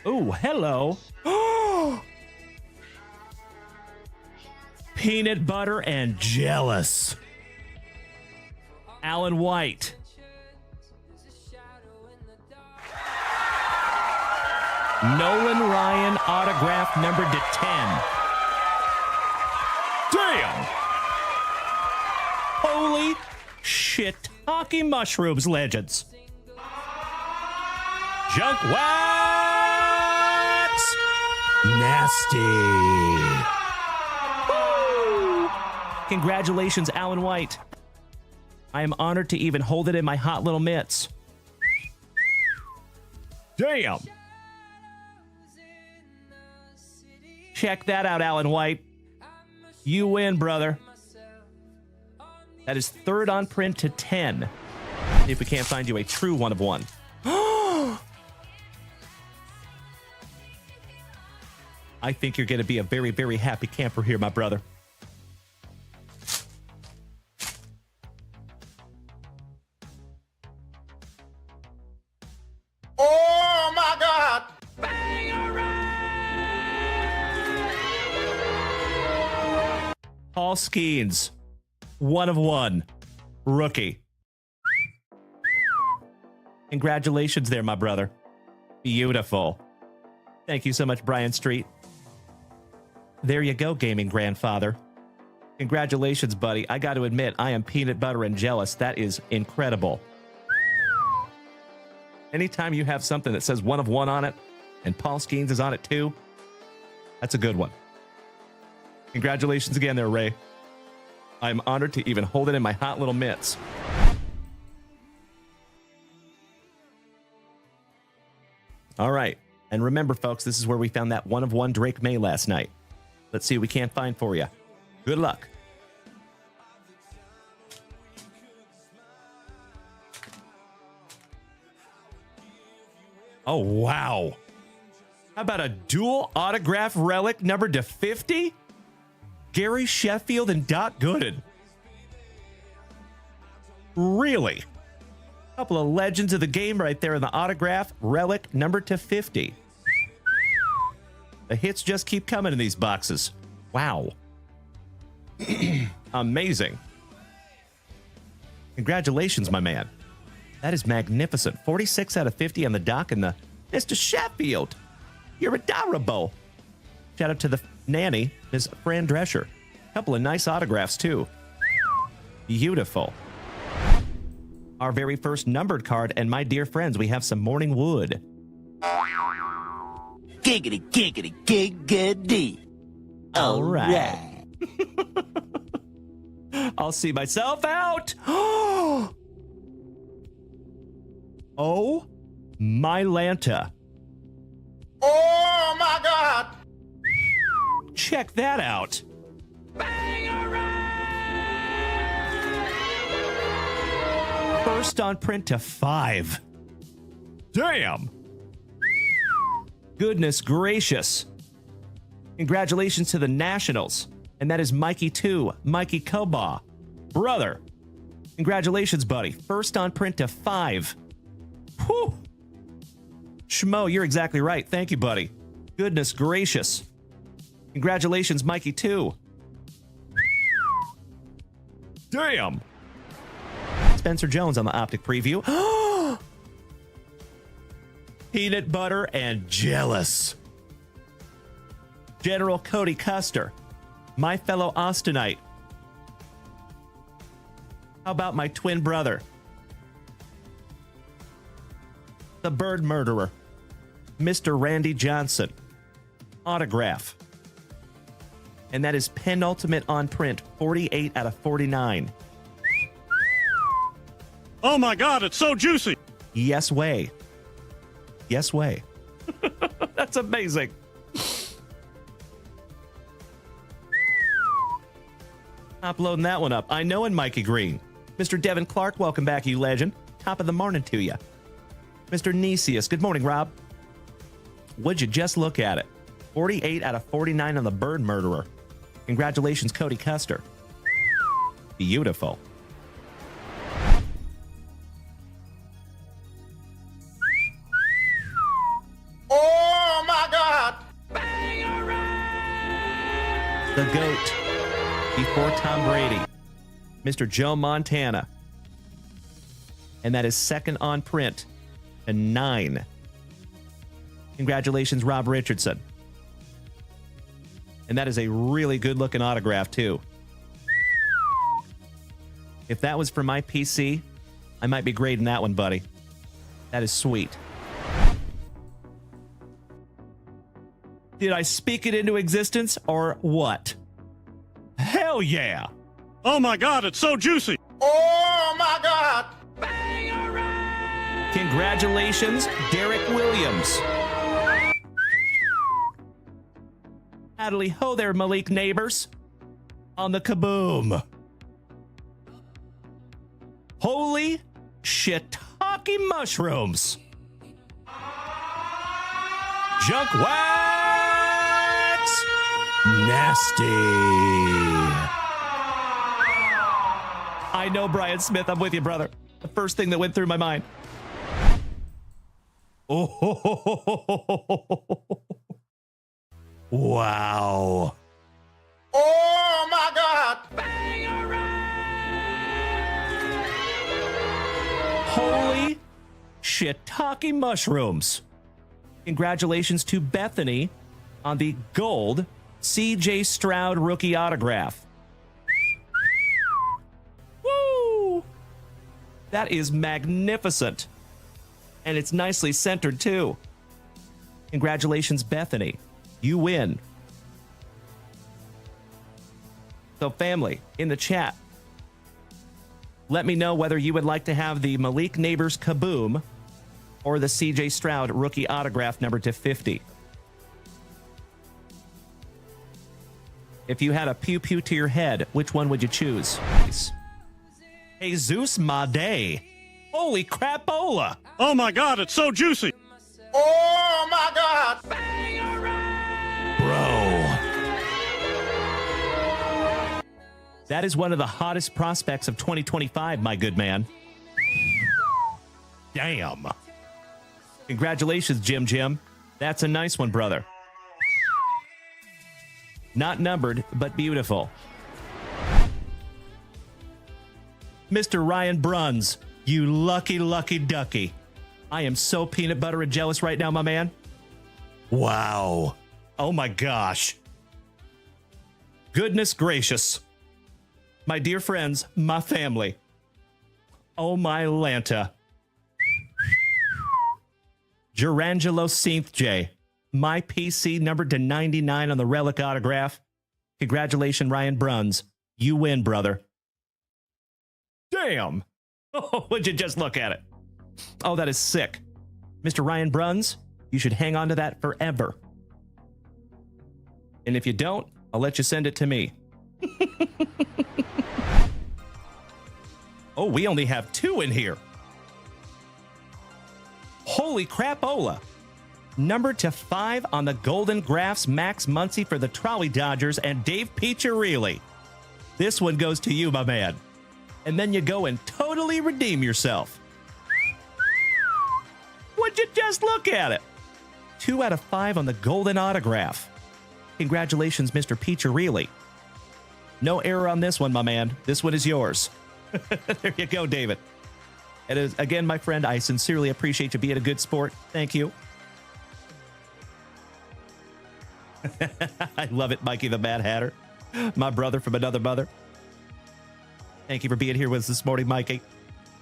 Oh, hello. Peanut butter and jealous. Alan White. Nolan Ryan autograph numbered to 10. Damn! Holy shit. Hockey mushrooms legends. JunkWax Nasty. Woo! Congratulations, Alan White. I am honored to even hold it in my hot little mitts. Damn! Check that out, Alan White. You win, brother. That is third on print to 10. See if we can't find you a true one of one. I think you're going to be a very, very happy camper here, my brother. Oh, my God! Paul Skeens, one of one, rookie. Congratulations there, my brother. Beautiful. Thank you so much, Brian Street. There you go, gaming grandfather. Congratulations, buddy. I got to admit, I am peanut butter and jealous. That is incredible. Anytime you have something that says one of one on it, and Paul Skeens is on it too, that's a good one. Congratulations again there, Ray. I'm honored to even hold it in my hot little mitts. All right. And remember, folks, this is where we found that one of one Drake May last night. Let's see what we can't find for you. Good luck. Oh, wow. How about a dual autograph relic numbered to 50? Gary Sheffield and Doc Gooden. Really? Couple of legends of the game right there in the autograph relic numbered to 50. The hits just keep coming in these boxes. Wow. Amazing. Congratulations, my man. That is magnificent. 46 out of 50 on the dock and the Mr. Sheffield. You're adorable. Shout out to the nanny, Ms. Fran Drescher. Couple of nice autographs, too. Beautiful. Our very first numbered card, and my dear friends, we have some Morning Wood. Giggity, giggity, giggity. All right. I'll see myself out. Oh, my Lanta. Oh, my God! Check that out. First on print to 5. Damn. Goodness gracious. Congratulations to the Nationals. And that is Mikey 2, Mikey Koba. Brother. Congratulations, buddy. First on print to 5. Whew. Schmo, you're exactly right. Thank you, buddy. Goodness gracious. Congratulations, Mikey 2. Damn. Spencer Jones on the Optic Preview. Peanut butter and jealous. General Cody Custer. My fellow Austinite. How about my twin brother? The Bird Murderer. Mr. Randy Johnson. Autograph. And that is penultimate on print, 48 out of 49. Oh my God, it's so juicy. Yes way. Yes way. That's amazing. Uploading that one up. I know in Mikey Green. Mr. Devin Clark, welcome back, you legend. Top of the morning to you. Mr. Nesius, good morning, Rob. Would you just look at it? 48 out of 49 on the Bird Murderer. Congratulations, Cody Custer. Beautiful. Oh, the GOAT, before Tom Brady, Mr. Joe Montana. And that is second on print to 9. Congratulations, Rob Richardson. And that is a really good-looking autograph, too. If that was for my PC, I might be grading that one, buddy. That is sweet. Did I speak it into existence or what? Hell yeah! Oh my God, it's so juicy. Oh my God! Congratulations, Derek Williams. Howdy ho there, Malik neighbors. On the kaboom. Holy shiitake mushrooms. JunkWax Nasty. I know, Brian Smith. I'm with you, brother. The first thing that went through my mind. Oh, wow. Oh my God! Holy shiitake mushrooms. Congratulations to Bethany on the gold C.J. Stroud rookie autograph. Woo! That is magnificent. And it's nicely centered, too. Congratulations, Bethany. You win. So, family, in the chat, let me know whether you would like to have the Malik Neighbors Kaboom or the C.J. Stroud rookie autograph number to 50. If you had a pew-pew to your head, which one would you choose? Jesus Made. Holy crapola! Oh my God, it's so juicy. Oh my God! Bro. That is one of the hottest prospects of 2025, my good man. Damn. Congratulations, Jim. That's a nice one, brother. Not numbered, but beautiful. Mr. Ryan Bruns, you lucky, lucky ducky. I am so peanut butter and jealous right now, my man. Wow. Oh my gosh. Goodness gracious. My dear friends, my family. Oh my Lanta. Gerangelo Synth J. My PC numbered to 99 on the relic autograph. Congratulations, Ryan Bruns. You win, brother. Damn. Oh, would you just look at it? Oh, that is sick. Mr. Ryan Bruns, you should hang on to that forever. And if you don't, I'll let you send it to me. Oh, we only have 2 in here. Holy crapola. Number to 5 on the Golden Graphs, Max Muncy for the Trolley Dodgers and Dave Piccirilli. This one goes to you, my man. And then you go and totally redeem yourself. Would you just look at it? 2 out of 5 on the Golden Autograph. Congratulations, Mr. Piccirilli. No error on this one, my man. This one is yours. There you go, David. It is, again, my friend, I sincerely appreciate you being a good sport. Thank you. I love it, Mikey the Mad Hatter. My brother from another mother. Thank you for being here with us this morning, Mikey.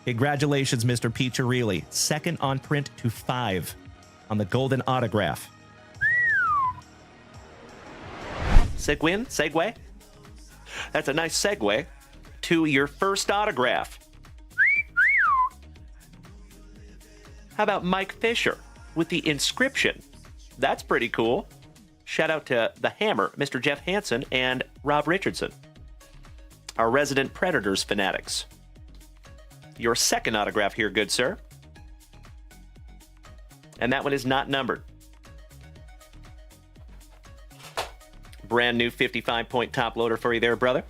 Congratulations, Mr. Piccirilli. Second on print to 5 on the Golden Autograph. Segue? That's a nice segue to your first autograph. How about Mike Fisher with the inscription? That's pretty cool. Shout out to the Hammer, Mr. Jeff Hansen, and Rob Richardson, our resident Predators fanatics. Your second autograph here, good sir. And that one is not numbered. Brand new 55-point top loader for you there, brother.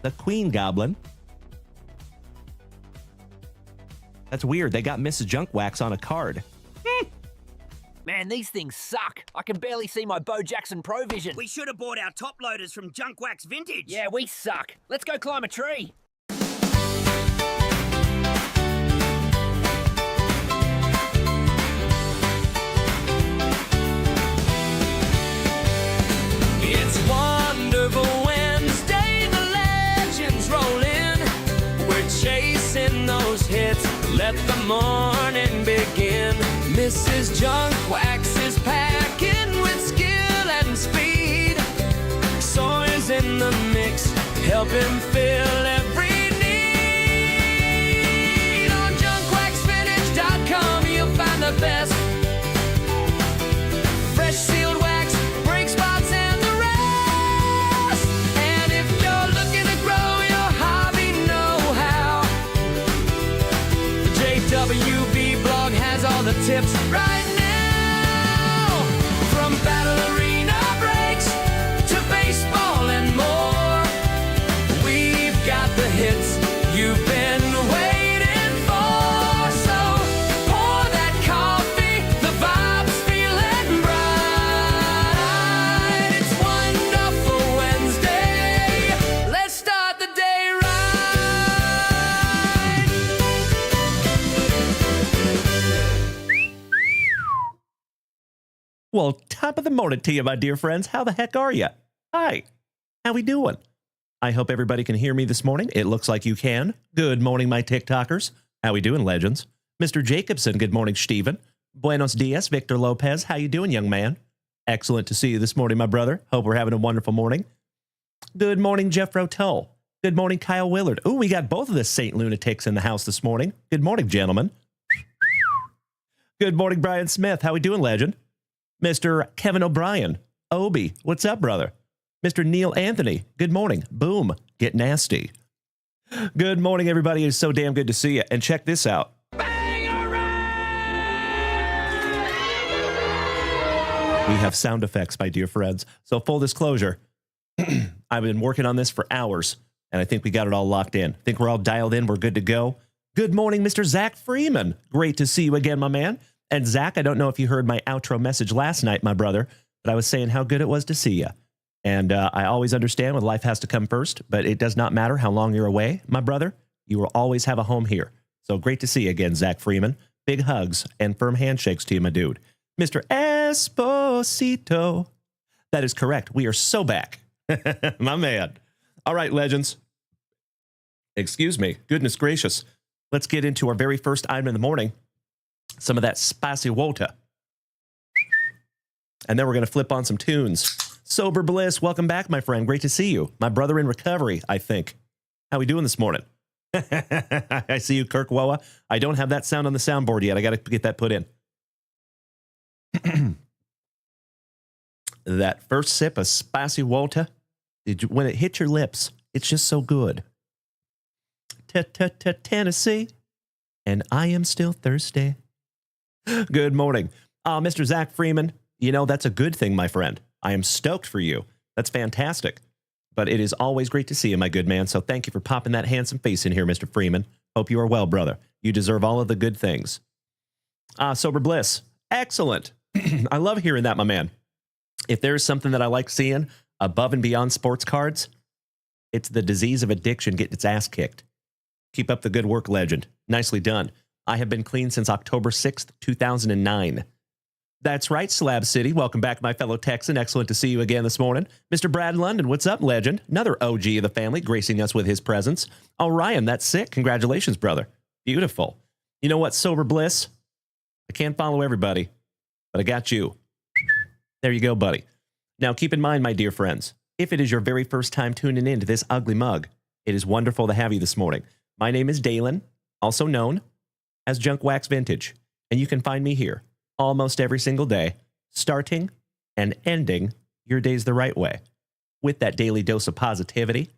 The Queen Goblin. That's weird. They got Mrs. Junkwax on a card. Man, these things suck. I can barely see my Bo Jackson Pro Vision. We should have bought our top loaders from JunkWaxVintage. Yeah, we suck. Let's go climb a tree. It's Wonderful Wednesday, the legends roll in. We're chasing those hits, let the morning begin. Mrs. JunkWax is packing with skill and speed. Sawyer's in the mix, help him fill every need. On JunkWaxVintage.com you'll find the best fresh sealed wax, brake spots and the rest. And if you're looking to grow your hobby know-how, the JWB blog has all the tips right now. From battle arena breaks to baseball and more, we've got the hits you've been waiting for. So pour that coffee, the vibes feeling bright. It's Wonderful Wednesday, let's start the day right. Well, top of the morning to you, my dear friends. How the heck are you? Hi. How we doing? I hope everybody can hear me this morning. It looks like you can. Good morning, my TikTokers. How we doing, legends? Mr. Jacobson, good morning, Steven. Buenos dias, Victor Lopez. How you doing, young man? Excellent to see you this morning, my brother. Hope we're having a wonderful morning. Good morning, Jeff Rotel. Good morning, Kyle Willard. Ooh, we got both of the Saint Lunatics in the house this morning. Good morning, gentlemen. Good morning, Brian Smith. How we doing, legend? Mr. Kevin O'Brien. Obi, what's up, brother? Mr. Neil Anthony, good morning. Boom, get nasty. Good morning, everybody. It's so damn good to see you. And check this out. We have sound effects, my dear friends. So full disclosure, I've been working on this for hours, and I think we got it all locked in. I think we're all dialed in. We're good to go. Good morning, Mr. Zach Freeman. Great to see you again, my man. And Zach, I don't know if you heard my outro message last night, my brother, but I was saying how good it was to see you. And I always understand when life has to come first, but it does not matter how long you're away, my brother. You will always have a home here. So great to see you again, Zach Freeman. Big hugs and firm handshakes to you, my dude. Mr. Esposito. That is correct. We are so back. My man. All right, legends. Excuse me. Goodness gracious. Let's get into our very first item in the morning. Some of that spicy water. And then we're going to flip on some tunes. Sober Bliss, welcome back, my friend. Great to see you. My brother in recovery, I think. How we doing this morning? I see you, Kirk Woa. I don't have that sound on the soundboard yet. I got to get that put in. That first sip of spicy water, when it hits your lips, it's just so good. Tennessee, and I am still thirsty. Good morning. Mr. Zach Freeman, you know, that's a good thing, my friend. I am stoked for you. That's fantastic. But it is always great to see you, my good man. So thank you for popping that handsome face in here, Mr. Freeman. Hope you are well, brother. You deserve all of the good things. Sober Bliss. Excellent. I love hearing that, my man. If there's something that I like seeing above and beyond sports cards, it's the disease of addiction getting its ass kicked. Keep up the good work, legend. Nicely done. I have been clean since October 6th, 2009. That's right, Slab City. Welcome back, my fellow Texan. Excellent to see you again this morning. Mr. Brad London, what's up, legend? Another OG of the family, gracing us with his presence. Oh, Ryan, that's sick. Congratulations, brother. Beautiful. You know what, Sober Bliss? I can't follow everybody, but I got you. There you go, buddy. Now, keep in mind, my dear friends, if it is your very first time tuning in to this ugly mug, it is wonderful to have you this morning. My name is Dalen, also known as JunkWaxVintage, and you can find me here almost every single day, starting and ending your days the right way, with that daily dose of positivity,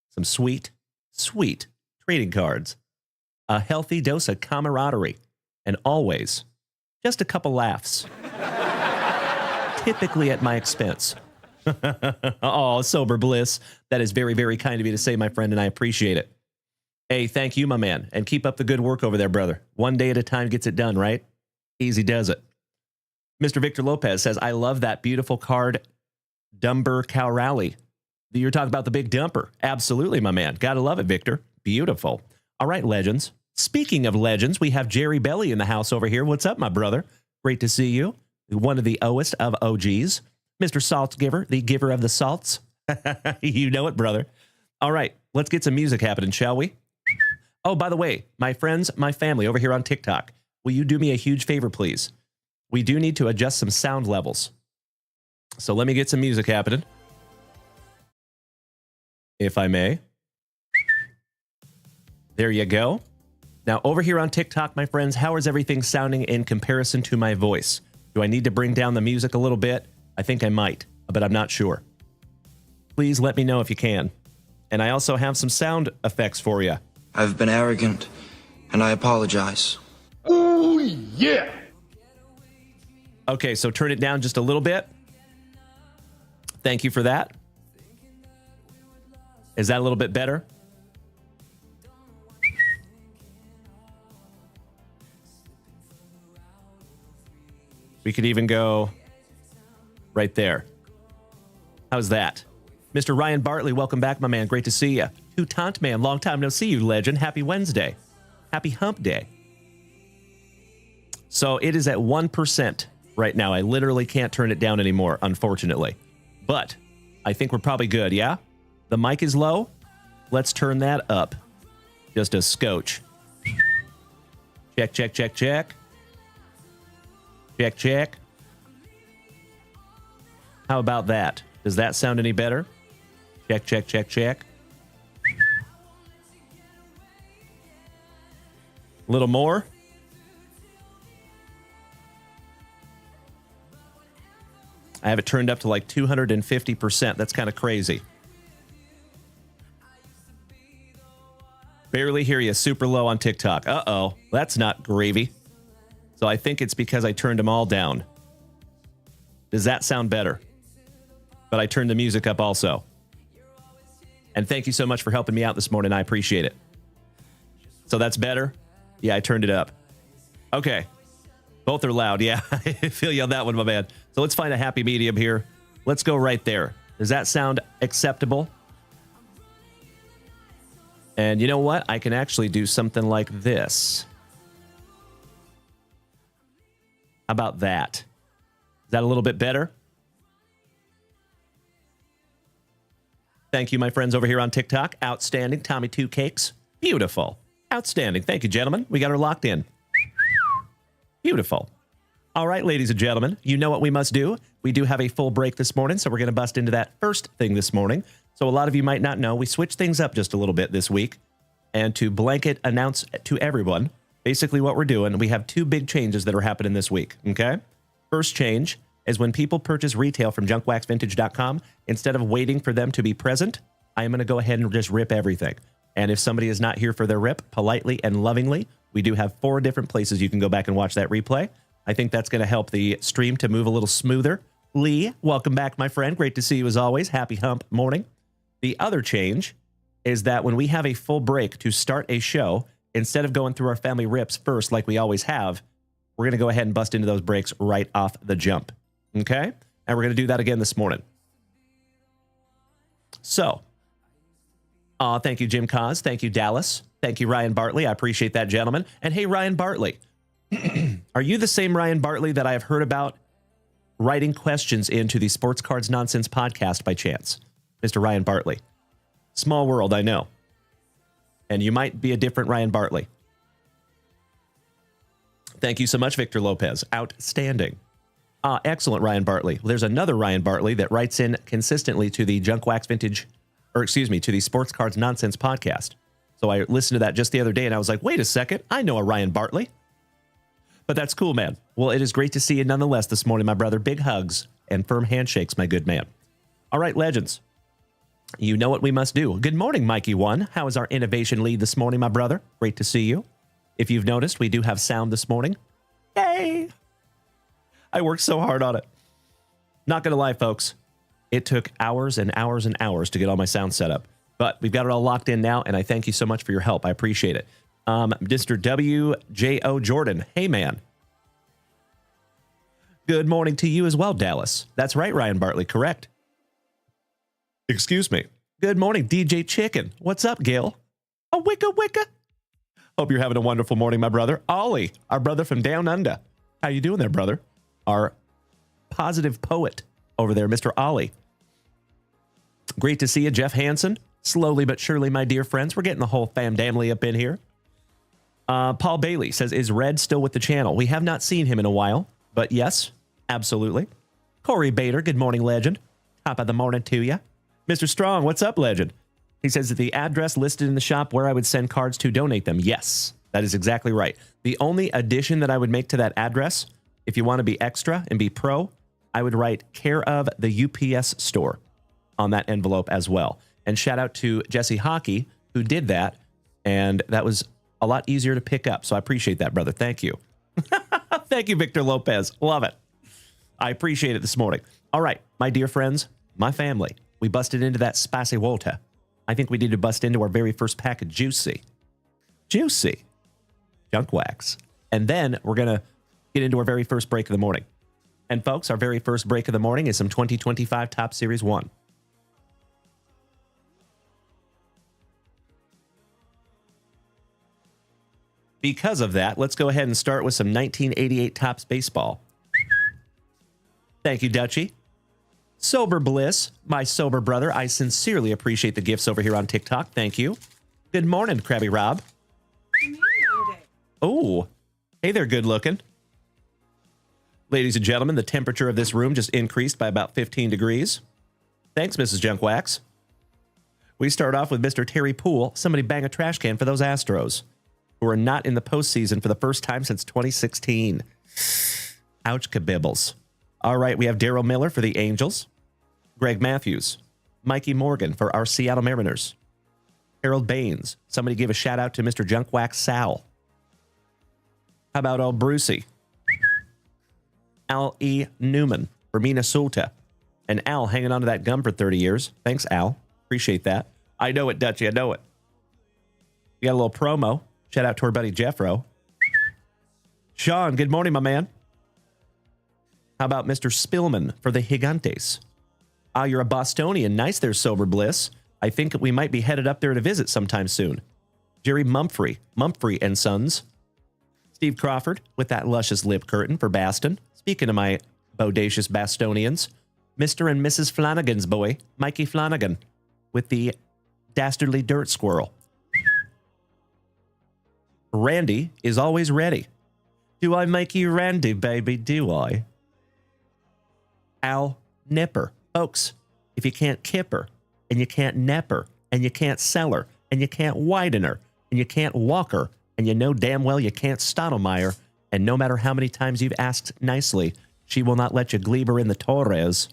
some sweet, sweet trading cards, a healthy dose of camaraderie, and always just a couple laughs, typically at my expense. Oh, Sober Bliss. That is very, very kind of you to say, my friend, and I appreciate it. Hey, thank you, my man, and keep up the good work over there, brother. One day at a time gets it done, right? Easy does it. Mr. Victor Lopez says, I love that beautiful card, Dumber Cow Rally. You're talking about the big dumper. Absolutely, my man. Gotta love it, Victor. Beautiful. All right, legends. Speaking of legends, we have Jerry Belly in the house over here. What's up, my brother? Great to see you. One of the OGs of OGs. Mr. Salt Giver, the giver of the salts. You know it, brother. All right, let's get some music happening, shall we? Oh, by the way, my friends, my family over here on TikTok, will you do me a huge favor, please? We do need to adjust some sound levels. So let me get some music happening, if I may. There you go. Now, over here on TikTok, my friends, how is everything sounding in comparison to my voice? Do I need to bring down the music a little bit? I think I might, but I'm not sure. Please let me know if you can. And I also have some sound effects for you. I've been arrogant, and I apologize. Oh, yeah. Okay, so turn it down just a little bit. Thank you for that. Is that a little bit better? We could even go right there. How's that? Mr. Ryan Bartley, welcome back, my man. Great to see you. Toutant man, long time no see you, legend. Happy Wednesday. Happy hump day. So it is at 1% right now. I literally can't turn it down anymore, unfortunately. But I think we're probably good, yeah? The mic is low. Let's turn that up. Just a scotch. Check, check, check, check. Check, check. How about that? Does that sound any better? Check, check, check, check. A little more. I have it turned up to like 250%. That's kind of crazy. Barely hear you. Super low on TikTok. Uh-oh. That's not gravy. So I think it's because I turned them all down. Does that sound better? But I turned the music up also. And thank you so much for helping me out this morning. I appreciate it. So that's better? Yeah, I turned it up. Okay. Both are loud. Yeah, I feel you on that one, my man. So let's find a happy medium here. Let's go right there. Does that sound acceptable? And you know what? I can actually do something like this. How about that? Is that a little bit better? Thank you, my friends over here on TikTok. Outstanding. Tommy Two Cakes. Beautiful. Outstanding. Thank you, gentlemen. We got her locked in. Beautiful. All right, ladies and gentlemen, you know what we must do. We do have a full break this morning, so we're going to bust into that first thing this morning. So a lot of you might not know, we switched things up just a little bit this week. And to blanket announce to everyone, basically what we're doing, we have two big changes that are happening this week, okay? First change is when people purchase retail from JunkWaxVintage.com, instead of waiting for them to be present, I am going to go ahead and just rip everything. And if somebody is not here for their rip, politely and lovingly, we do have 4 different places you can go back and watch that replay. I think that's going to help the stream to move a little smoother. Lee, welcome back, my friend. Great to see you as always. Happy hump morning. The other change is that when we have a full break to start a show, instead of going through our family rips first like we always have, we're going to go ahead and bust into those breaks right off the jump. Okay? And we're going to do that again this morning. So, thank you, Jim Cos. Thank you, Dallas. Thank you, Ryan Bartley. I appreciate that, gentlemen. And hey, Ryan Bartley, are you the same Ryan Bartley that I have heard about writing questions into the Sports Cards Nonsense podcast by chance? Mr. Ryan Bartley. Small world, I know. And you might be a different Ryan Bartley. Thank you so much, Victor Lopez. Outstanding. Excellent, Ryan Bartley. There's another Ryan Bartley that writes in consistently to the JunkWaxVintage, to the Sports Cards Nonsense podcast. So I listened to that just the other day, and I was like, wait a second, I know a Ryan Bartley. But that's cool, man. Well, it is great to see you nonetheless this morning, my brother. Big hugs and firm handshakes, my good man. All right, legends. You know what we must do. Good morning, Mikey One. How is our innovation lead this morning, my brother? Great to see you. If you've noticed, we do have sound this morning. Yay! I worked so hard on it. Not going to lie, folks. It took hours and hours and hours to get all my sound set up. But we've got it all locked in now, and I thank you so much for your help. I appreciate it. Mr. WJO Jordan. Hey, man. Good morning to you as well, Dallas. That's right, Ryan Bartley. Correct. Excuse me. Good morning, DJ Chicken. What's up, Gil? A wicka wicka. Hope you're having a wonderful morning, my brother. Ollie, our brother from down under. How you doing there, brother? Our positive poet over there, Mr. Ollie. Great to see you, Jeff Hansen. Slowly but surely, my dear friends. We're getting the whole family up in here. Paul Bailey says, is Red still with the channel? We have not seen him in a while, but yes, absolutely. Corey Bader, good morning, legend. Top of the morning to you. Mr. Strong, what's up, legend? He says that the address listed in the shop where I would send cards to donate them. Yes, that is exactly right. The only addition that I would make to that address, if you want to be extra and be pro, I would write care of the UPS store on that envelope as well. And shout out to Jesse Hockey, who did that. And that was a lot easier to pick up. So I appreciate that, brother. Thank you. Thank you, Victor Lopez. Love it. I appreciate it this morning. All right, my dear friends, my family, we busted into that spicy water. I think we need to bust into our very first pack of juicy junk wax. And then we're going to get into our very first break of the morning. And folks, our very first break of the morning is some 2025 Top Series 1. Because of that, let's go ahead and start with some 1988 Topps Baseball. Thank you, Dutchie. Sober Bliss, my sober brother. I sincerely appreciate the gifts over here on TikTok. Thank you. Good morning, Krabby Rob. Oh, hey there, good looking. Ladies and gentlemen, the temperature of this room just increased by about 15 degrees. Thanks, Mrs. Junkwax. We start off with Mr. Terry Poole. Somebody bang a trash can for those Astros, who are not in the postseason for the first time since 2016. Ouch, kabibbles. All right, we have Daryl Miller for the Angels. Greg Matthews. Mikey Morgan for our Seattle Mariners. Harold Baines. Somebody give a shout out to Mr. Junkwax Sal. How about old Brucey? Al E. Newman for Minnesota. And Al hanging on to that gum for 30 years. Thanks, Al. Appreciate that. I know it, Dutchie. I know it. We got a little promo. Shout out to our buddy Jeffro. Sean, good morning, my man. How about Mr. Spillman for the Gigantes? Ah, you're a Bostonian. Nice there, Sober Bliss. I think we might be headed up there to visit sometime soon. Jerry Mumphrey and Sons. Steve Crawford with that luscious lip curtain for Baston. Speaking of my bodacious Bastonians, Mr. and Mrs. Flanagan's boy, Mikey Flanagan, with the dastardly dirt squirrel. Randy is always ready. Do I make you Randy, baby? Do I? Al Nipper. Folks, if you can't kip her, and you can't nep her, and you can't sell her, and you can't widen her, and you can't walk her, and you know damn well you can't Stottlemyre, and no matter how many times you've asked nicely, she will not let you gleeb her in the Torres,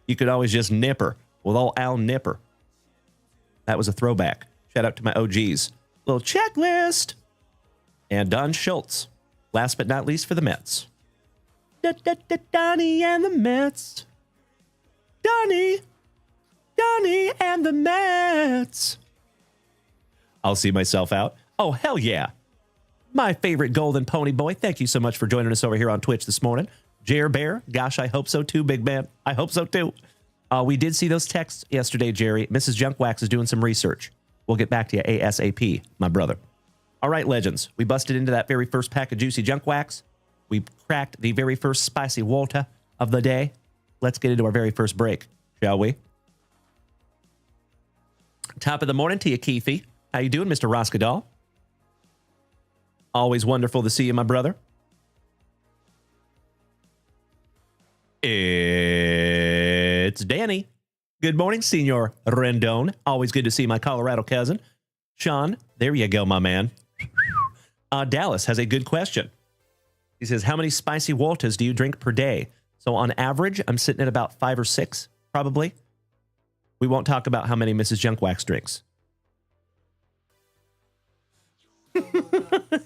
you could always just nip her with old Al Nipper. That was a throwback. Shout out to my OGs. Little checklist. And Don Schultz. Last but not least for the Mets. Donnie and the Mets. Donnie and the Mets. I'll see myself out. Oh, hell yeah. My favorite golden pony boy. Thank you so much for joining us over here on Twitch this morning. Jer Bear. Gosh, I hope so too, big man. I hope so too. We did see those texts yesterday, Jerry. Mrs. Junkwax is doing some research. We'll get back to you ASAP, my brother. All right, legends. We busted into that very first pack of juicy junk wax. We cracked the very first spicy water of the day. Let's get into our very first break, shall we? Top of the morning to you, Keithy. How you doing, Mr. Roskadal? Always wonderful to see you, my brother. It's Danny. Good morning, Senor Rendon. Always good to see my Colorado cousin. Sean, there you go, my man. Dallas has a good question. He says, how many spicy waters do you drink per day? So on average, I'm sitting at about 5 or 6, probably. We won't talk about how many Mrs. Junkwax drinks.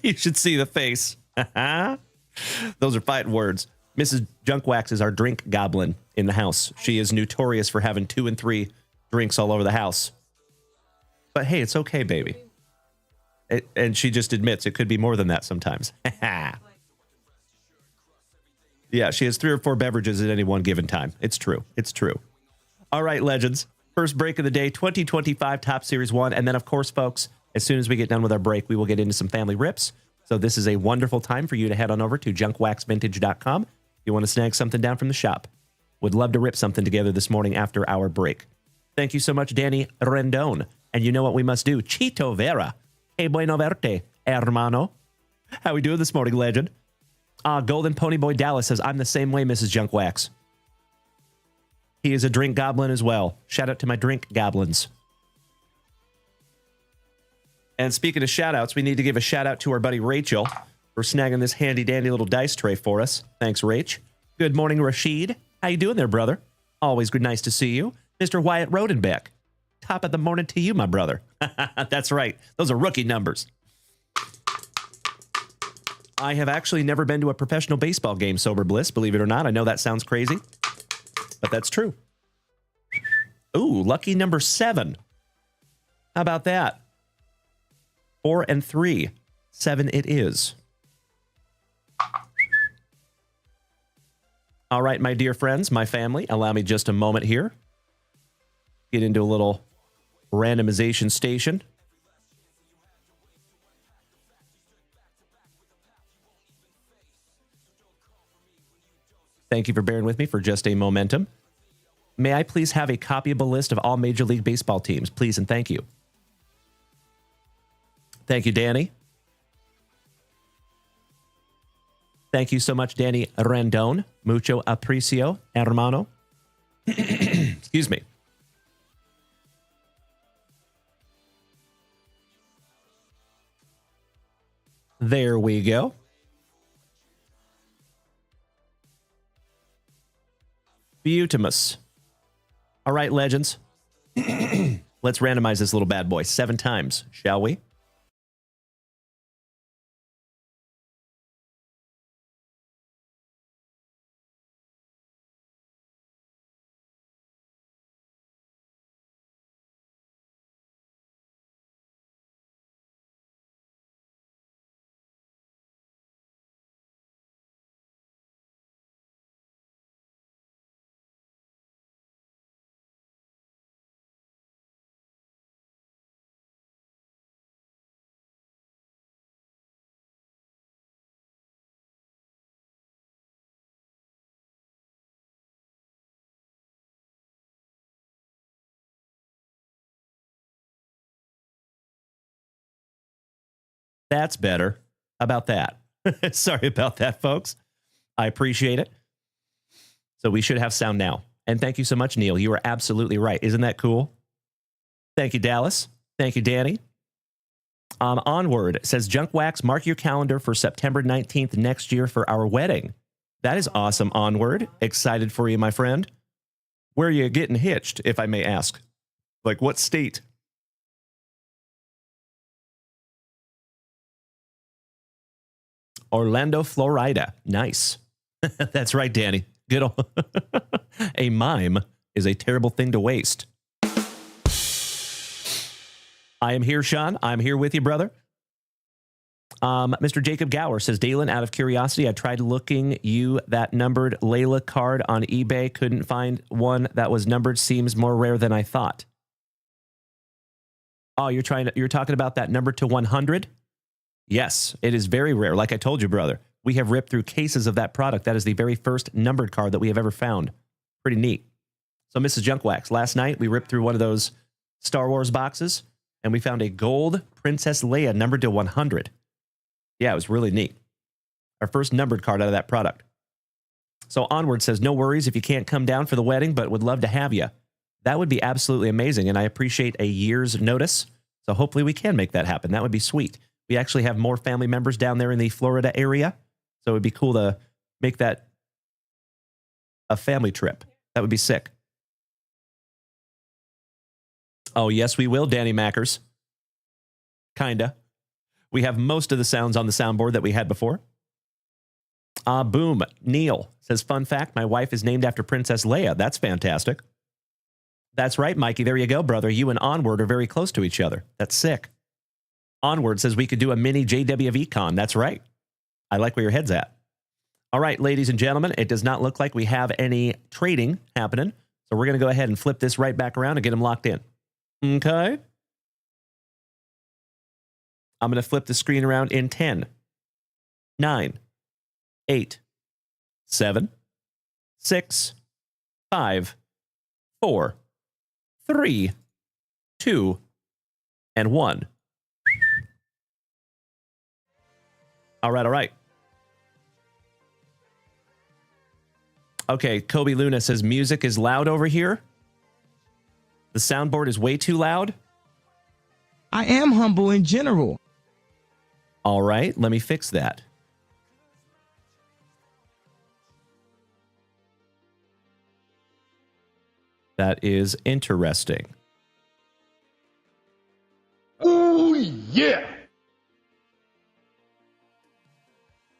You should see the face. Those are fighting words. Mrs. Junkwax is our drink goblin in the house. She is notorious for having 2 and 3 drinks all over the house. But hey, it's okay, baby. And she just admits it could be more than that sometimes. Yeah, she has 3 or 4 beverages at any one given time. It's true. It's true. All right, legends. First break of the day, 2025 Top Series 1. And then, of course, folks, as soon as we get done with our break, we will get into some family rips. So this is a wonderful time for you to head on over to JunkWaxVintage.com if you want to snag something down from the shop. Would love to rip something together this morning after our break. Thank you so much, Danny Rendon. And you know what we must do. Chito Vera. Hey, bueno verte, hermano. How we doing this morning, legend? Golden Pony Boy Dallas says, I'm the same way, Mrs. Junkwax. He is a drink goblin as well. Shout out to my drink goblins. And speaking of shout outs, we need to give a shout out to our buddy Rachel for snagging this handy dandy little dice tray for us. Thanks, Rach. Good morning, Rashid. How you doing there, brother? Always good, nice to see you. Mr. Wyatt Rodenbeck. Top of the morning to you, my brother. That's right. Those are rookie numbers. I have actually never been to a professional baseball game, Sober Bliss, believe it or not. I know that sounds crazy, but that's true. Ooh, lucky number 7. How about that? 4 and 3. 7 it is. All right, my dear friends, my family, allow me just a moment here. Get into a little randomization station. Thank you for bearing with me for just a momentum. May I please have a copyable list of all Major League Baseball teams, please and thank you. Thank you, Danny. Thank you so much, Danny Rendon. Mucho aprecio, hermano. Excuse me. There we go. Beautimus. All right, legends. Let's randomize this little bad boy 7 times, shall we? That's better. How about that? Sorry about that, folks. I appreciate it. So we should have sound now. And thank you so much, Neil. You are absolutely right. Isn't that cool? Thank you, Dallas. Thank you, Danny. Onward says, Junkwax, mark your calendar for September 19th next year for our wedding. That is awesome, Onward. Excited for you, my friend. Where are you getting hitched, if I may ask? Like, what state? Orlando, Florida. Nice. That's right, Danny. Good old a mime is a terrible thing to waste. I am here, Sean. I'm here with you, brother. Mr. Jacob Gower says, Dalen, out of curiosity, I tried looking you that numbered Layla card on eBay. Couldn't find one that was numbered. Seems more rare than I thought. Oh, you're talking about that number to 100? Yes, it is very rare. Like I told you, brother, we have ripped through cases of that product. That is the very first numbered card that we have ever found. Pretty neat. So, Mrs. Junkwax, last night we ripped through one of those Star Wars boxes, and we found a gold Princess Leia numbered to 100. Yeah, it was really neat. Our first numbered card out of that product. So, Onward says, no worries if you can't come down for the wedding, but would love to have you. That would be absolutely amazing, and I appreciate a year's notice. So, hopefully we can make that happen. That would be sweet. We actually have more family members down there in the Florida area. So it'd be cool to make that a family trip. That would be sick. Oh, yes, we will, Danny Mackers. Kinda. We have most of the sounds on the soundboard that we had before. Boom. Neil says, fun fact, my wife is named after Princess Leia. That's fantastic. That's right, Mikey. There you go, brother. You and Onward are very close to each other. That's sick. Onward says we could do a mini JWV con. That's right. I like where your head's at. All right, ladies and gentlemen, it does not look like we have any trading happening. So we're going to go ahead and flip this right back around and get them locked in. Okay. I'm going to flip the screen around in 10, 9, 8, 7, 6, 5, 4, 3, 2, and 1. All right, all right. Okay, Kobe Luna says music is loud over here. The soundboard is way too loud. I am humble in general. All right, let me fix that. That is interesting. Oh, yeah.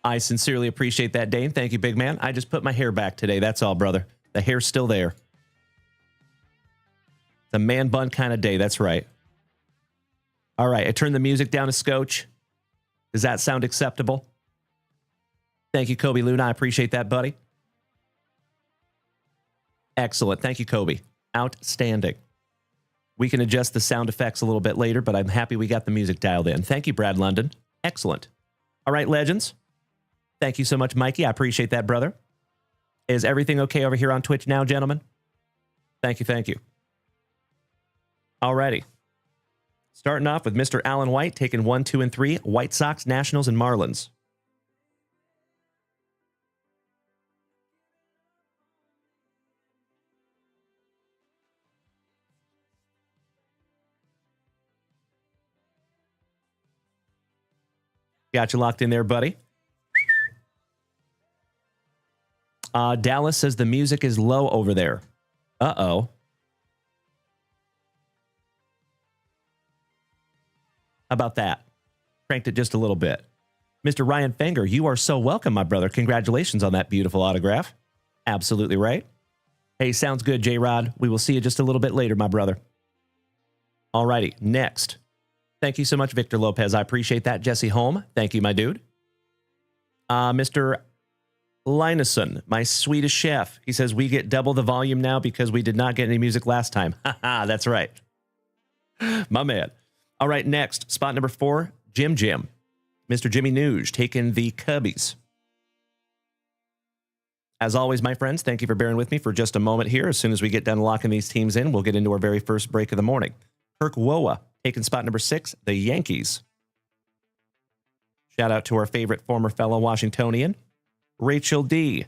I sincerely appreciate that, Dane. Thank you, big man. I just put my hair back today. That's all, brother. The hair's still there. It's a man bun kind of day. That's right. All right, I turned the music down a scotch. Does that sound acceptable? Thank you, Kobe Luna. I appreciate that, buddy. Excellent. Thank you, Kobe. Outstanding. We can adjust the sound effects a little bit later, but I'm happy we got the music dialed in. Thank you, Brad London. Excellent. All right, legends. Thank you so much, Mikey. I appreciate that, brother. Is everything okay over here on Twitch now, gentlemen? Thank you, thank you. All righty. Starting off with Mr. Alan White, taking 1, 2, and 3. White Sox, Nationals, and Marlins. Got you locked in there, buddy. Dallas says the music is low over there. Uh-oh. How about that? Cranked it just a little bit. Mr. Ryan Fenger, you are so welcome, my brother. Congratulations on that beautiful autograph. Absolutely right. Hey, sounds good, J-Rod. We will see you just a little bit later, my brother. All righty, next. Thank you so much, Victor Lopez. I appreciate that. Jesse Holm, thank you, my dude. Mr. Lineson, my Swedish chef. He says, we get double the volume now because we did not get any music last time. Haha, that's right. My man. All right, next, spot number 4, Jim. Mr. Jimmy Nuge, taking the Cubbies. As always, my friends, thank you for bearing with me for just a moment here. As soon as we get done locking these teams in, we'll get into our very first break of the morning. Kirk Woa, taking spot number 6, the Yankees. Shout out to our favorite former fellow Washingtonian. Rachel D,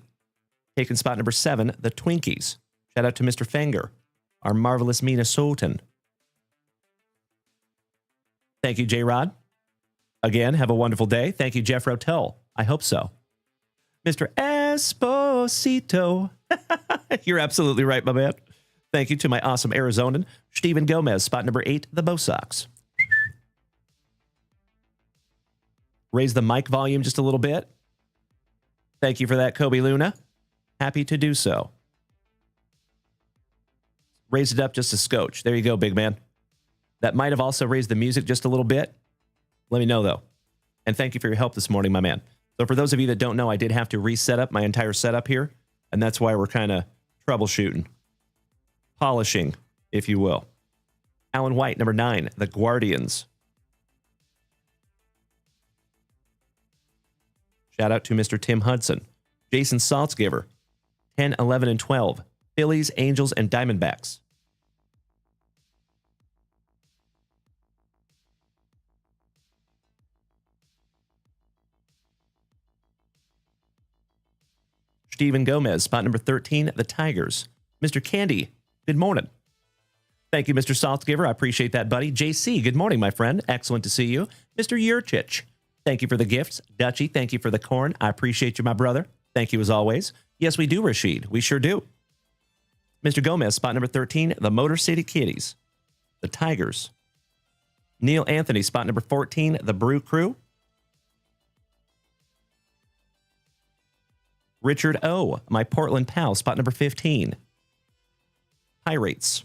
taking spot number 7, the Twinkies. Shout out to Mr. Fenger, our marvelous Minnesotan. Thank you, J-Rod. Again, have a wonderful day. Thank you, Jeff Rotel. I hope so. Mr. Esposito. You're absolutely right, my man. Thank you to my awesome Arizonan, Steven Gomez, spot number 8, the Bo Sox. Raise the mic volume just a little bit. Thank you for that, Kobe Luna. Happy to do so. Raise it up just a scotch. There you go, big man. That might have also raised the music just a little bit. Let me know, though. And thank you for your help this morning, my man. So for those of you that don't know, I did have to reset up my entire setup here, and that's why we're kind of troubleshooting. Polishing, if you will. Alan White, number 9, the Guardians. Shout out to Mr. Tim Hudson. Jason Saltzgiver, 10, 11, and 12. Phillies, Angels, and Diamondbacks. Steven Gomez, spot number 13, the Tigers. Mr. Candy, good morning. Thank you, Mr. Saltzgiver. I appreciate that, buddy. JC, good morning, my friend. Excellent to see you. Mr. Yurchich, thank you for the gifts. Dutchy, thank you for the corn. I appreciate you, my brother. Thank you as always. Yes, we do, Rashid. We sure do. Mr. Gomez, spot number 13, the Motor City Kitties. The Tigers. Neil Anthony, spot number 14, the Brew Crew. Richard O., my Portland pal, spot number 15. Pirates.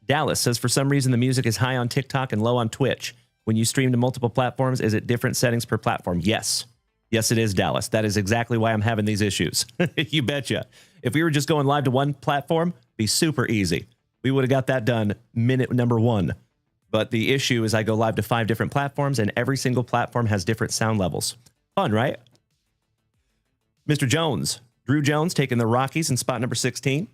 Dallas says, for some reason, the music is high on TikTok and low on Twitch. When you stream to multiple platforms, is it different settings per platform? Yes. Yes, it is, Dallas. That is exactly why I'm having these issues. You betcha. If we were just going live to one platform, it'd be super easy. We would have got that done minute number 1. But the issue is I go live to 5 different platforms, and every single platform has different sound levels. Fun, right? Mr. Jones. Drew Jones taking the Rockies in spot number 16.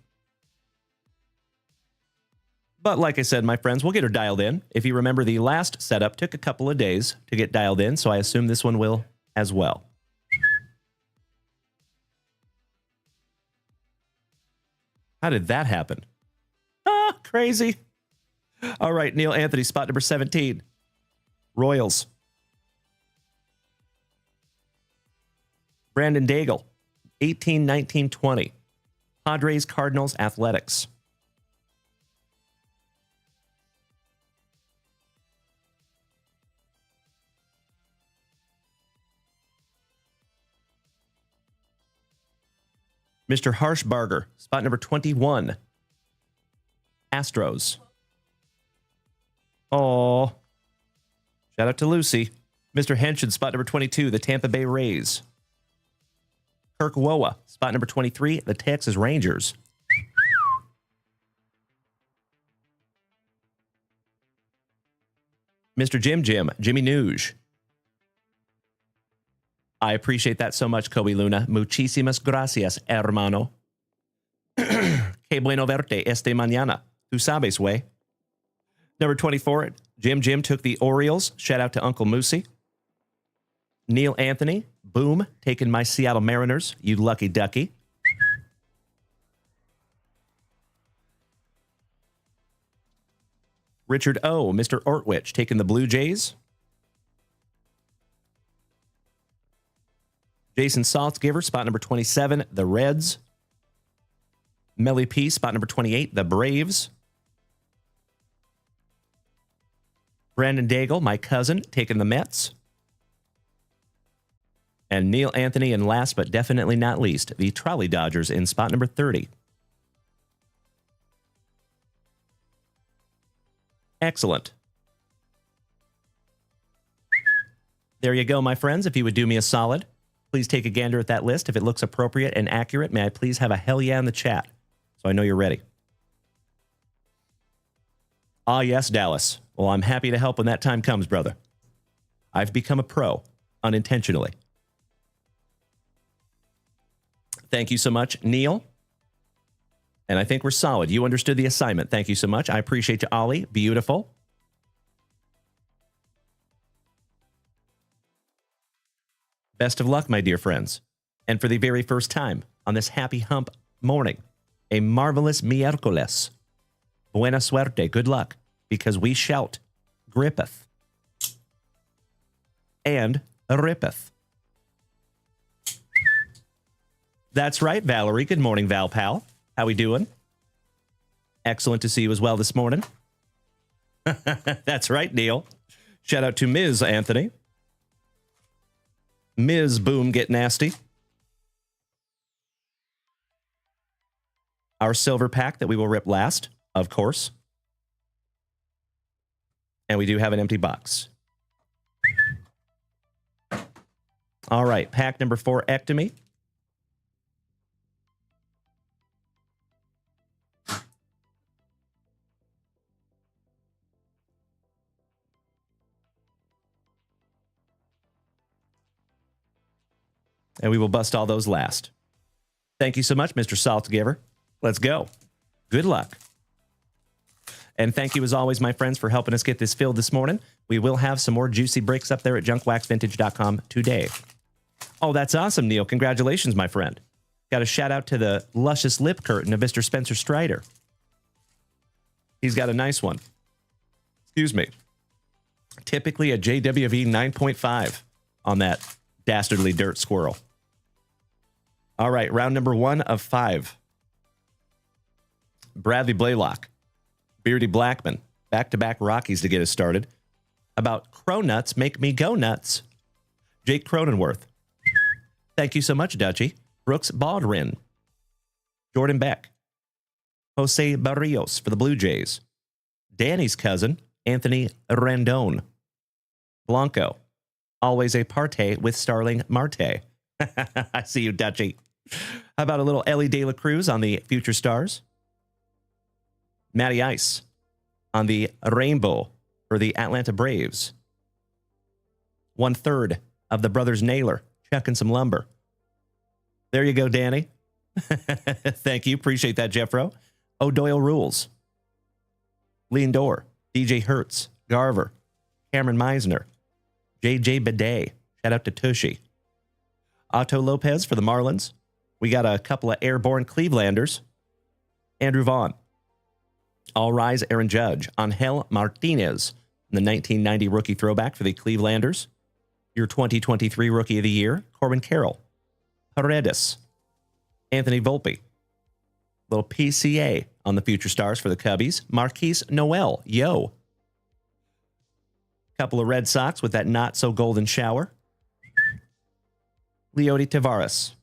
But like I said, my friends, we'll get her dialed in. If you remember, the last setup took a couple of days to get dialed in, so I assume this one will as well. How did that happen? Ah, crazy. All right, Neil Anthony, spot number 17. Royals. Brandon Daigle, 18, 19, 20. Padres, Cardinals, Athletics. Mr. Harshbarger, spot number 21. Astros. Oh, shout out to Lucy. Mr. Henshin, spot number 22, the Tampa Bay Rays. Kirk Woa, spot number 23, the Texas Rangers. Mr. Jimmy Nuge. I appreciate that so much, Kobe Luna. Muchísimas gracias, hermano. Que bueno verte esta mañana. Tú sabes, way. Number 24, Jim took the Orioles. Shout out to Uncle Moosey. Neil Anthony, boom, taking my Seattle Mariners. You lucky ducky. Richard O., Mr. Ortwich, taking the Blue Jays. Jason Saltzgiver, spot number 27, the Reds. Melly P, spot number 28, the Braves. Brandon Daigle, my cousin, taking the Mets. And Neil Anthony, and last but definitely not least, the Trolley Dodgers in spot number 30. Excellent. There you go, my friends. If you would do me a solid, please take a gander at that list. If it looks appropriate and accurate, may I please have a hell yeah in the chat so I know you're ready. Ah, yes, Dallas. Well, I'm happy to help when that time comes, brother. I've become a pro unintentionally. Thank you so much, Neil. And I think we're solid. You understood the assignment. Thank you so much. I appreciate you, Ollie. Beautiful. Best of luck, my dear friends. And for the very first time on this happy hump morning, a marvelous miércoles. Buena suerte. Good luck, because we shout grippeth and rippeth. That's right, Valerie. Good morning, Val Pal. How we doing? Excellent to see you as well this morning. That's right, Neil. Shout out to Ms. Anthony. Ms. Boom Get Nasty. Our silver pack that we will rip last, of course. And we do have an empty box. All right, pack number 4, Ectomy. And we will bust all those last. Thank you so much, Mr. Saltgiver. Let's go. Good luck. And thank you, as always, my friends, for helping us get this filled this morning. We will have some more juicy breaks up there at JunkWaxVintage.com today. Oh, that's awesome, Neil. Congratulations, my friend. Got a shout out to the luscious lip curtain of Mr. Spencer Strider. He's got a nice one. Excuse me. Typically a JWV 9.5 on that dastardly dirt squirrel. All right, round number 1 of 5. Bradley Blaylock, Beardy Blackman, back-to-back Rockies to get us started. About Cronuts make me go nuts. Jake Cronenworth. Thank you so much, Dutchie. Brooks Baldwin. Jordan Beck. Jose Barrios for the Blue Jays. Danny's cousin, Anthony Randone. Blanco. Always a parte with Starling Marte. I see you, Dutchie. How about a little Ellie De La Cruz on the Future Stars? Matty Ice on the Rainbow for the Atlanta Braves. 1/3 of the Brothers Naylor checking some lumber. There you go, Danny. Thank you. Appreciate that, Jeffro. O'Doyle Rules. Lindor, DJ Hertz, Garver, Cameron Meisner, JJ Bidet. Shout out to Tushy. Otto Lopez for the Marlins. We got a couple of airborne Clevelanders. Andrew Vaughn. All Rise Aaron Judge. Angel Martinez, the 1990 rookie throwback for the Clevelanders. Your 2023 Rookie of the Year, Corbin Carroll. Paredes. Anthony Volpe. Little PCA on the Future Stars for the Cubbies. Marquise Noel. Yo. Couple of Red Sox with that not-so-golden shower. Leody Tavares.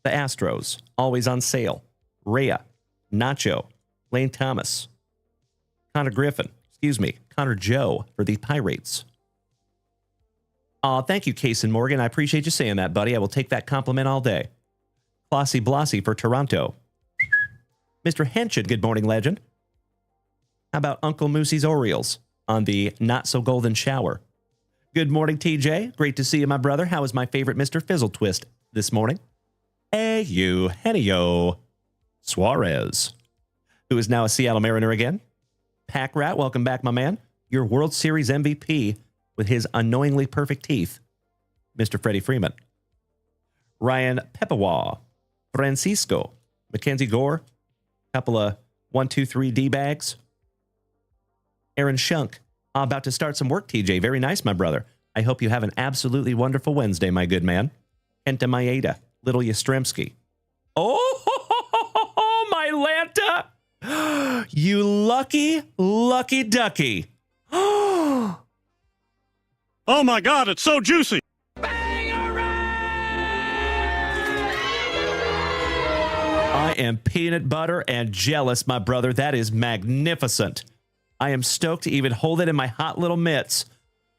The Astros. Always on sale. Rhea. Nacho. Lane Thomas. Connor Joe for the Pirates. Thank you, Cason Morgan. I appreciate you saying that, buddy. I will take that compliment all day. Flossy Blossy for Toronto. Mr. Henshin, good morning, legend. How about Uncle Moosey's Orioles on the not-so-golden shower? Good morning, TJ. Great to see you, my brother. How is my favorite Mr. Fizzle Twist this morning? Hey, you, Henny-O. Suarez, who is now a Seattle Mariner again. Pack Rat, welcome back, my man. Your World Series MVP with his annoyingly perfect teeth, Mr. Freddie Freeman. Ryan Pepawa, Francisco, Mackenzie Gore, couple of 1, 2, 3 D-bags. Aaron Shunk, about to start some work, TJ. Very nice, my brother. I hope you have an absolutely wonderful Wednesday, my good man. Kenta Maeda, Little Yastrzemski. Oh, my Lanta! You lucky, lucky ducky. Oh my God, it's so juicy. I am peanut butter and jealous, my brother. That is magnificent. I am stoked to even hold it in my hot little mitts.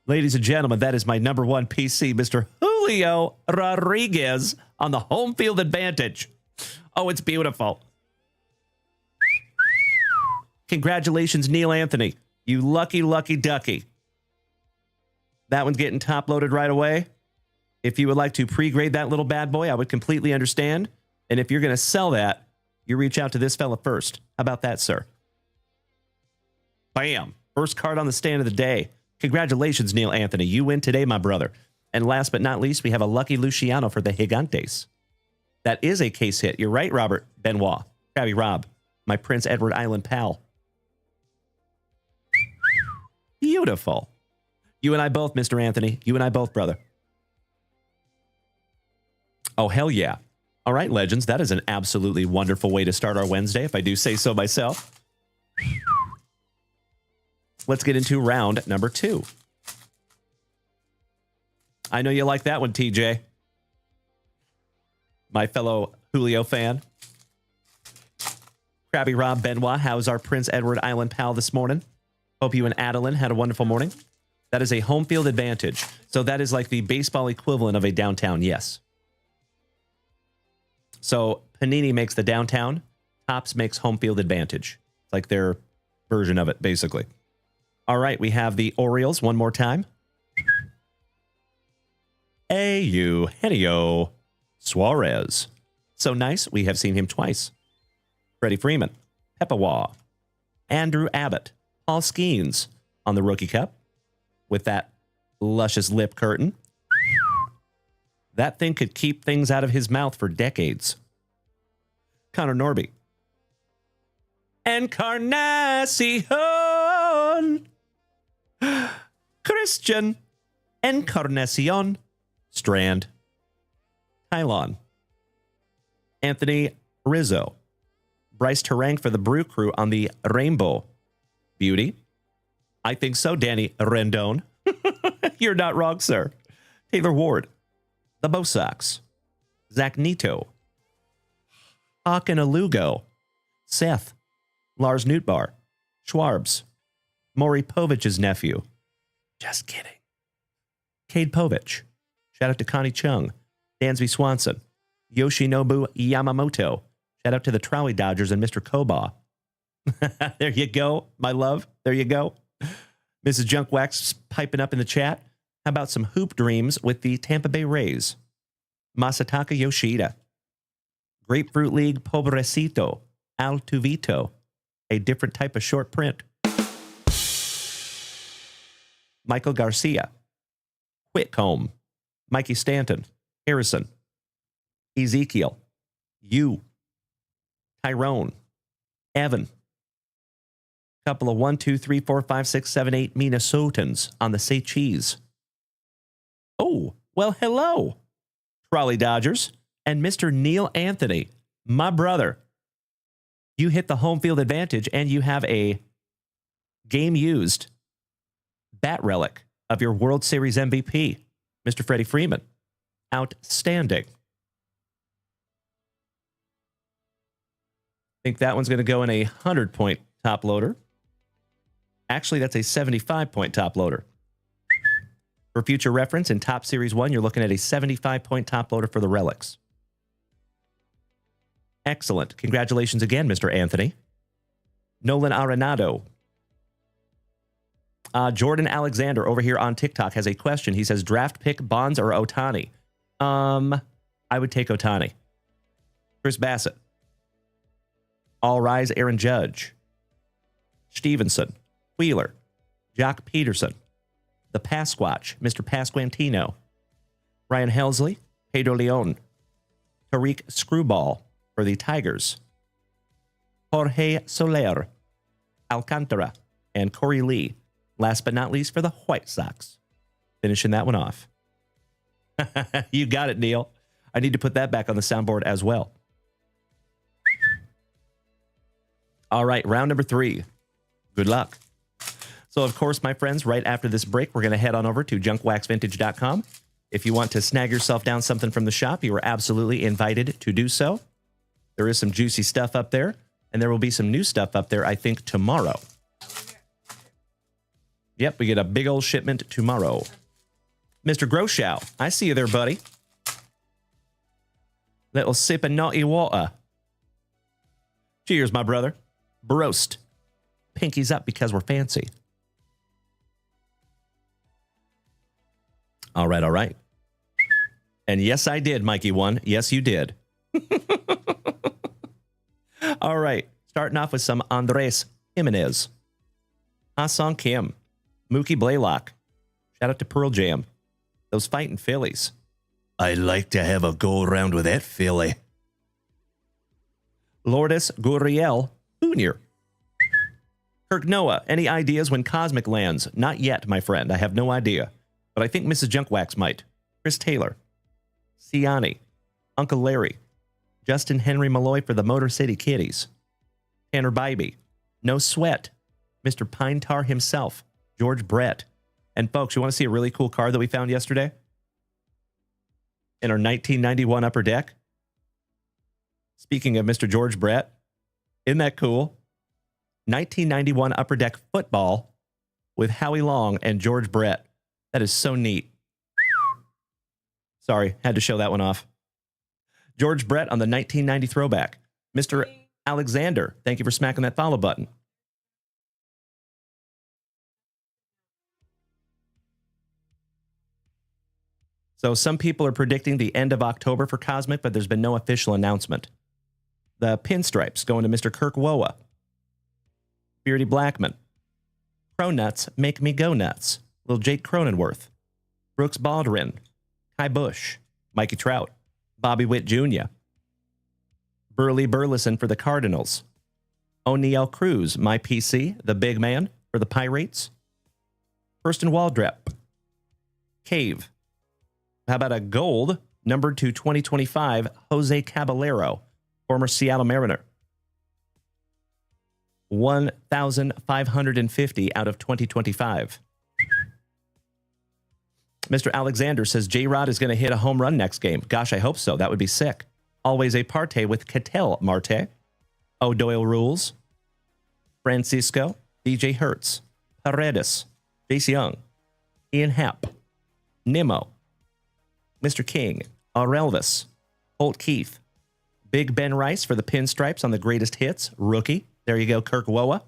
Ladies and gentlemen, that is my number one PC, Mr. Julio Rodriguez on the home field advantage. Oh, it's beautiful. Congratulations, Neil Anthony. You lucky, lucky ducky. That one's getting top-loaded right away. If you would like to pre-grade that little bad boy, I would completely understand. And if you're going to sell that, you reach out to this fella first. How about that, sir? Bam. First card on the stand of the day. Congratulations, Neil Anthony. You win today, my brother. And last but not least, we have a lucky Luciano for the Gigantes. That is a case hit. You're right, Robert Benoit. Krabby Rob, my Prince Edward Island pal. Beautiful. You and I both, Mr. Anthony. You and I both, brother. Oh, hell yeah. All right, legends. That is an absolutely wonderful way to start our Wednesday, if I do say so myself. Let's get into round number 2. I know you like that one, TJ. My fellow Julio fan. Krabby Rob Benoit, how's our Prince Edward Island pal this morning? Hope you and Adeline had a wonderful morning. That is a home field advantage. So that is like the baseball equivalent of a downtown yes. So Panini makes the downtown. Topps makes home field advantage. It's like their version of it, basically. All right, we have the Orioles one more time. Hey, you, Henny-O. Suarez. So nice, we have seen him twice. Freddie Freeman. Pepawa. Andrew Abbott. Paul Skeens on the Rookie Cup with that luscious lip curtain. That thing could keep things out of his mouth for decades. Connor Norby. Encarnacion. Christian Encarnacion. Strand. Tylon. Anthony Rizzo. Bryce Terang for the Brew Crew on the Rainbow. Beauty. I think so, Danny Rendon. You're not wrong, sir. Taylor Ward. The Bo Sox. Zach Neto. Hakan Alugo. Seth. Lars Nootbaar. Schwarbs. Maury Povich's nephew. Just kidding. Cade Povich. Shout out to Connie Chung. Dansby Swanson. Yoshinobu Yamamoto. Shout out to the Trolley Dodgers and Mr. Koba. There you go, my love. There you go. Mrs. Junkwax piping up in the chat. How about some hoop dreams with the Tampa Bay Rays? Masataka Yoshida. Grapefruit League Pobrecito. Altuvito. A different type of short print. Michael Garcia. Whitcomb. Mikey Stanton. Harrison. Ezekiel. You. Tyrone. Evan. Couple of 1, 2, 3, 4, 5, 6, 7, 8 Minnesotans on the Say Cheese. Oh, well, hello, Trolley Dodgers and Mr. Neil Anthony, my brother. You hit the home field advantage and you have a game-used bat relic of your World Series MVP, Mr. Freddie Freeman. Outstanding. I think that one's going to go in a 100-point top loader. Actually, that's a 75-point top loader. For future reference, in Top Series 1, you're looking at a 75-point top loader for the relics. Excellent. Congratulations again, Mr. Anthony. Nolan Arenado. Jordan Alexander over here on TikTok has a question. He says, draft pick Bonds or Ohtani? I would take Ohtani. Chris Bassett. All Rise Aaron Judge. Stevenson. Wheeler. Jock Peterson. The Pasquatch, Mr. Pasquantino. Ryan Helsley. Pedro Leon. Tariq Screwball for the Tigers. Jorge Soler. Alcantara. And Corey Lee. Last but not least for the White Sox. Finishing that one off. You got it, Neil. I need to put that back on the soundboard as well. All right, round number 3. Good luck. So, of course, my friends, right after this break, we're going to head on over to JunkWaxVintage.com. If you want to snag yourself down something from the shop, you are absolutely invited to do so. There is some juicy stuff up there, and there will be some new stuff up there, I think, tomorrow. Yep, we get a big old shipment tomorrow. Mr. Groshow, I see you there, buddy. Little sip of naughty water. Cheers, my brother. Broast. Pinkies up because we're fancy. All right, all right. And yes, I did, Mikey One. Yes, you did. All right, starting off with some Andres Jimenez. Ha-Sung Kim. Mookie Blaylock. Shout out to Pearl Jam. Those fighting Phillies. I'd like to have a go-around with that Philly. Lourdes Gurriel Jr. Kirk Noah, any ideas when Cosmic lands? Not yet, my friend. I have no idea. But I think Mrs. Junkwax might. Chris Taylor. Siani. Uncle Larry. Justin Henry Malloy for the Motor City Kitties. Tanner Bybee. No Sweat. Mr. Pine Tar himself. George Brett. And folks, you want to see a really cool card that we found yesterday? In our 1991 Upper Deck? Speaking of Mr. George Brett, isn't that cool? 1991 Upper Deck football with Howie Long and George Brett. That is so neat. Sorry, had to show that one off. George Brett on the 1990 throwback. Mr. Alexander, thank you for smacking that follow button. So some people are predicting the end of October for Cosmic, but there's been no official announcement. The pinstripes going to Mr. Kirk Woa. Beardy Blackman. Cronuts make me go nuts. Little Jake Cronenworth. Brooks Baldwin. Kai Bush. Mikey Trout. Bobby Witt Jr. Burley Burleson for the Cardinals. O'Neal Cruz, my PC, the big man for the Pirates. Kirsten Waldrep. Cave. How about a gold, numbered to 2025, Jose Caballero, former Seattle Mariner. 1,550 out of 2025. Mr. Alexander says J-Rod is going to hit a home run next game. Gosh, I hope so. That would be sick. Always a parte with Cattell Marte. O'Doyle Rules. Francisco. DJ Hertz. Paredes. Jace Young. Ian Happ. Nimmo, Mr. King, Elvis, Holt Keith, Big Ben Rice for the pinstripes on the greatest hits, rookie. There you go, Kirk Woa.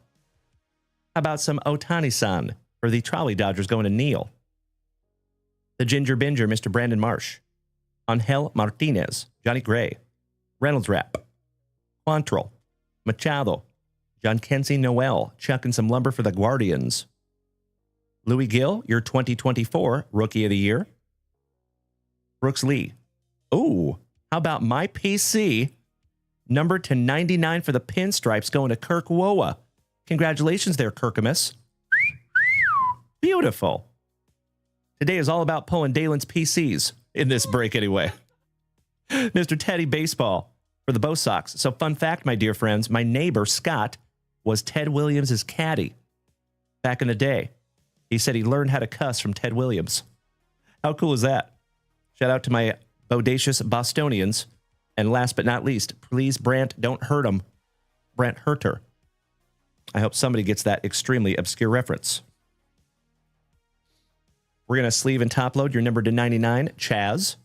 How about some Otani-san for the Trolley Dodgers going to Neil? The Ginger Binger, Mr. Brandon Marsh. Angel Martinez, Johnny Gray, Reynolds Wrap, Quantrill, Machado, John Kenzie Noel, chucking some lumber for the Guardians. Louis Gill, your 2024 Rookie of the Year. Brooks Lee. Oh, how about my PC? Numbered to 99 for the pinstripes going to Kirk Woa. Congratulations there, Kirkamus. Beautiful. Today is all about pulling Dalen's PCs in this break anyway. Mr. Teddy Baseball for the Bo Sox. So fun fact, my dear friends, my neighbor, Scott, was Ted Williams' caddy back in the day. He said he learned how to cuss from Ted Williams. How cool is that? Shout out to my bodacious Bostonians. And last but not least, please, Brant, don't hurt him. Brant Herter. I hope somebody gets that extremely obscure reference. We're going to sleeve and top load your number to 99, Chaz.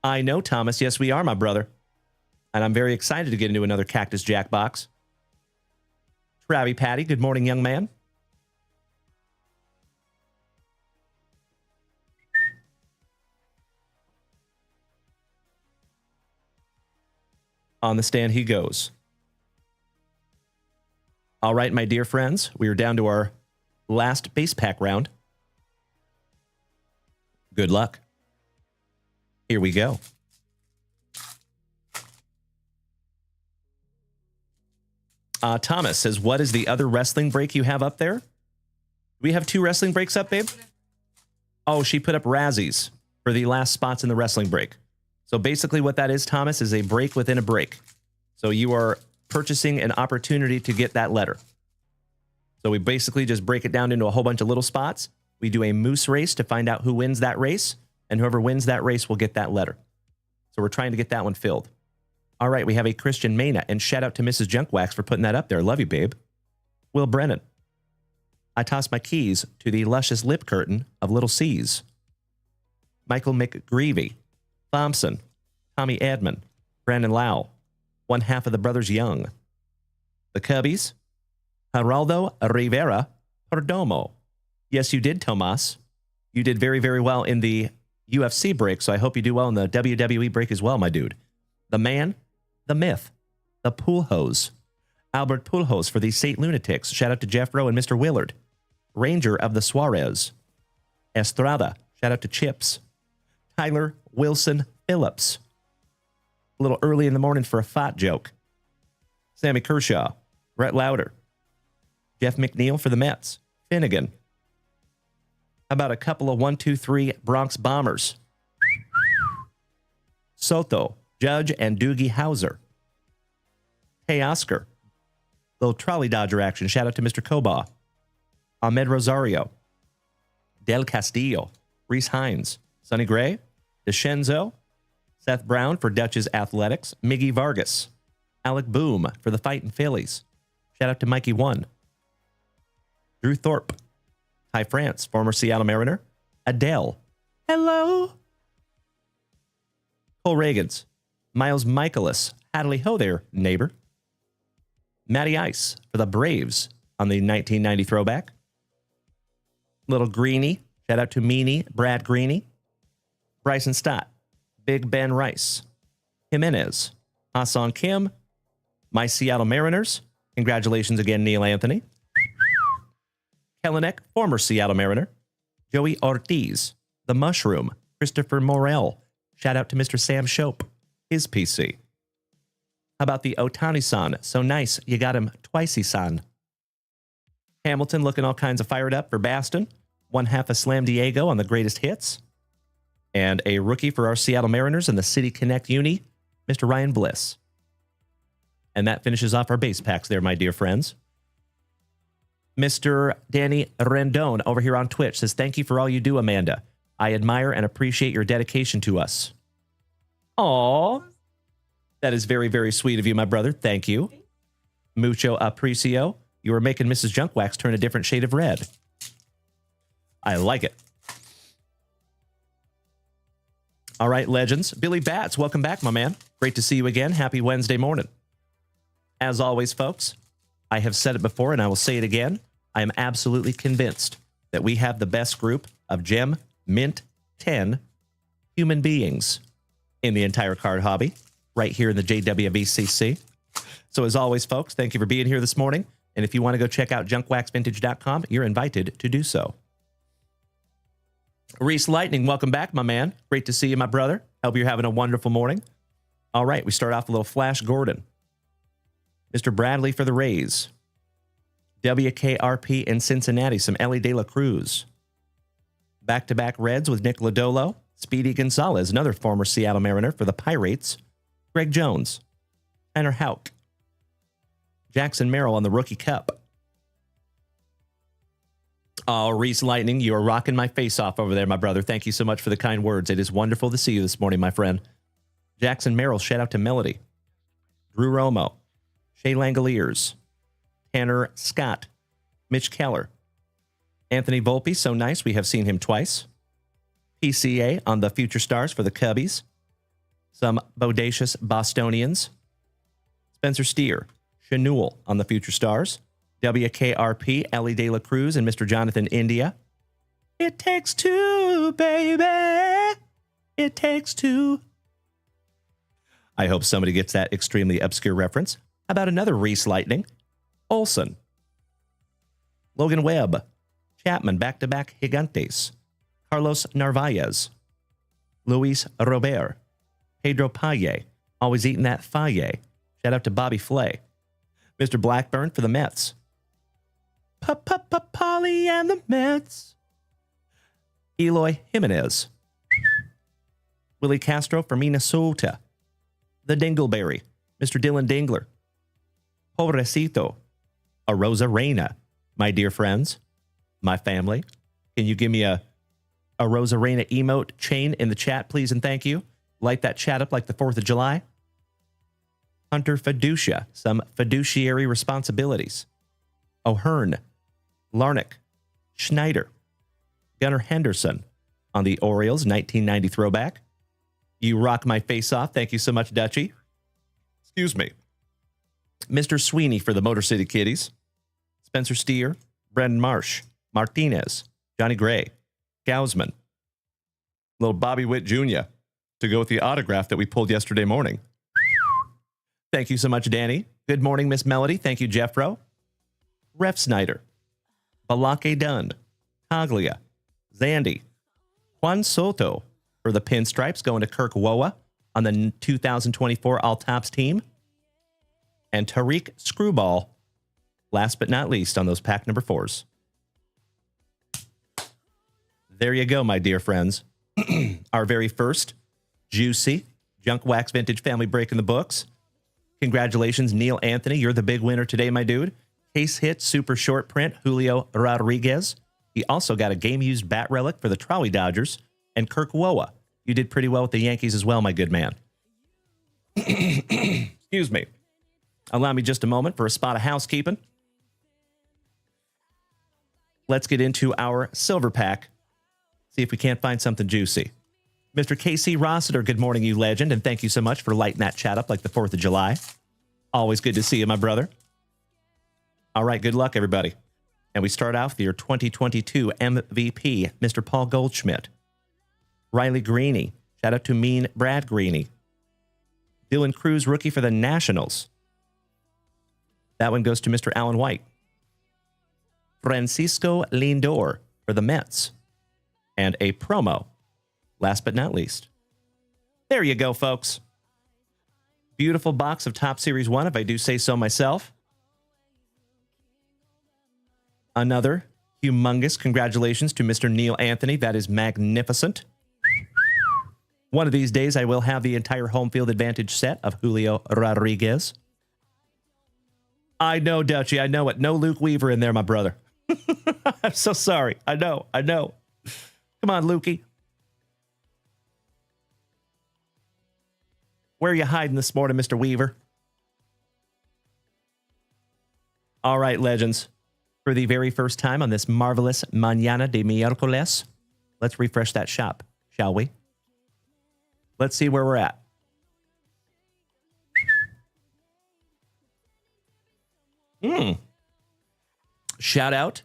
I know, Thomas. Yes, we are, my brother. And I'm very excited to get into another Cactus Jack box. Travie Patty, good morning, young man. On the stand he goes. All right, my dear friends, we are down to our last base pack round. Good luck. Here we go. Thomas says, what is the other wrestling break you have up there? We have 2 wrestling breaks up, babe? Oh, she put up Razzies for the last spots in the wrestling break. So basically what that is, Thomas, is a break within a break. So you are purchasing an opportunity to get that letter. So we basically just break it down into a whole bunch of little spots. We do a moose race to find out who wins that race, and whoever wins that race will get that letter. So we're trying to get that one filled. All right, we have a Christian Mena, and shout out to Mrs. Junkwax for putting that up there. Love you, babe. Will Brennan. I toss my keys to the luscious lip curtain of Little C's. Michael McGreevy. Thompson. Tommy Edmond. Brandon Lau. One half of the Brothers Young. The Cubbies. Geraldo Rivera Perdomo. Yes, you did, Tomas. You did very, very well in the UFC break, so I hope you do well in the WWE break as well, my dude. The man, the myth, the pool hose. Albert Pujols for the St. Lunatics. Shout out to Jeff Rowe and Mr. Willard. Ranger of the Suarez. Estrada. Shout out to Chips. Tyler Wilson Phillips. A little early in the morning for a fat joke. Sammy Kershaw. Brett Lauder. Jeff McNeil for the Mets. Finnegan. How about a couple of 1-2-3 Bronx Bombers? Soto, Judge, and Doogie Howser. Hey, Oscar. Little trolley dodger action. Shout out to Mr. Koba. Ahmed Rosario. Del Castillo. Reese Hines. Sonny Gray. DeScenzo. Seth Brown for Dutch's Athletics. Miggy Vargas. Alec Boom for the Fightin' Phillies. Shout out to Mikey One. Drew Thorpe. Ty France, former Seattle Mariner. Adele. Hello. Cole Reagans. Miles Michaelis. Hadley ho there, neighbor. Matty Ice for the Braves on the 1990 throwback. Little Greeny. Shout out to Meanie, Brad Greeny. Bryson Stott. Big Ben Rice. Jimenez. Hassan Kim. My Seattle Mariners. Congratulations again, Neil Anthony. Kelenic, former Seattle Mariner. Joey Ortiz. The Mushroom. Christopher Morel. Shout out to Mr. Sam Shope. His PC. How about the Otani-san? So nice, you got him twice-y-san. Hamilton looking all kinds of fired up for Baston. One half of Slam Diego on the greatest hits. And a rookie for our Seattle Mariners in the City Connect Uni, Mr. Ryan Bliss. And that finishes off our base packs there, my dear friends. Mr. Danny Rendon over here on Twitch says, thank you for all you do, Amanda. I admire and appreciate your dedication to us. Aw. That is very, very sweet of you, my brother. Thank you. Mucho aprecio. You are making Mrs. Junkwax turn a different shade of red. I like it. All right, legends. Billy Bats, welcome back, my man. Great to see you again. Happy Wednesday morning. As always, folks, I have said it before and I will say it again. I am absolutely convinced that we have the best group of Gem Mint 10 human beings in the entire card hobby right here in the JWVCC. So as always, folks, thank you for being here this morning. And if you want to go check out JunkWaxVintage.com, you're invited to do so. Reese Lightning, welcome back, my man. Great to see you, my brother. Hope you're having a wonderful morning. All right, we start off with a little Flash Gordon. Mr. Bradley for the Rays. WKRP in Cincinnati, some Ellie De La Cruz. Back-to-back Reds with Nick Lodolo. Speedy Gonzalez, another former Seattle Mariner for the Pirates. Greg Jones. Tanner Houck. Jackson Merrill on the Rookie Cup. Oh, Reese Lightning, you are rocking my face off over there, my brother. Thank you so much for the kind words. It is wonderful to see you this morning, my friend. Jackson Merrill, shout out to Melody. Drew Romo. Shea Langoliers. Tanner Scott. Mitch Keller. Anthony Volpe, so nice. We have seen him twice. PCA on the Future Stars for the Cubbies. Some bodacious Bostonians. Spencer Steer. Chanul on the Future Stars. WKRP, Ellie De La Cruz, and Mr. Jonathan India. It takes two, baby. It takes two. I hope somebody gets that extremely obscure reference. How about another Reese Lightning? Olson. Logan Webb. Chapman, back-to-back Gigantes. Carlos Narvaez. Luis Robert. Pedro Paye. Always eating that Faye. Shout out to Bobby Flay. Mr. Blackburn for the Mets. Polly and the Mets. Eloy Jimenez. Willie Castro for Minnesota. The Dingleberry. Mr. Dylan Dingler. Pobrecito. A Rosa Reina. My dear friends. My family. Can you give me a Rosa Reina emote chain in the chat, please, and thank you. Light that chat up like the 4th of July. Hunter Fiducia. Some fiduciary responsibilities. O'Hearn. Larnick. Schneider. Gunnar Henderson on the Orioles 1990 throwback. You rock my face off. Thank you so much, Dutchie. Excuse me. Mr. Sweeney for the Motor City Kitties. Spencer Steer. Brendan Marsh. Martinez. Johnny Gray. Gausman. Little Bobby Witt Jr. to go with the autograph that we pulled yesterday morning. Thank you so much, Danny. Good morning, Miss Melody. Thank you, Jeffro. Ref Snyder. Balake Dunn. Taglia. Zandy. Juan Soto for the Pinstripes, going to Kirk Woa on the 2024 All-Tops team. And Tariq Screwball, last but not least, on those pack number 4s. There you go, my dear friends. Our very first juicy Junk Wax Vintage family break in the books. Congratulations, Neil Anthony. You're the big winner today, my dude. Case hit, super short print, Julio Rodriguez. He also got a game-used bat relic for the Trolley Dodgers. And Kirk Woa. You did pretty well with the Yankees as well, my good man. Excuse me. Allow me just a moment for a spot of housekeeping. Let's get into our silver pack. See if we can't find something juicy. Mr. KC Rossiter, good morning, you legend, and thank you so much for lighting that chat up like the 4th of July. Always good to see you, my brother. All right, good luck, everybody. And we start off with your 2022 MVP, Mr. Paul Goldschmidt. Riley Greeny. Shout out to Mean Brad Greeny. Dylan Cruz, rookie for the Nationals. That one goes to Mr. Alan White. Francisco Lindor for the Mets. And a promo, last but not least. There you go, folks. Beautiful box of Top Series 1, if I do say so myself. Another humongous congratulations to Mr. Neil Anthony. That is magnificent. One of these days, I will have the entire home field advantage set of Julio Rodriguez. I know, Dutchie. I know it. No Luke Weaver in there, my brother. I'm so sorry. I know. Come on, Lukey. Where are you hiding this morning, Mr. Weaver? All right, legends. For the very first time on this marvelous Mañana de Miércoles, let's refresh that shop, shall we? Let's see where we're at. Shout out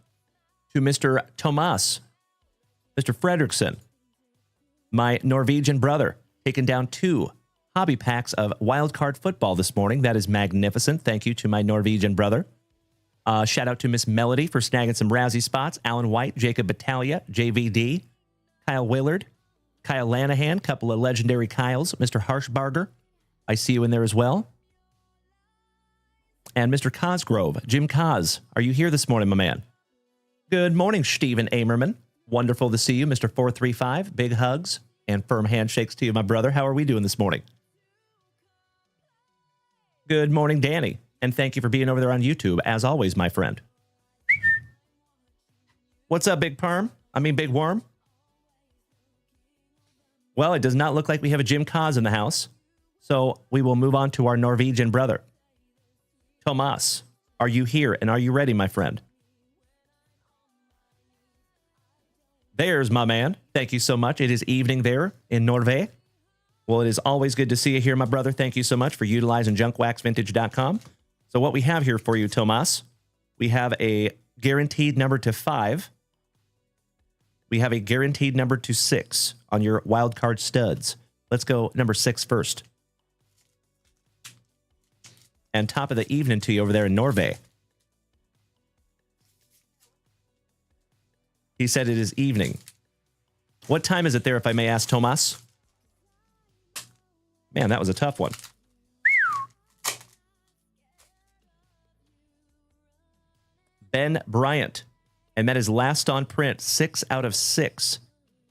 to Mr. Tomas, Mr. Fredrickson, my Norwegian brother, taking down 2 hobby packs of wildcard football this morning. That is magnificent. Thank you to my Norwegian brother. Shout out to Miss Melody for snagging some Rousey spots. Alan White, Jacob Battaglia, JVD, Kyle Willard, Kyle Lanahan, couple of legendary Kyles. Mr. Harshbarger, I see you in there as well. And Mr. Cosgrove, Jim Cos, are you here this morning, my man? Good morning, Stephen Amerman. Wonderful to see you, Mr. 435. Big hugs and firm handshakes to you, my brother. How are we doing this morning? Good morning, Danny. And thank you for being over there on YouTube, as always, my friend. What's up, Big Big Worm? Well, it does not look like we have a Jim Cos in the house, so we will move on to our Norwegian brother. Tomas, are you here and are you ready, my friend? There's my man. Thank you so much. It is evening there in Norway. Well, it is always good to see you here, my brother. Thank you so much for utilizing JunkWaxVintage.com. So what we have here for you, Tomas, we have a guaranteed number to 5. We have a guaranteed number to 6 on your wildcard studs. Let's go number 6 first. And top of the evening to you over there in Norway. He said it is evening. What time is it there, if I may ask, Tomas? Man, that was a tough one. Ben Bryant. And that is last on print, 6 out of 6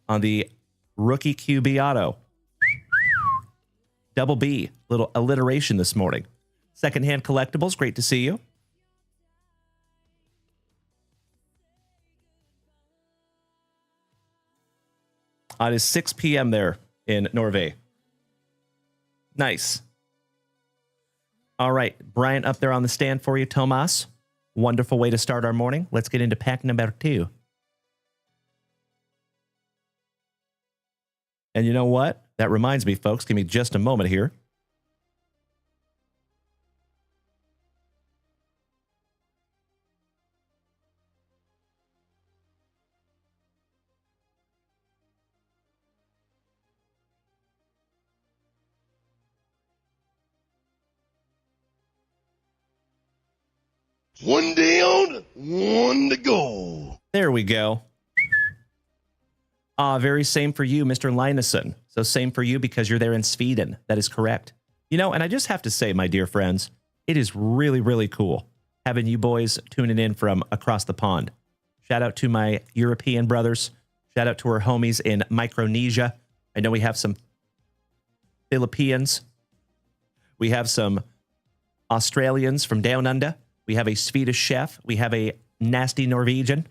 on the rookie QB auto. Double B, little alliteration this morning. Secondhand collectibles, great to see you. It is 6 p.m. there in Norway. Nice. All right, Bryant up there on the stand for you, Tomas. Wonderful way to start our morning. Let's get into pack number 2. And you know what? That reminds me, folks. Give me just a moment here. One down, one to go. There we go. Very same for you, Mr. Lineson. So same for you because you're there in Sweden. That is correct. You know, and I just have to say, my dear friends, it is really, really cool having you boys tuning in from across the pond. Shout out to my European brothers. Shout out to our homies in Micronesia. I know we have some Philippines. We have some Australians from down under. We have a Swedish chef. We have a nasty Norwegian.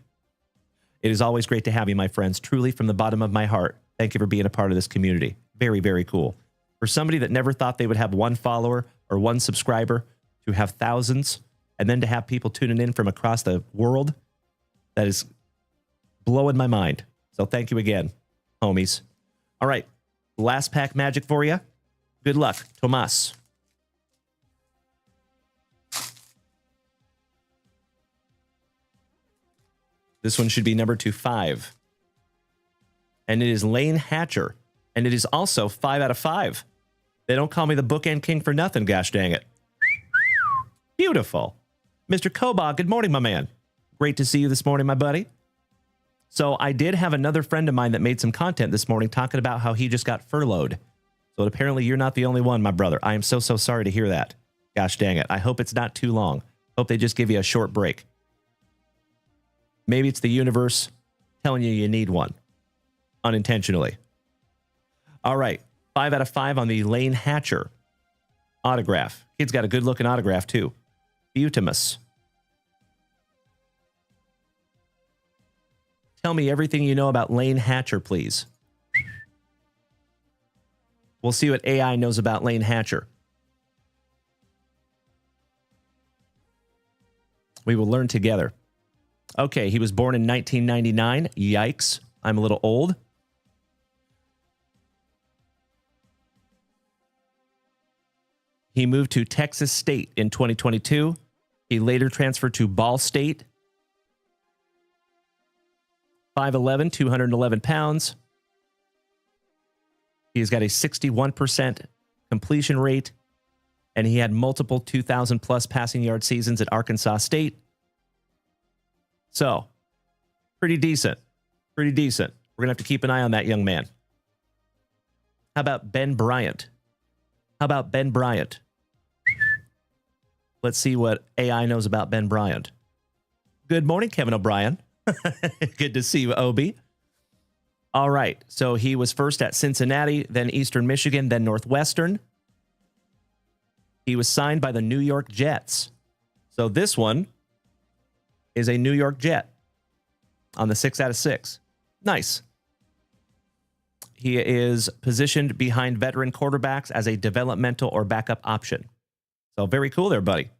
It is always great to have you, my friends. Truly, from the bottom of my heart, thank you for being a part of this community. Very, very cool. For somebody that never thought they would have 1 follower or 1 subscriber, to have thousands, and then to have people tuning in from across the world, that is blowing my mind. So thank you again, homies. All right, last pack magic for you. Good luck, Tomas. This one should be number 25. And it is Lane Hatcher. And it is also 5 out of 5. They don't call me the bookend king for nothing, gosh dang it. Beautiful. Mr. Koba, good morning, my man. Great to see you this morning, my buddy. So I did have another friend of mine that made some content this morning talking about how he just got furloughed. So apparently you're not the only one, my brother. I am so sorry to hear that. Gosh dang it. I hope it's not too long. Hope they just give you a short break. Maybe it's the universe telling you you need one. Unintentionally. All right. 5 out of 5 on the Lane Hatcher autograph. Kid's got a good looking autograph too. Beautimus. Tell me everything you know about Lane Hatcher, please. We'll see what AI knows about Lane Hatcher. We will learn together. Okay, he was born in 1999. Yikes. I'm a little old. He moved to Texas State in 2022. He later transferred to Ball State. 5'11", 211 pounds. He's got a 61% completion rate, and he had multiple 2,000-plus passing yard seasons at Arkansas State. So, pretty decent. Pretty decent. We're going to have to keep an eye on that young man. How about Ben Bryant? Let's see what AI knows about Ben Bryant. Good morning, Kevin O'Brien. Good to see you, Obi. All right. So he was first at Cincinnati, then Eastern Michigan, then Northwestern. He was signed by the New York Jets. So this one is a New York Jet on the 6 out of 6. Nice. He is positioned behind veteran quarterbacks as a developmental or backup option. So very cool there, buddy.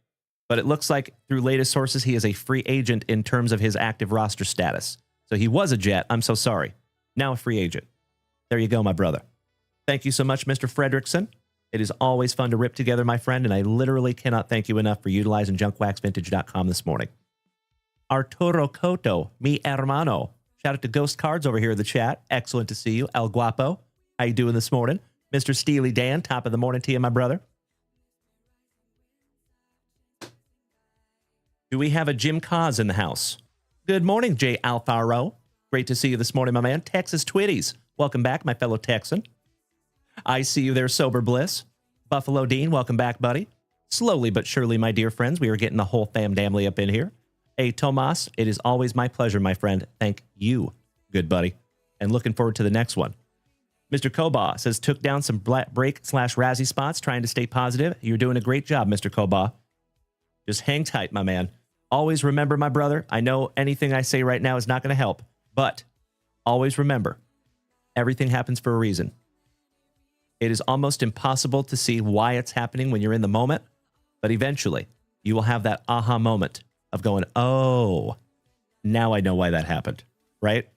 But it looks like through latest sources, he is a free agent in terms of his active roster status. So he was a Jet. I'm so sorry. Now a free agent. There you go, my brother. Thank you so much, Mr. Fredrickson. It is always fun to rip together, my friend, and I literally cannot thank you enough for utilizing JunkWaxVintage.com this morning. Arturo Coto, mi hermano. Shout out to Ghost Cards over here in the chat. Excellent to see you. El Guapo. How you doing this morning? Mr. Steely Dan, top of the morning to you, my brother. Do we have a Jim Cause in the house? Good morning, Jay Alfaro. Great to see you this morning, my man. Texas Twitties. Welcome back, my fellow Texan. I see you there, Sober Bliss. Buffalo Dean, welcome back, buddy. Slowly but surely, my dear friends, we are getting the whole family up in here. Hey, Tomas, it is always my pleasure, my friend. Thank you, good buddy. And looking forward to the next one. Mr. Koba says, took down some break/Razzie spots, trying to stay positive. You're doing a great job, Mr. Koba. Just hang tight, my man. Always remember, my brother, I know anything I say right now is not going to help, but always remember, everything happens for a reason. It is almost impossible to see why it's happening when you're in the moment, but eventually you will have that aha moment of going, oh, now I know why that happened, right?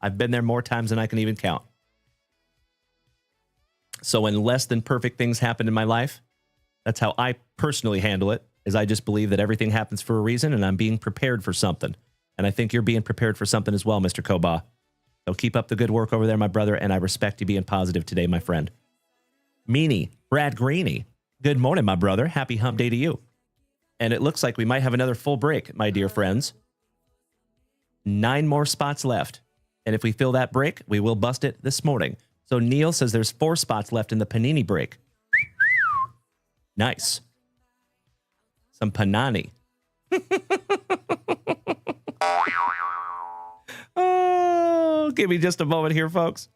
I've been there more times than I can even count. So when less than perfect things happen in my life, that's how I personally handle it, is I just believe that everything happens for a reason and I'm being prepared for something. And I think you're being prepared for something as well, Mr. Koba. So keep up the good work over there, my brother, and I respect you being positive today, my friend. Meanie, Brad Greeny, good morning, my brother. Happy hump day to you. And it looks like we might have another full break, my dear friends. 9 more spots left. And if we fill that break, we will bust it this morning. So Neil says there's 4 spots left in the Panini break. Nice. Some Panani. Oh, give me just a moment here, folks.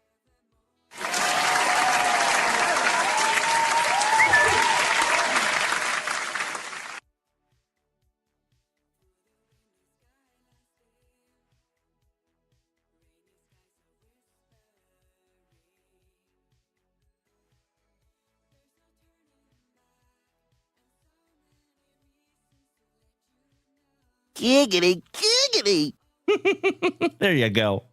Giggity, giggity. There you go.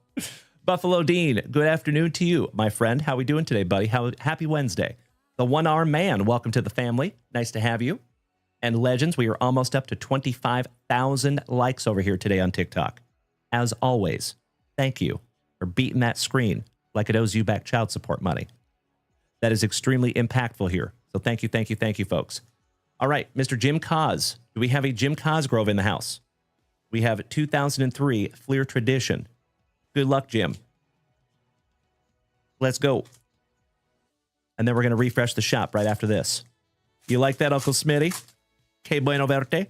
Buffalo Dean, good afternoon to you, my friend. How we doing today, buddy? Happy Wednesday. The one-arm man, welcome to the family. Nice to have you. And Legends, we are almost up to 25,000 likes over here today on TikTok. As always, thank you for beating that screen like it owes you back child support money. That is extremely impactful here. So thank you, folks. All right, Mr. Jim Cos. Do we have a Jim Cosgrove in the house? We have 2003 Fleer Tradition. Good luck, Jim. Let's go. And then we're going to refresh the shop right after this. You like that, Uncle Smitty? Que bueno verte.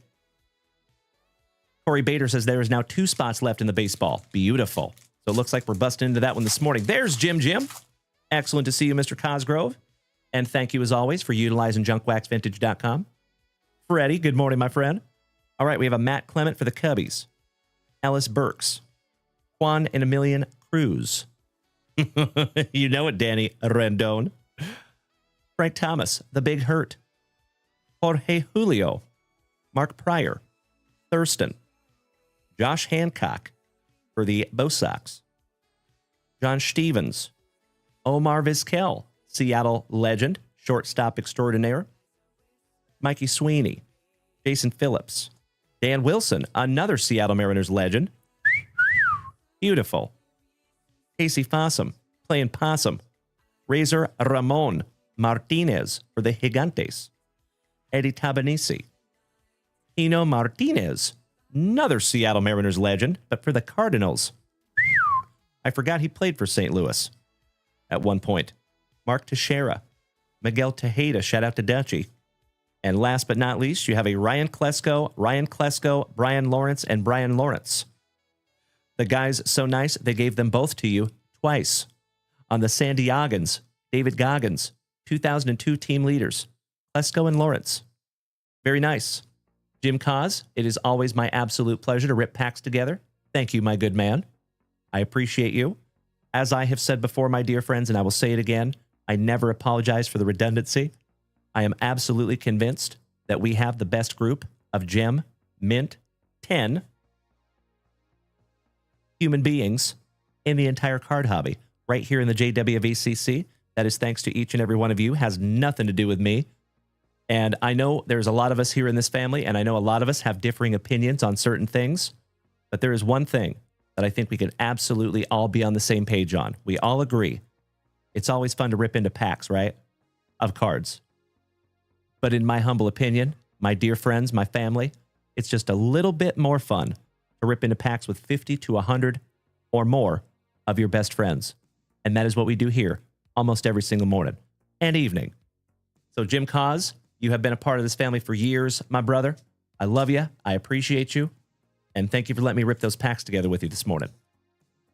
Corey Bader says there is now 2 spots left in the baseball. Beautiful. So it looks like we're busting into that one this morning. There's Jim. Excellent to see you, Mr. Cosgrove. And thank you, as always, for utilizing JunkWaxVintage.com. Freddie, good morning, my friend. All right, we have a Matt Clement for the Cubbies. Ellis Burks. Juan and Emilian Cruz. You know it, Danny Rendon. Frank Thomas, the Big Hurt. Jorge Julio. Mark Pryor. Thurston. Josh Hancock for the Bo Sox. John Stevens. Omar Vizquel, Seattle legend, shortstop extraordinaire. Mikey Sweeney, Jason Phillips, Dan Wilson, another Seattle Mariners legend. Beautiful. Casey Fossum, playing possum. Razor Ramon Martinez for the Gigantes. Eddie Tabanisi. Pino Martinez, another Seattle Mariners legend, but for the Cardinals. I forgot he played for St. Louis at one point. Mark Teixeira, Miguel Tejeda, shout out to Dutchie. And last but not least, you have a Ryan Klesko, Brian Lawrence, and Brian Lawrence. The guys so nice, they gave them both to you twice. On the San Diegans, David Goggins, 2002 team leaders, Klesko and Lawrence. Very nice. Jim Cause, it is always my absolute pleasure to rip packs together. Thank you, my good man. I appreciate you. As I have said before, my dear friends, and I will say it again, I never apologize for the redundancy. I am absolutely convinced that we have the best group of gem, mint, 10 human beings in the entire card hobby right here in the JWVCC. That is thanks to each and every one of you. Has nothing to do with me. And I know there's a lot of us here in this family, and I know a lot of us have differing opinions on certain things, but there is one thing that I think we can absolutely all be on the same page on. We all agree. It's always fun to rip into packs, right? Of cards. But in my humble opinion, my dear friends, my family, it's just a little bit more fun to rip into packs with 50 to 100 or more of your best friends. And that is what we do here almost every single morning and evening. So Jim Cause, you have been a part of this family for years, my brother. I love you. I appreciate you. And thank you for letting me rip those packs together with you this morning.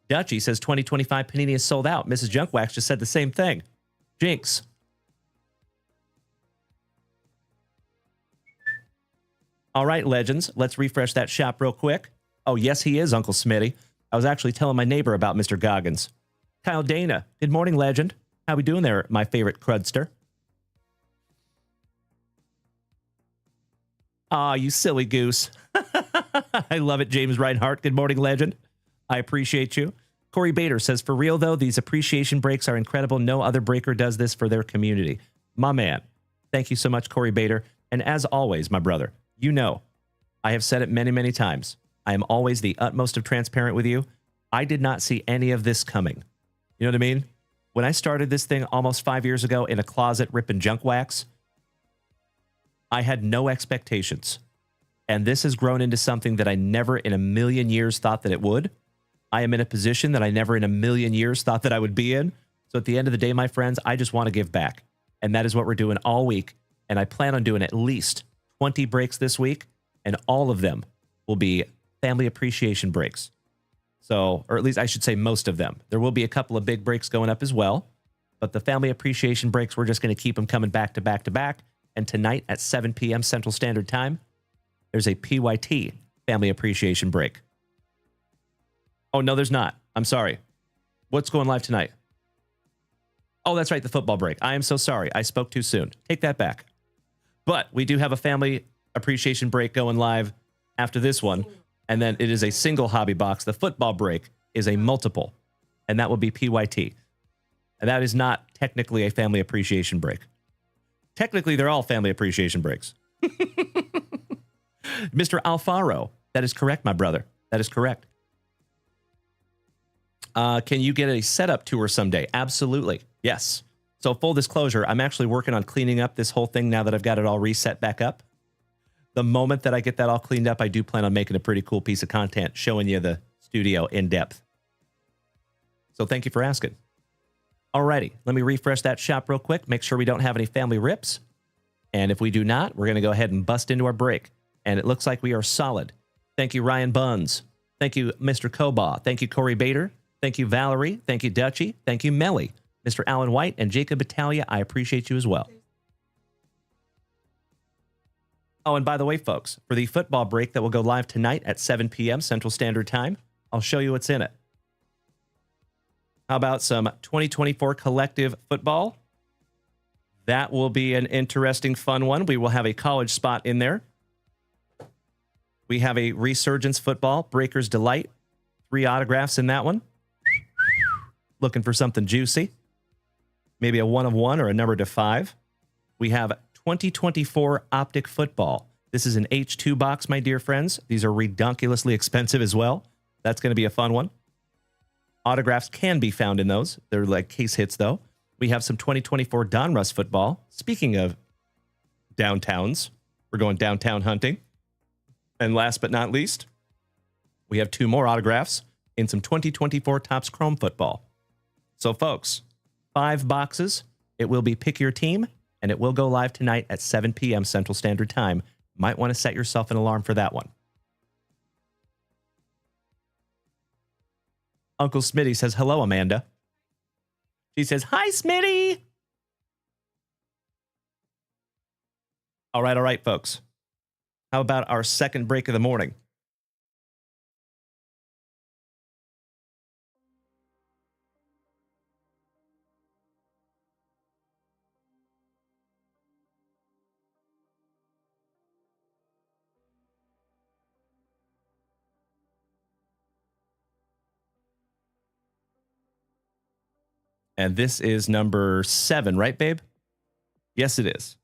Dutchie says 2025 Panini is sold out. Mrs. Junkwax just said the same thing. Jinx. All right, legends, let's refresh that shop real quick. Oh, yes, he is, Uncle Smitty. I was actually telling my neighbor about Mr. Goggins. Kyle Dana, good morning, legend. How we doing there, my favorite crudster? Aw, you silly goose. I love it, James Reinhart. Good morning, legend. I appreciate you. Corey Bader says, for real, though, these appreciation breaks are incredible. No other breaker does this for their community. My man. Thank you so much, Corey Bader. And as always, my brother, you know, I have said it many, many times. I am always the utmost of transparent with you. I did not see any of this coming. You know what I mean? When I started this thing almost 5 years ago in a closet ripping junk wax, I had no expectations. And this has grown into something that I never in a million years thought that it would. I am in a position that I never in a million years thought that I would be in. So at the end of the day, my friends, I just want to give back. And that is what we're doing all week. And I plan on doing at least 20 breaks this week. And all of them will be family appreciation breaks. So, or at least I should say most of them. There will be a couple of big breaks going up as well. But the family appreciation breaks, we're just going to keep them coming back to back to back. And tonight at 7 p.m. Central Standard Time, there's a PYT family appreciation break. Oh, no, there's not. I'm sorry. What's going live tonight? Oh, that's right, the football break. I am so sorry. I spoke too soon. Take that back. But we do have a family appreciation break going live after this one. And then it is a single hobby box. The football break is a multiple. And that will be PYT. And that is not technically a family appreciation break. Technically, they're all family appreciation breaks. Mr. Alfaro, that is correct, my brother. That is correct. Can you get a setup tour someday? Absolutely. Yes. So full disclosure, I'm actually working on cleaning up this whole thing now that I've got it all reset back up. The moment that I get that all cleaned up, I do plan on making a pretty cool piece of content showing you the studio in depth. So thank you for asking. Alrighty, let me refresh that shop real quick. Make sure we don't have any family rips. And if we do not, we're going to go ahead and bust into our break. And it looks like we are solid. Thank you, Ryan Buns. Thank you, Mr. Koba. Thank you, Corey Bader. Thank you, Valerie. Thank you, Dutchie. Thank you, Melly. Mr. Alan White and Jacob Italia, I appreciate you as well. Oh, and by the way, folks, for the football break that will go live tonight at 7 p.m. Central Standard Time, I'll show you what's in it. How about some 2024 collective football? That will be an interesting, fun one. We will have a college spot in there. We have a Resurgence football, Breaker's Delight. 3 autographs in that one. Looking for something juicy. Maybe a 1 of 1 or a number to 5. We have 2024 Optic Football. This is an H2 box, my dear friends. These are redonkulously expensive as well. That's going to be a fun one. Autographs can be found in those. They're like case hits, though. We have some 2024 Donruss football. Speaking of downtowns, we're going downtown hunting. And last but not least, we have 2 more autographs in some 2024 Topps Chrome football. So, folks, 5 boxes. It will be Pick Your Team, and it will go live tonight at 7 p.m. Central Standard Time. Might want to set yourself an alarm for that one. Uncle Smitty says, hello, Amanda. She says, hi, Smitty. All right, folks. How about our second break of the morning? And this is number 7, right, babe? Yes, it is.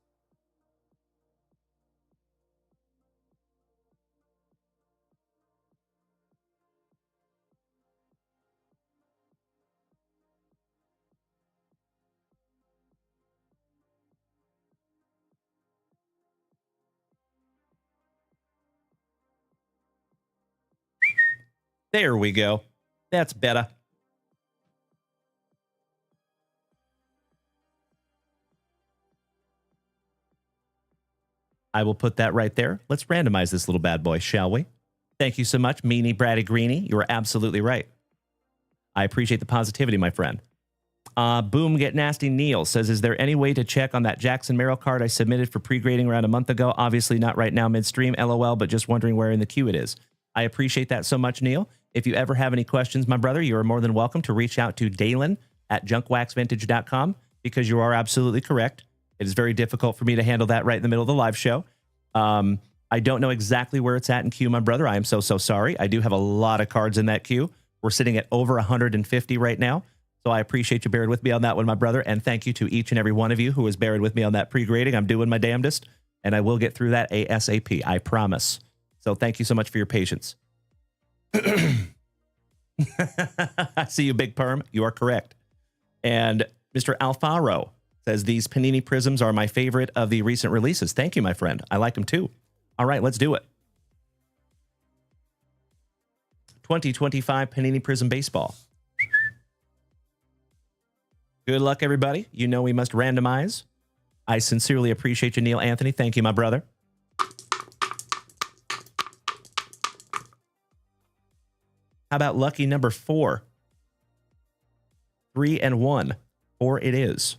There we go. That's better. I will put that right there. Let's randomize this little bad boy, shall we? Thank you so much, Meanie Bratty Greenie. You are absolutely right. I appreciate the positivity, my friend. Boom Get Nasty Neil says, is there any way to check on that Jackson Merrill card I submitted for pre-grading around a month ago? Obviously not right now midstream, LOL, but just wondering where in the queue it is. I appreciate that so much, Neil. If you ever have any questions, my brother, you are more than welcome to reach out to Dalen at JunkWaxVintage.com, because you are absolutely correct. It is very difficult for me to handle that right in the middle of the live show. I don't know exactly where it's at in queue, my brother. I am so sorry. I do have a lot of cards in that queue. We're sitting at over 150 right now. So I appreciate you bearing with me on that one, my brother. And thank you to each and every one of you who has bearing with me on that pre-grading. I'm doing my damnedest, and I will get through that ASAP. I promise. So thank you so much for your patience. I see you, Big Perm. You are correct. And Mr. Alfaro says, these Panini Prizms are my favorite of the recent releases. Thank you, my friend. I like them too. All right, let's do it. 2025 Panini Prizm Baseball. Good luck, everybody. You know we must randomize. I sincerely appreciate you, Neil Anthony. Thank you, my brother. How about lucky number 4? 3 and 1. 4 it is.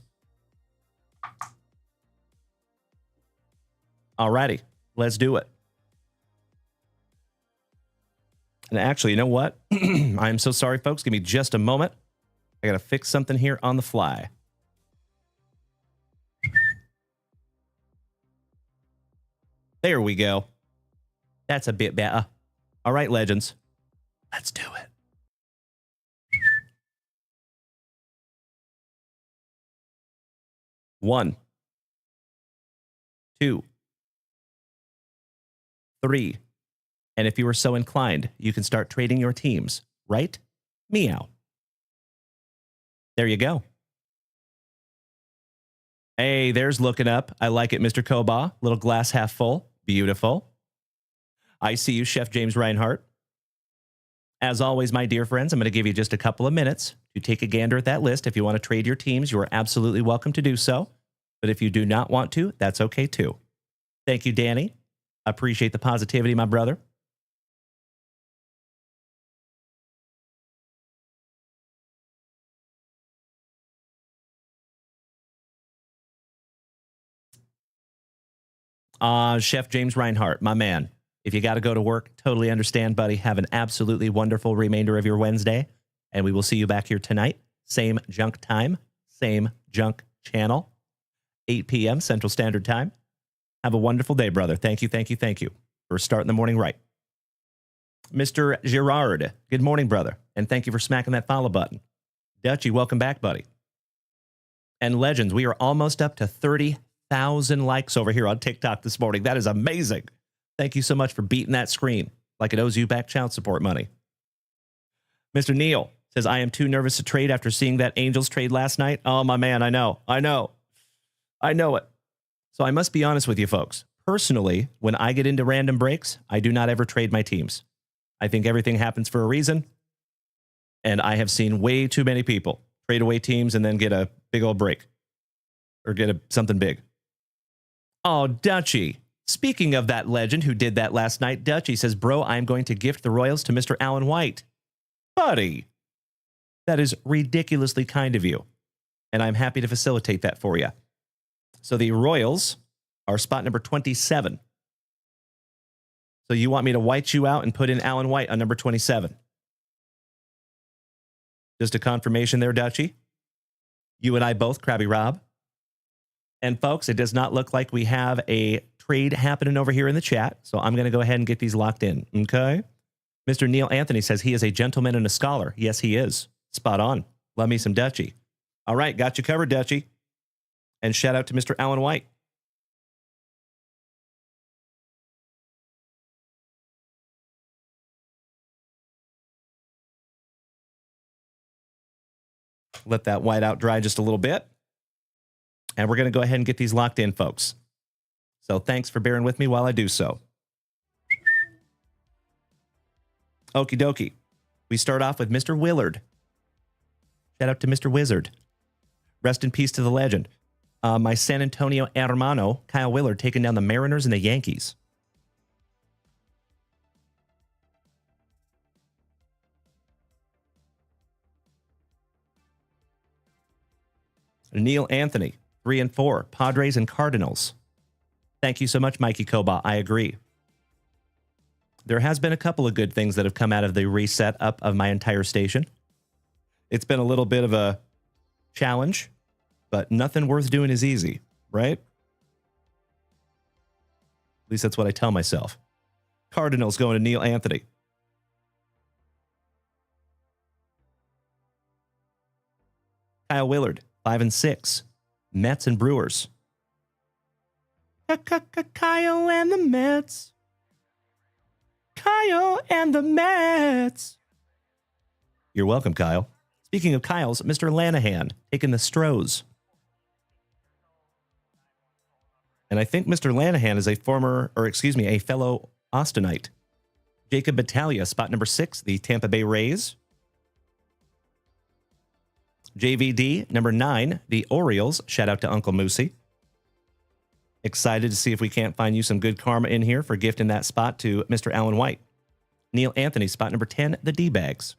Alrighty, let's do it. And actually, you know what? I'm so sorry, folks. Give me just a moment. I got to fix something here on the fly. There we go. That's a bit better. All right, legends. Let's do it. One, 2, 3. And if you are so inclined, you can start trading your teams, right? Meow. There you go. Hey, there's looking up. I like it, Mr. Koba. Little glass half full. Beautiful. I see you, Chef James Reinhart. As always, my dear friends, I'm going to give you just a couple of minutes to take a gander at that list. If you want to trade your teams, you are absolutely welcome to do so. But if you do not want to, that's okay too. Thank you, Danny. Appreciate the positivity, my brother. Chef James Reinhart, my man. If you got to go to work, totally understand, buddy. Have an absolutely wonderful remainder of your Wednesday. And we will see you back here tonight. Same junk time, same junk channel, 8 p.m. Central Standard Time. Have a wonderful day, brother. Thank you for starting the morning right. Mr. Girard, good morning, brother. And thank you for smacking that follow button. Dutchie, welcome back, buddy. And legends, we are almost up to 1,000 likes over here on TikTok this morning. That is amazing. Thank you so much for beating that screen like it owes you back child support money. Mr. Neal says, I am too nervous to trade after seeing that Angels trade last night. Oh, my man, I know it. So I must be honest with you folks. Personally, when I get into random breaks, I do not ever trade my teams. I think everything happens for a reason. And I have seen way too many people trade away teams and then get a big old break or get something big. Oh, Dutchie. Speaking of that legend who did that last night, Dutchie says, bro, I'm going to gift the Royals to Mr. Alan White. Buddy, that is ridiculously kind of you. And I'm happy to facilitate that for you. So the Royals are spot number 27. So you want me to white you out and put in Alan White on number 27? Just a confirmation there, Dutchie. You and I both, Krabby Rob. And folks, it does not look like we have a trade happening over here in the chat. So I'm going to go ahead and get these locked in. Okay. Mr. Neil Anthony says he is a gentleman and a scholar. Yes, he is. Spot on. Love me some Dutchie. All right. Got you covered, Dutchie. And shout out to Mr. Alan White. Let that white out dry just a little bit. And we're going to go ahead and get these locked in, folks. So thanks for bearing with me while I do so. Okie dokie. We start off with Mr. Willard. Shout out to Mr. Wizard. Rest in peace to the legend. My San Antonio hermano, Kyle Willard, taking down the Mariners and the Yankees. Neil Anthony, 3 and 4, Padres and Cardinals. Thank you so much, Mikey Koba. I agree. There has been a couple of good things that have come out of the reset up of my entire station. It's been a little bit of a challenge, but nothing worth doing is easy, right? At least that's what I tell myself. Cardinals going to Neil Anthony. Kyle Willard, 5 and 6. Mets and Brewers. Kyle and the Mets. Kyle and the Mets. You're welcome, Kyle. Speaking of Kyle's, Mr. Lanahan taking the Stros. And I think Mr. Lanahan is a a fellow Austinite. Jacob Battaglia, spot number 6, the Tampa Bay Rays. JVD, number 9, the Orioles. Shout out to Uncle Moosey. Excited to see if we can't find you some good karma in here for gifting that spot to Mr. Alan White. Neil Anthony, spot number 10, the D-Bags.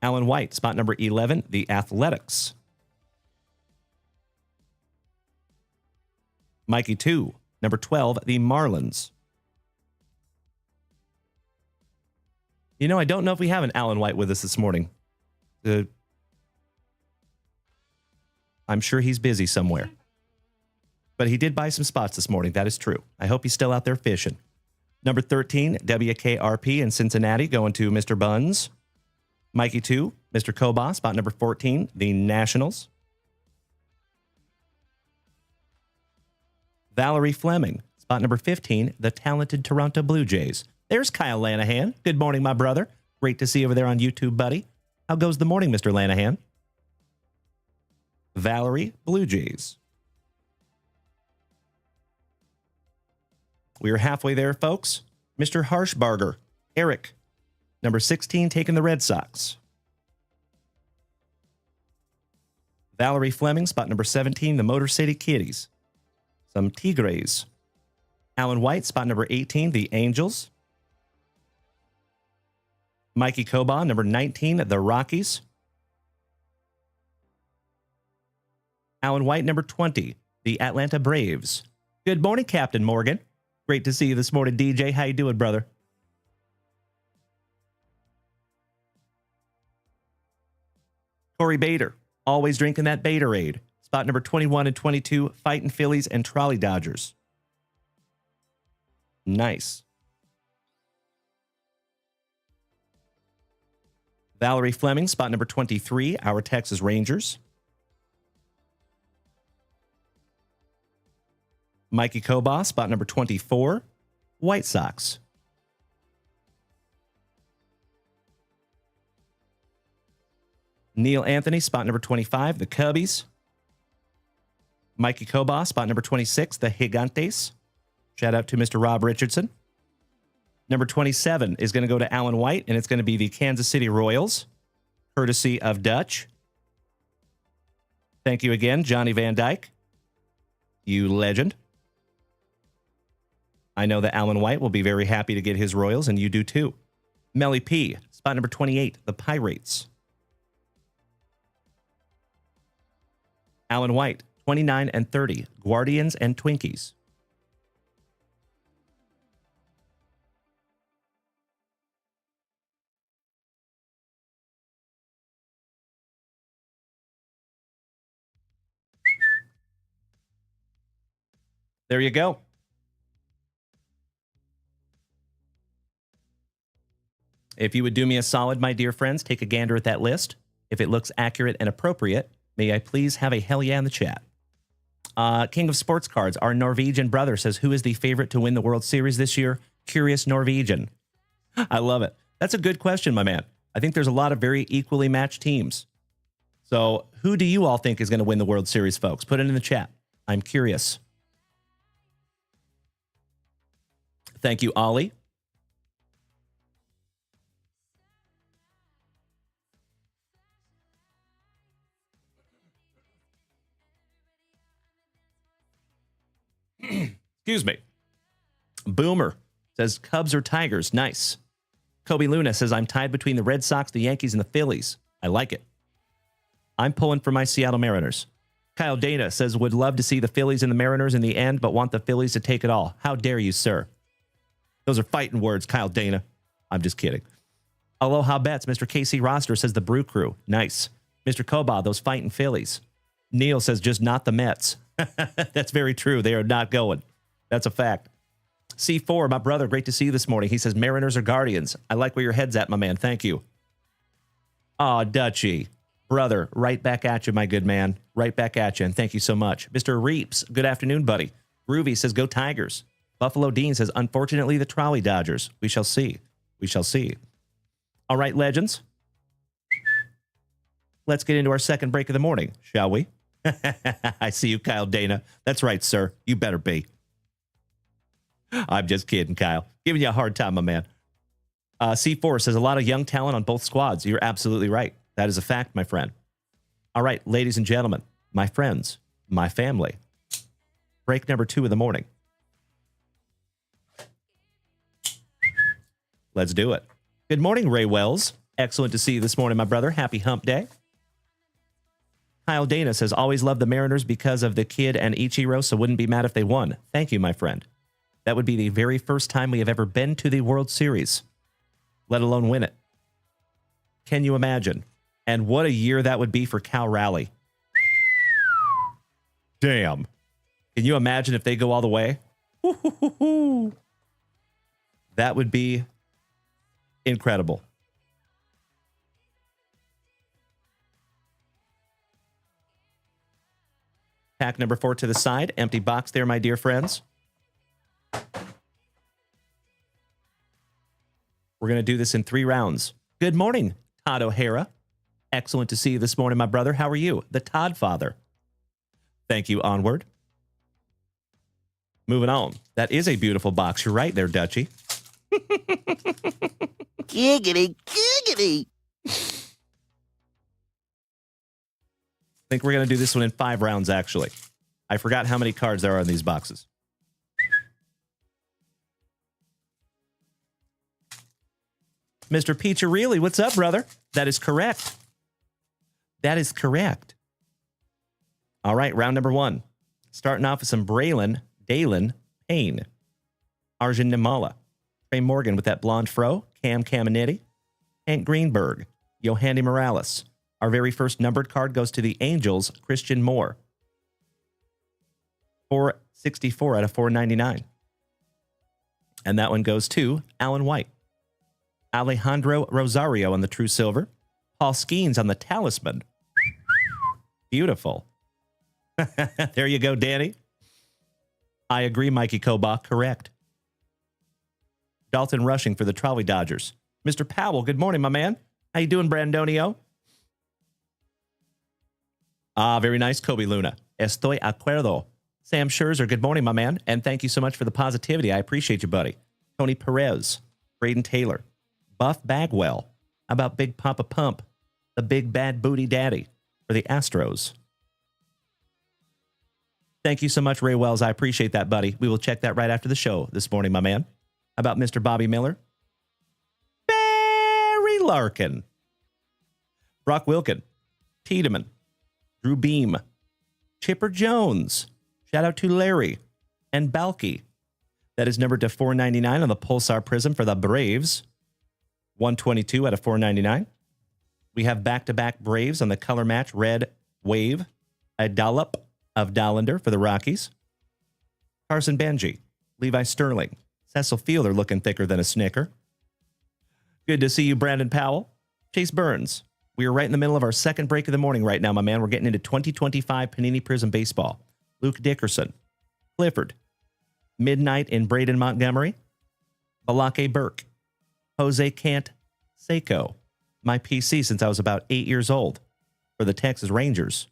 Alan White, spot number 11, the Athletics. Mikey 2, number 12, the Marlins. You know, I don't know if we have an Alan White with us this morning. I'm sure he's busy somewhere. But he did buy some spots this morning. That is true. I hope he's still out there fishing. Number 13, WKRP in Cincinnati, going to Mr. Buns. Mikey 2, Mr. Koba, spot number 14, the Nationals. Valerie Fleming, spot number 15, the talented Toronto Blue Jays. There's Kyle Lanahan. Good morning, my brother. Great to see you over there on YouTube, buddy. How goes the morning, Mr. Lanahan? Valerie, Blue Jays. We are halfway there, folks. Mr. Harshbarger, Eric, number 16, taking the Red Sox. Valerie Fleming, spot number 17, the Motor City Kitties. Some Tigres. Alan White, spot number 18, the Angels. Mikey Koba, number 19, the Rockies. Alan White, number 20, the Atlanta Braves. Good morning, Captain Morgan. Great to see you this morning, DJ. How you doing, brother? Corey Bader, always drinking that Baderade. Spot number 21 and 22, fighting Phillies and Trolley Dodgers. Nice. Valerie Fleming, spot number 23, our Texas Rangers. Mikey Kobach, spot number 24, White Sox. Neil Anthony, spot number 25, the Cubbies. Mikey Kobach, spot number 26, the Gigantes. Shout out to Mr. Rob Richardson. Number 27 is going to go to Alan White, and it's going to be the Kansas City Royals, courtesy of Dutch. Thank you again, Johnny Van Dyke. You legend. I know that Alan White will be very happy to get his Royals, and you do too. Melly P, spot number 28, the Pirates. Alan White, 29 and 30, Guardians and Twinkies. There you go. If you would do me a solid, my dear friends, take a gander at that list. If it looks accurate and appropriate, may I please have a hell yeah in the chat. King of Sports Cards, our Norwegian brother says, who is the favorite to win the World Series this year? Curious Norwegian. I love it. That's a good question, my man. I think there's a lot of very equally matched teams. So who do you all think is going to win the World Series, folks? Put it in the chat. I'm curious. Thank you, Ollie. Excuse me. Boomer says Cubs or Tigers. Nice. Kobe Luna says I'm tied between the Red Sox, the Yankees, and the Phillies. I like it. I'm pulling for my Seattle Mariners. Kyle Dana says would love to see the Phillies and the Mariners in the end, but want the Phillies to take it all. How dare you, sir? Those are fighting words, Kyle Dana. I'm just kidding. Aloha Bets. Mr. KC Roster says the Brew Crew. Nice. Mr. Koba, those fighting Phillies. Neil says just not the Mets. That's very true. They are not going. That's a fact. C4, my brother, great to see you this morning. He says Mariners or Guardians. I like where your head's at, my man. Thank you. Aw, Dutchie. Brother, right back at you, my good man. Right back at you, and thank you so much. Mr. Reeps, good afternoon, buddy. Groovy says go Tigers. Buffalo Dean says, unfortunately, the Trolley Dodgers. We shall see. We shall see. All right, legends. Let's get into our second break of the morning, shall we? I see you, Kyle Dana. That's right, sir. You better be. I'm just kidding, Kyle. Giving you a hard time, my man. C4 says a lot of young talent on both squads. You're absolutely right. That is a fact, my friend. All right, ladies and gentlemen, my friends, my family. Break number 2 of the morning. Let's do it. Good morning, Ray Wells. Excellent to see you this morning, my brother. Happy hump day. Kyle Dana says, always love the Mariners because of the kid and Ichiro, so wouldn't be mad if they won. Thank you, my friend. That would be the very first time we have ever been to the World Series, let alone win it. Can you imagine? And what a year that would be for Cal Raleigh. Damn. Can you imagine if they go all the way? That would be incredible. Pack number 4 to the side. Empty box there, my dear friends. We're going to do this in 3 rounds. Good morning, Todd O'Hara. Excellent to see you this morning, my brother. How are you? The Todd Father. Thank you, Onward. Moving on. That is a beautiful box. You're right there, Dutchie. Giggity, giggity. I think we're going to do this one in 5 rounds, actually. I forgot how many cards there are in these boxes. Mr. Peacharelli, what's up, brother? That is correct. That is correct. All right, round number 1. Starting off with some Dalen Payne. Arjun Nimala. Trey Morgan with that blonde fro. Cam Caminetti. Hank Greenberg. Yohandy Morales. Our very first numbered card goes to the Angels, Christian Moore. 464 out of 499. And that one goes to Alan White. Alejandro Rosario on the True Silver. Paul Skeens on the Talisman. Beautiful. There you go, Danny. I agree, Mikey Kobach. Correct. Dalton Rushing for the Trolley Dodgers. Mr. Powell, good morning, my man. How you doing, Brandonio? Very nice, Kobe Luna. Estoy acuerdo. Sam Scherzer, good morning, my man. And thank you so much for the positivity. I appreciate you, buddy. Tony Perez. Braden Taylor. Buff Bagwell. How about Big Papa Pump? The big bad booty daddy for the Astros. Thank you so much, Ray Wells. I appreciate that, buddy. We will check that right after the show this morning, my man. How about Mr. Bobby Miller? Barry Larkin. Brock Wilkin. Tiedemann. Drew Beam. Chipper Jones. Shout out to Larry and Balky. That is numbered to $4.99 on the Pulsar Prism for the Braves. 122 out of $4.99. We have back-to-back Braves on the color match red wave. A dollop of Dollander for the Rockies. Carson Benji. Levi Sterling. Cecil Fielder looking thicker than a Snicker. Good to see you, Brandon Powell. Chase Burns. We are right in the middle of our second break of the morning right now, my man. We're getting into 2025 Panini Prizm Baseball. Luke Dickerson. Clifford. Midnight in Braden Montgomery. Balake Burke. Jose Cant Seiko. My PC since I was about 8 years old for the Texas Rangers.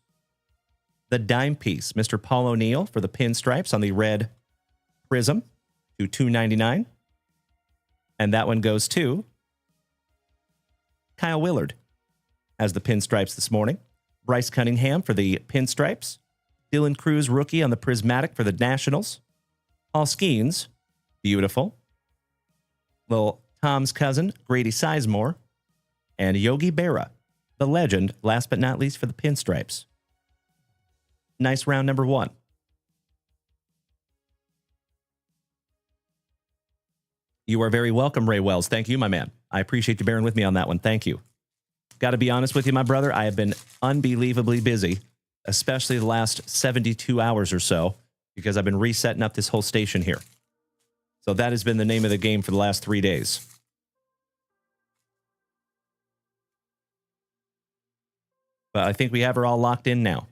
The dime piece, Mr. Paul O'Neill for the pinstripes on the red Prism to $2.99. And that one goes to Kyle Willard as the pinstripes this morning. Bryce Cunningham for the pinstripes. Dylan Cruz, rookie on the Prismatic for the Nationals. Paul Skeens, beautiful. Little Tom's cousin, Grady Sizemore. And Yogi Berra, the legend, last but not least for the pinstripes. Nice round number one. You are very welcome, Ray Wells. Thank you, my man. I appreciate you bearing with me on that one. Thank you. Got to be honest with you, my brother. I have been unbelievably busy, especially the last 72 hours or so, because I've been resetting up this whole station here. So that has been the name of the game for the last 3 days. But I think we have her all locked in now.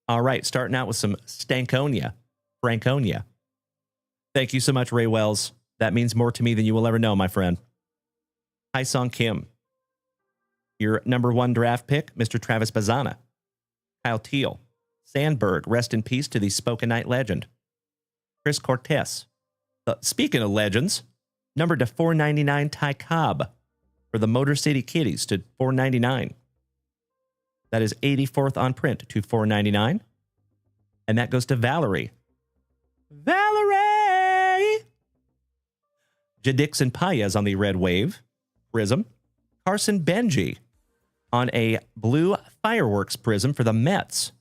All right, starting out with some Stankonia. Franconia. Thank you so much, Ray Wells. That means more to me than you will ever know, my friend. Hi Song Kim. Your number one draft pick, Mr. Travis Bazana. Kyle Teal. Sandberg, rest in peace to the Spokenite legend. Chris Cortez. Speaking of legends, numbered to $4.99 Ty Cobb for the Motor City Kitties to $4.99. That is 84th on print to $4.99. And that goes to Valerie. Valerie! Jadixon Paez on the red wave. Prism. Carson Benji on a blue fireworks prism for the Mets.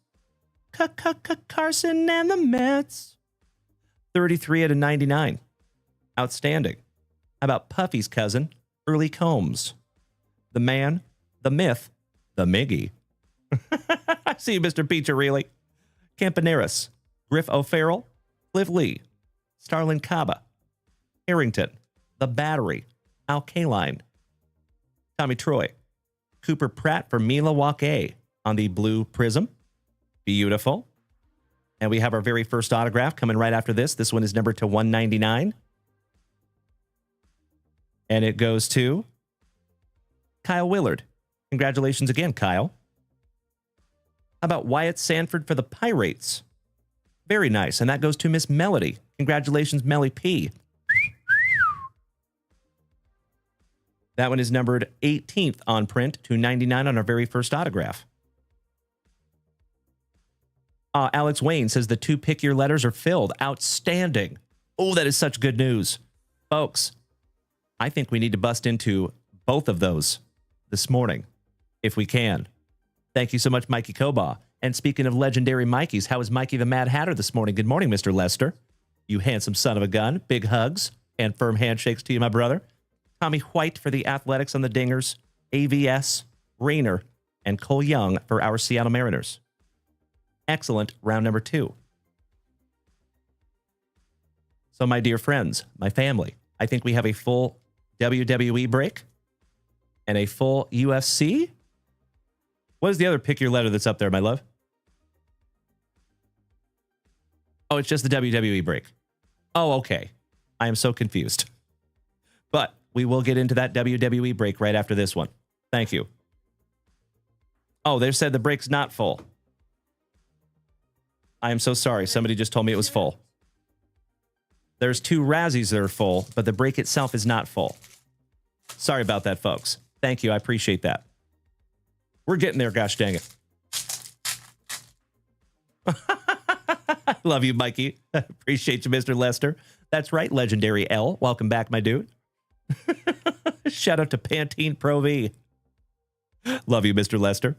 Carson and the Mets. 33 out of 99. Outstanding. How about Puffy's cousin, Early Combs? The man, the myth, the Miggy. I see you, Mr. Piccirilli. Campaneris, Griff O'Farrell, Cliff Lee, Starlin Caba, Harrington, The Battery, Alkaline, Tommy Troy, Cooper Pratt for Milwaukee on the blue prism. Beautiful. And we have our very first autograph coming right after this. This one is numbered to $199. And it goes to Kyle Willard. Congratulations again, Kyle. How about Wyatt Sanford for the Pirates? Very nice. And that goes to Miss Melody. Congratulations, Melly P. That one is numbered 18th on print to $99 on our very first autograph. Alex Wayne says the 2 pick your letters are filled. Outstanding. Oh, that is such good news. Folks, I think we need to bust into both of those this morning, if we can. Thank you so much, Mikey Koba. And speaking of legendary Mikeys, how is Mikey the Mad Hatter this morning? Good morning, Mr. Lester. You handsome son of a gun. Big hugs and firm handshakes to you, my brother. Tommy White for the Athletics on the Dingers. AVS, Rayner, and Cole Young for our Seattle Mariners. Excellent round number 2. So, my dear friends, my family, I think we have a full WWE break. And a full UFC. What is the other pick your letter that's up there, my love? Oh, it's just the WWE break. Oh, okay. I am so confused. But we will get into that WWE break right after this one. Thank you. Oh, they said the break's not full. I am so sorry. Somebody just told me it was full. There's 2 Razzies that are full, but the break itself is not full. Sorry about that, folks. Thank you. I appreciate that. We're getting there, gosh dang it. Love you, Mikey. Appreciate you, Mr. Lester. That's right, Legendary L. Welcome back, my dude. Shout out to Pantene Pro V. Love you, Mr. Lester.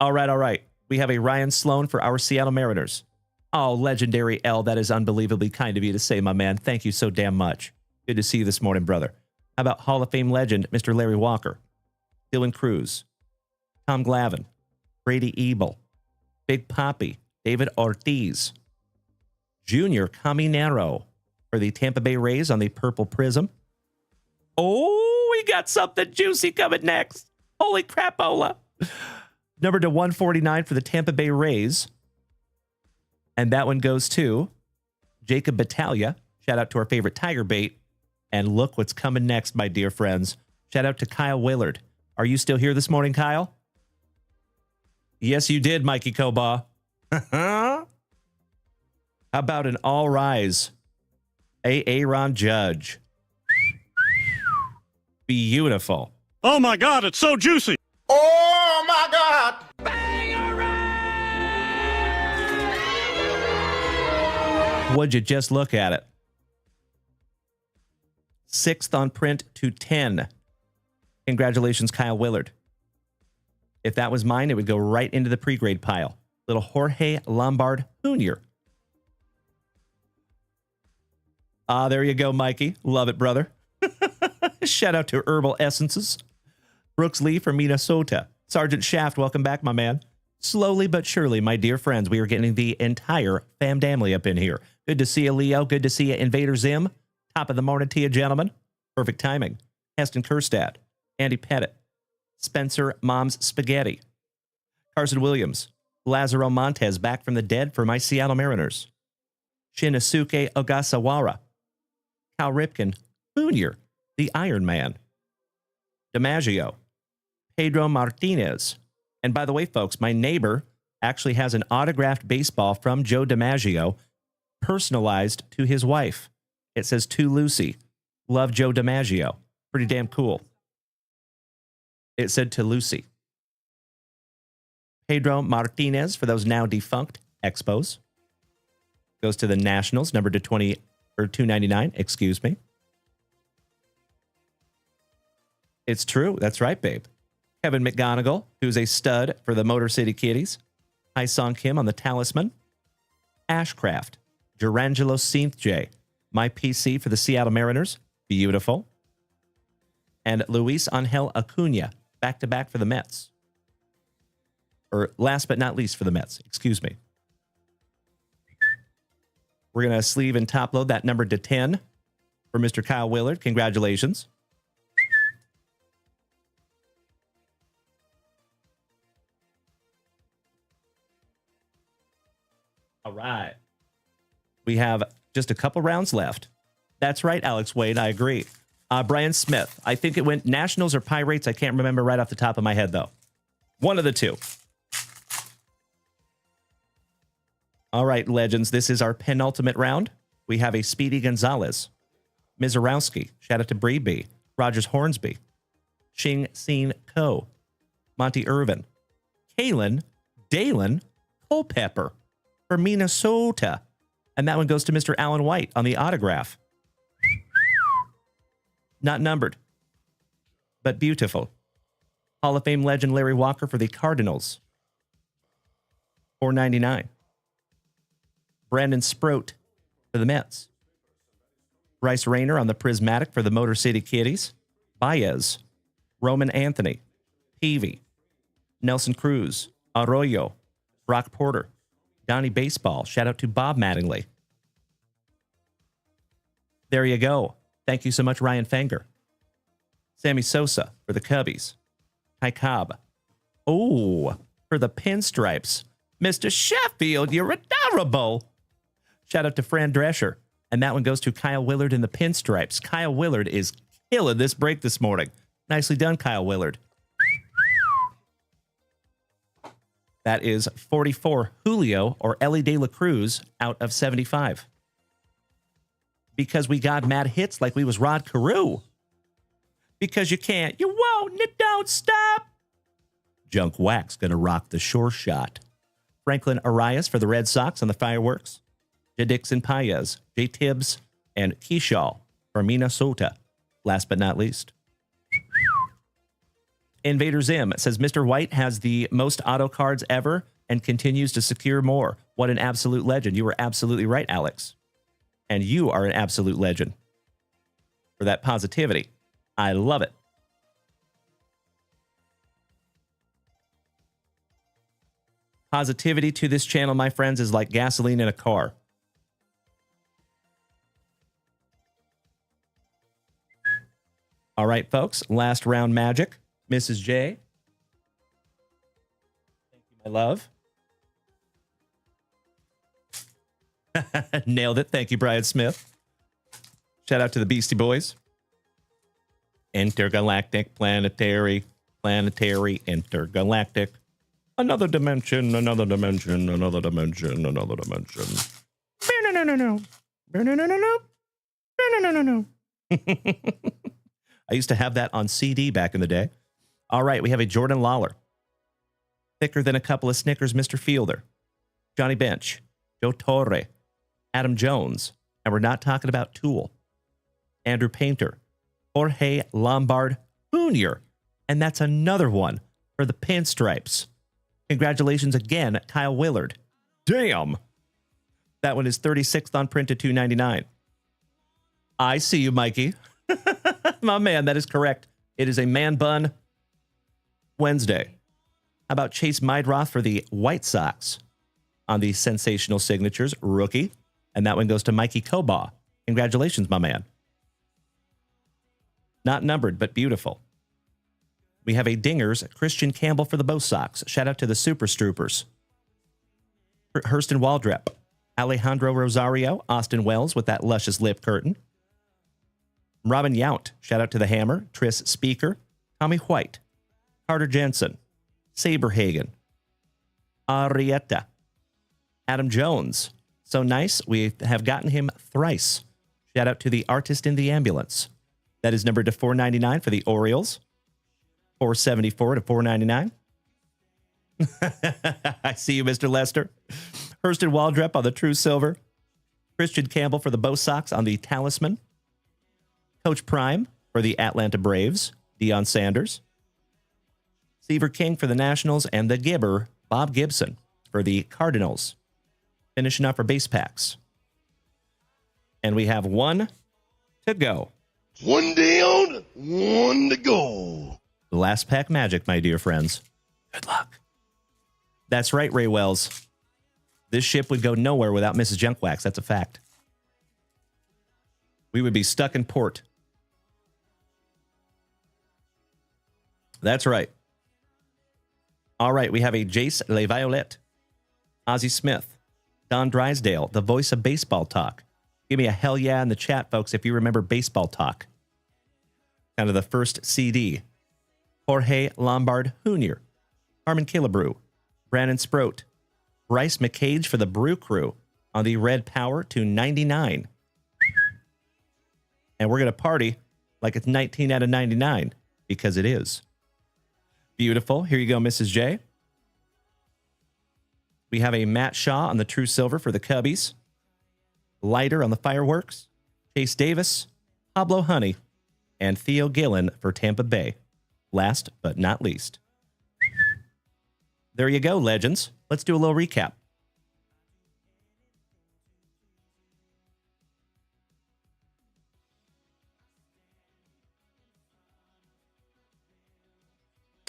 All right, all right. We have a Ryan Sloan for our Seattle Mariners. Oh, Legendary L, that is unbelievably kind of you to say, my man. Thank you so damn much. Good to see you this morning, brother. How about Hall of Fame legend, Mr. Larry Walker, Dylan Cruz, Tom Glavine, Brady Ebel, Big Papi, David Ortiz, Junior Caminero for the Tampa Bay Rays on the Purple Prism. Oh, we got something juicy coming next. Holy crapola. Number to 149 for the Tampa Bay Rays. And that one goes to Jacob Battaglia. Shout out to our favorite Tiger Bait. And look what's coming next, my dear friends. Shout out to Kyle Willard. Are you still here this morning, Kyle? Yes, you did, Mikey Koba. How about an all rise? Aaron Judge. Beautiful. Oh my God, it's so juicy. Oh my God! Would you just look at it? 6th on print to 10. Congratulations, Kyle Willard. If that was mine, it would go right into the pre-grade pile. Little Jorge Lombard Jr. Ah, there you go, Mikey. Love it, brother. Shout out to Herbal Essences. Brooks Lee from Minnesota. Sergeant Shaft, welcome back, my man. Slowly but surely, my dear friends, we are getting the entire family up in here. Good to see you, Leo. Good to see you, Invader Zim. Top of the morning to you, gentlemen. Perfect timing. Heston Kerstad, Andy Pettit, Spencer Mom's Spaghetti, Carson Williams, Lazaro Montez back from the dead for my Seattle Mariners, Shinosuke Ogasawara, Cal Ripken, Jr., the Iron Man, DiMaggio, Pedro Martinez. And by the way, folks, my neighbor actually has an autographed baseball from Joe DiMaggio personalized to his wife. It says, to Lucy, love Joe DiMaggio. Pretty damn cool. It said to Lucy. Pedro Martinez, for those now defunct Expos, goes to the Nationals, number to 20 or 299, excuse me. It's true. That's right, babe. Kevin McGonigal, who's a stud for the Motor City Kitties. Hi-Song Kim on the Talisman. Ashcraft. Durangelo J. My PC for the Seattle Mariners. Beautiful. And Luis Angel Acuna, back-to-back for the Mets. Or last but not least for the Mets. Excuse me. We're going to sleeve and top load that number to 10 for Mr. Kyle Willard. Congratulations. All right. We have just a couple rounds left. That's right, Alex Wade. I agree. Brian Smith. I think it went Nationals or Pirates. I can't remember right off the top of my head, though. One of the two. All right, legends. This is our penultimate round. We have a Speedy Gonzalez, Mizorowski. Shout out to Bree B. Rogers Hornsby, Shing Sin Ko, Monty Irvin, Kalen Dalen Culpepper for Minnesota. And that one goes to Mr. Alan White on the autograph. Not numbered, but beautiful. Hall of Fame legend Larry Walker for the Cardinals. $4.99. Brandon Sproat for the Mets. Bryce Rayner on the Prismatic for the Motor City Kitties. Baez. Roman Anthony. Peavy. Nelson Cruz. Arroyo. Brock Porter. Donnie Baseball. Shout out to Bob Mattingly. There you go. Thank you so much, Ryan Fenger. Sammy Sosa for the Cubbies. Ty Cobb. Oh, for the Pinstripes. Mr. Sheffield, you're adorable. Shout out to Fran Drescher. And that one goes to Kyle Willard in the Pinstripes. Kyle Willard is killing this break this morning. Nicely done, Kyle Willard. That is 44 Julio or Ellie De La Cruz out of 75. Because we got mad hits like we was Rod Carew. Because you can't, you won't, and it don't stop. Junk Wax gonna rock the sure shot. Franklin Arias for the Red Sox on the Fireworks. J. Dixon Paez, J. Tibbs, and Keyshaw for Minnesota. Last but not least. Invader Zim says Mr. White has the most auto cards ever and continues to secure more. What an absolute legend. You were absolutely right, Alex. And you are an absolute legend for that positivity. I love it. Positivity to this channel, my friends, is like gasoline in a car. All right, folks. Last round magic. Mrs. J. Thank you, my love. Nailed it. Thank you, Brian Smith. Shout out to the Beastie Boys. Intergalactic, planetary, intergalactic. Another dimension, another dimension, another dimension, another dimension. I used to have that on CD back in the day. All right, we have a Jordan Lawler. Thicker than a couple of Snickers, Mr. Fielder. Johnny Bench. Joe Torre. Adam Jones. And we're not talking about Tool. Andrew Painter. Jorge Lombard Jr. And that's another one for the Pinstripes. Congratulations again, Kyle Willard. Damn. That one is 36th on print at $2.99. I see you, Mikey. My man, that is correct. It is a man bun Wednesday. How about Chase Meidroth for the White Sox on the sensational signatures, rookie. And that one goes to Mikey Kobaugh. Congratulations, my man. Not numbered, but beautiful. We have a Dingers, Christian Campbell for the Bo Sox. Shout out to the Super Stroopers. Hurston Waldrep, Alejandro Rosario, Austin Wells with that luscious lip curtain. Robin Yount, shout out to the Hammer, Tris Speaker, Tommy White, Carter Jensen, Saberhagen, Arrieta, Adam Jones. So nice, we have gotten him thrice. Shout out to the Artist in the Ambulance. That is numbered to $4.99 for the Orioles. $4.74 to $4.99. I see you, Mr. Lester. Hurston Waldrep on the True Silver. Christian Campbell for the Bo Sox on the Talisman. Coach Prime for the Atlanta Braves. Deion Sanders. Seaver King for the Nationals. And the Gibber, Bob Gibson, for the Cardinals. Finishing up for base packs. And we have one to go. One down, one to go. The last pack magic, my dear friends. Good luck. That's right, Ray Wells. This ship would go nowhere without Mrs. Junk Wax. That's a fact. We would be stuck in port. That's right. All right, we have a Jace Le Violette, Ozzie Smith, Don Drysdale, the voice of baseball talk. Give me a hell yeah in the chat, folks, if you remember baseball talk. Kind of the first CD. Jorge Lombard Jr., Harmon Killebrew, Brandon Sproat, Bryce McCage for the Brew Crew on the Red Power to 99. And we're going to party like it's 19 out of 99 because it is. Beautiful. Here you go, Mrs. J. We have a Matt Shaw on the True Silver for the Cubbies. Leiter on the Fireworks. Chase Davis, Pablo Honey, and Theo Gillen for Tampa Bay. Last but not least. There you go, legends. Let's do a little recap.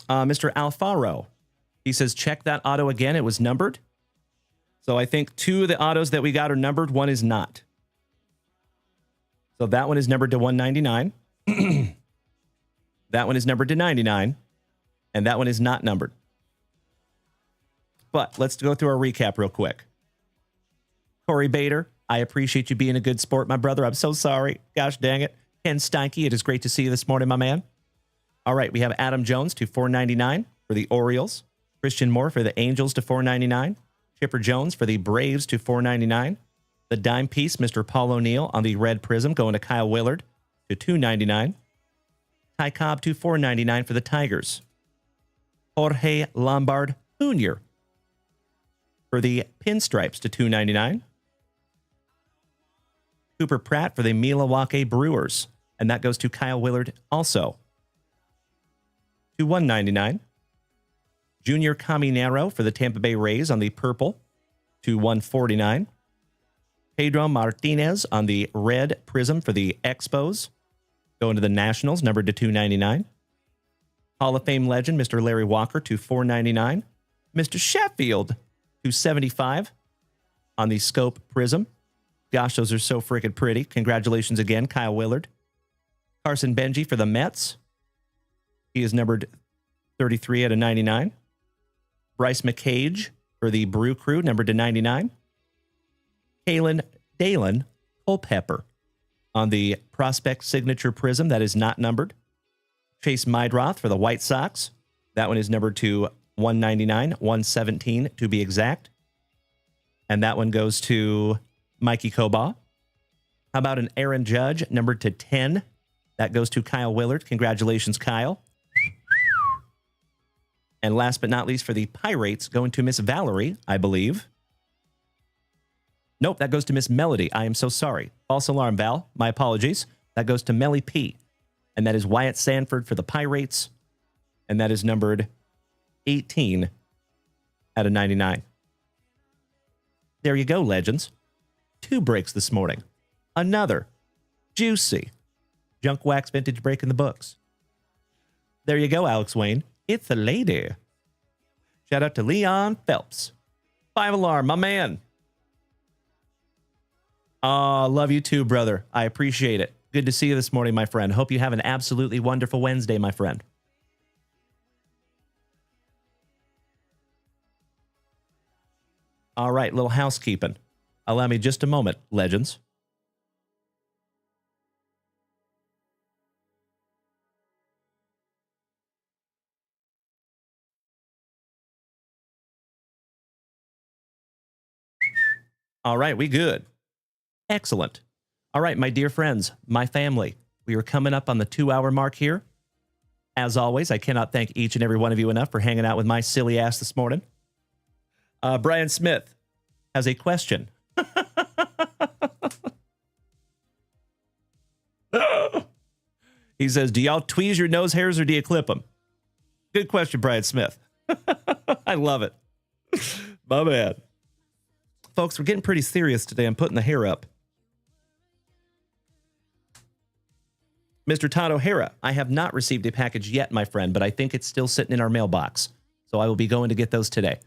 Mr. Alfaro, he says, check that auto again. It was numbered. So I think two of the autos that we got are numbered. One is not. So that one is numbered to 199. That one is numbered to 99, and that one is not numbered. But let's go through our recap real quick. Corey Bader, I appreciate you being a good sport, my brother. I'm so sorry. Gosh dang it. Ken Steinke, it is great to see you this morning, my man. All right, we have Adam Jones to $4.99 for the Orioles. Christian Moore for the Angels to $4.99. Chipper Jones for the Braves to $4.99. The dime piece, Mr. Paul O'Neill on the red prism, going to Kyle Willard to $2.99. Ty Cobb to $4.99 for the Tigers. Jorge Lombard Jr. for the Pinstripes to $2.99. Cooper Pratt for the Milwaukee Brewers, and that goes to Kyle Willard also to $1.99. Junior Caminero for the Tampa Bay Rays on the purple to $1.49. Pedro Martinez on the red prism for the Expos, going to the Nationals, numbered to $2.99. Hall of Fame legend, Mr. Larry Walker to $4.99. Mr. Sheffield to $75 on the Scope prism. Gosh, those are so freaking pretty. Congratulations again, Kyle Willard. Carson Benji for the Mets. He is numbered 33 out of 99. Bryce McCage for the Brew Crew, numbered to 99. Kalen Dalen Culpepper on the Prospect Signature Prism, that is not numbered. Chase Mydroth for the White Sox. That one is numbered to 199, 117 to be exact. And that one goes to Mikey Koba. How about an Aaron Judge, numbered to 10? That goes to Kyle Willard. Congratulations, Kyle. And last but not least for the Pirates, going to Miss Valerie, I believe. Nope, that goes to Miss Melody. I am so sorry. False alarm, Val. My apologies. That goes to Melly P. And that is Wyatt Sanford for the Pirates. And that is numbered 18 out of 99. There you go, legends. 2 breaks this morning. Another juicy Junk Wax Vintage break in the books. There you go, Alex Wayne. It's a lady. Shout out to Leon Phelps. 5 alarm, my man. Love you too, brother. I appreciate it. Good to see you this morning, my friend. Hope you have an absolutely wonderful Wednesday, my friend. All right, little housekeeping. Allow me just a moment, legends. All right, we good. Excellent. All right, my dear friends, my family, we are coming up on the 2-hour mark here. As always, I cannot thank each and every one of you enough for hanging out with my silly ass this morning. Brian Smith has a question. He says, do y'all tweeze your nose hairs or do you clip them? Good question, Brian Smith. I love it. My man. Folks, we're getting pretty serious today. I'm putting the hair up. Mr. Todd O'Hara, I have not received a package yet, my friend, but I think it's still sitting in our mailbox. So I will be going to get those today.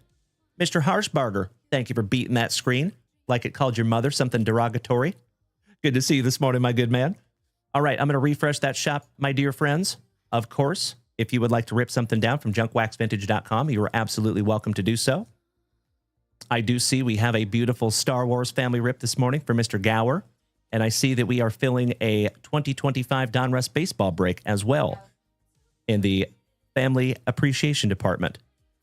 Mr. Harshbarger, thank you for beating that screen like it called your mother something derogatory. Good to see you this morning, my good man. All right, I'm going to refresh that shop, my dear friends. Of course, if you would like to rip something down from JunkWaxVintage.com, you are absolutely welcome to do so. I do see we have a beautiful Star Wars family rip this morning for Mr. Gower. And I see that we are filling a 2025 Donruss baseball break as well in the Family Appreciation Department.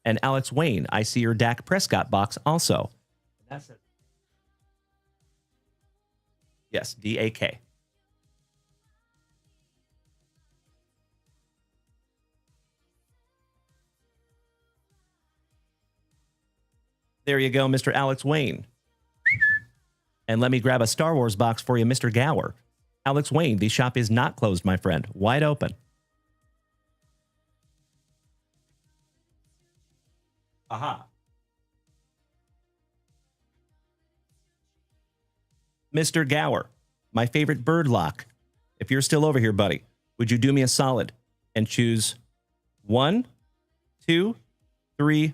And Alex Wayne, I see your Dak Prescott box also. That's it. Yes, D-A-K. There you go, Mr. Alex Wayne. And let me grab a Star Wars box for you, Mr. Gower. Alex Wayne, the shop is not closed, my friend. Wide open. Aha. Mr. Gower, my favorite bird lock. If you're still over here, buddy, would you do me a solid and choose 1, 2, 3,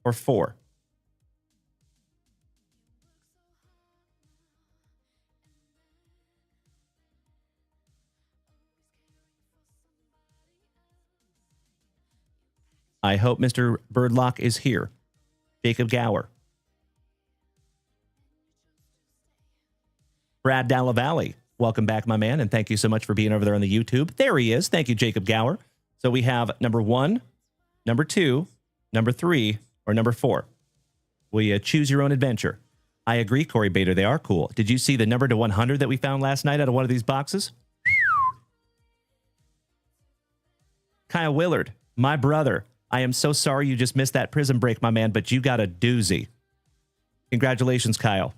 or 4? I hope Mr. Birdlock is here. Jacob Gower. Brad Dallavalley. Welcome back, my man, and thank you so much for being over there on the YouTube. There he is. Thank you, Jacob Gower. So we have number 1, number 2, number 3, or number 4. Will you choose your own adventure? I agree, Corey Bader. They are cool. Did you see the number to 100 that we found last night out of one of these boxes? Kyle Willard, my brother. I am so sorry you just missed that Prizm break, my man, but you got a doozy. Congratulations, Kyle.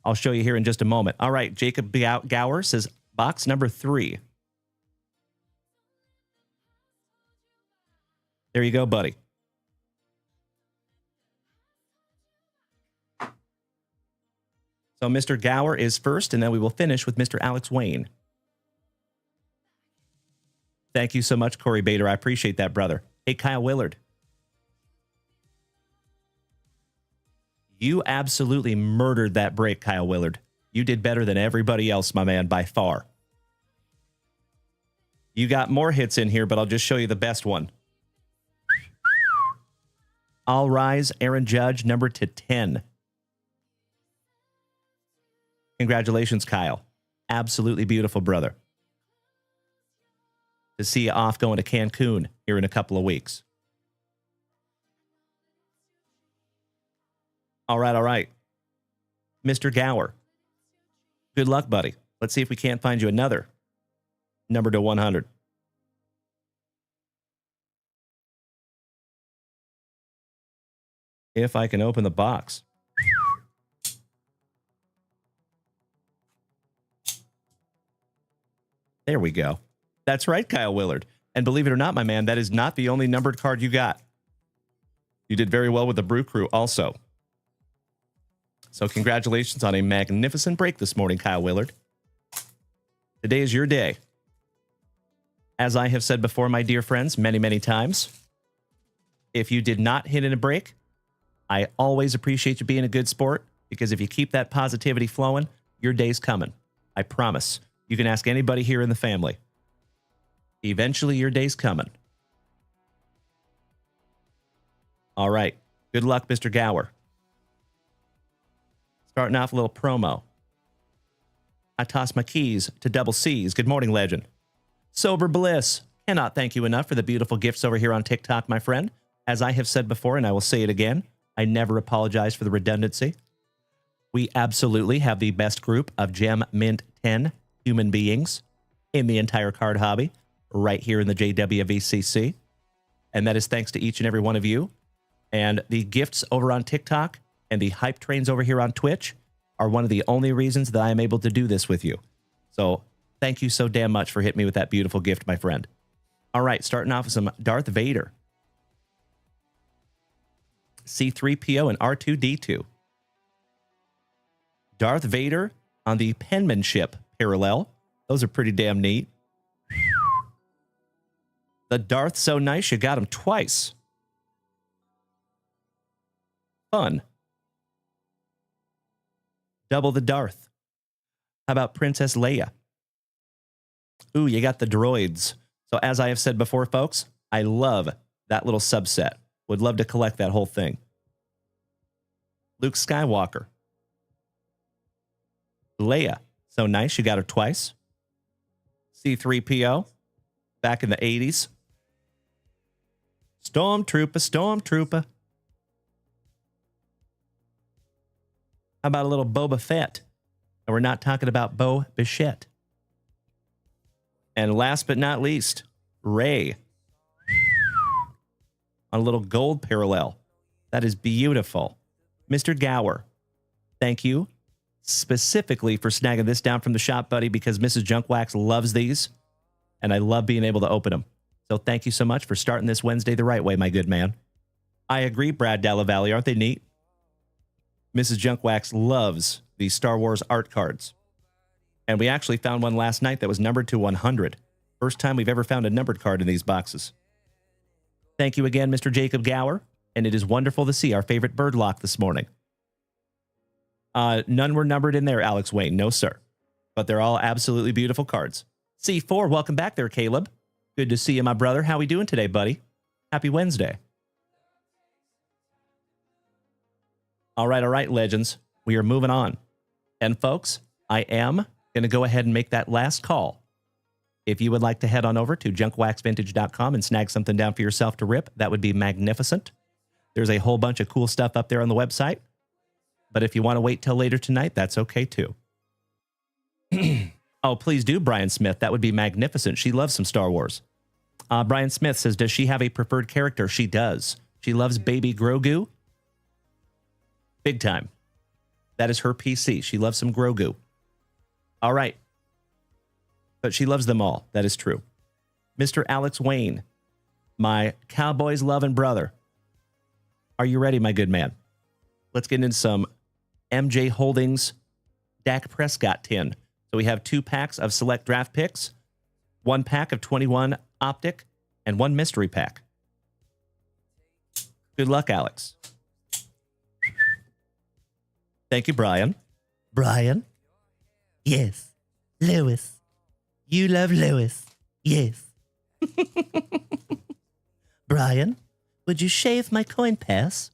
I'll show you here in just a moment. All right, Jacob Gower says box number 3. There you go, buddy. So Mr. Gower is first, and then we will finish with Mr. Alex Wayne. Thank you so much, Corey Bader. I appreciate that, brother. Hey, Kyle Willard. You absolutely murdered that break, Kyle Willard. You did better than everybody else, my man, by far. You got more hits in here, but I'll just show you the best one. All Rise, Aaron Judge, number to 10. Congratulations, Kyle. Absolutely beautiful, brother. To see you off going to Cancun here in a couple of weeks. All right, all right. Mr. Gower. Good luck, buddy. Let's see if we can't find you another number to 100. If I can open the box. There we go. That's right, Kyle Willard. And believe it or not, my man, that is not the only numbered card you got. You did very well with the Brew Crew also. So congratulations on a magnificent break this morning, Kyle Willard. Today is your day. As I have said before, my dear friends, many, many times, if you did not hit in a break, I always appreciate you being a good sport, because if you keep that positivity flowing, your day's coming. I promise. You can ask anybody here in the family. Eventually, your day's coming. All right. Good luck, Mr. Gower. Starting off a little promo. I toss my keys to Double C's. Good morning, legend. Sober Bliss. Cannot thank you enough for the beautiful gifts over here on TikTok, my friend. As I have said before, and I will say it again, I never apologize for the redundancy. We absolutely have the best group of Gem Mint 10 human beings in the entire card hobby right here in the JWVCC. And that is thanks to each and every one of you. And the gifts over on TikTok and the hype trains over here on Twitch are one of the only reasons that I am able to do this with you. So thank you so damn much for hitting me with that beautiful gift, my friend. All right, starting off with some Darth Vader. C-3PO and R2-D2. Darth Vader on the penmanship parallel. Those are pretty damn neat. The Darth so nice you got him twice. Fun. Double the Darth. How about Princess Leia? Ooh, you got the droids. So as I have said before, folks, I love that little subset. Would love to collect that whole thing. Luke Skywalker. Leia. So nice, you got her twice. C-3PO. Back in the 80s. Stormtrooper, Stormtrooper. How about a little Boba Fett? And we're not talking about Bo Bichette. And last but not least, Rey. On a little gold parallel. That is beautiful. Mr. Gower, thank you specifically for snagging this down from the shop, buddy, because Mrs. Junkwax loves these, and I love being able to open them. So thank you so much for starting this Wednesday the right way, my good man. I agree, Brad Dallavalley. Aren't they neat? Mrs. Junkwax loves these Star Wars art cards. And we actually found one last night that was numbered to 100. First time we've ever found a numbered card in these boxes. Thank you again, Mr. Jacob Gower. And it is wonderful to see our favorite bird lock this morning. None were numbered in there, Alex Wayne. No, sir. But they're all absolutely beautiful cards. C4, welcome back there, Caleb. Good to see you, my brother. How we doing today, buddy? Happy Wednesday. All right, legends. We are moving on. And folks, I am going to go ahead and make that last call. If you would like to head on over to JunkWaxVintage.com and snag something down for yourself to rip, that would be magnificent. There's a whole bunch of cool stuff up there on the website. But if you want to wait till later tonight, that's okay too. Oh, please do, Brian Smith. That would be magnificent. She loves some Star Wars. Brian Smith says, does she have a preferred character? She does. She loves Baby Grogu. Big time. That is her PC. She loves some Grogu. All right. But she loves them all. That is true. Mr. Alex Wayne, my Cowboys loving brother. Are you ready, my good man? Let's get into some MJ Holdings Dak Prescott tin. So we have 2 packs of select draft picks, 1 pack of 21 optic, and 1 mystery pack. Good luck, Alex. Thank you, Brian. Brian? Yes. Lewis. You love Lewis. Yes. Brian, would you shave my coin pass?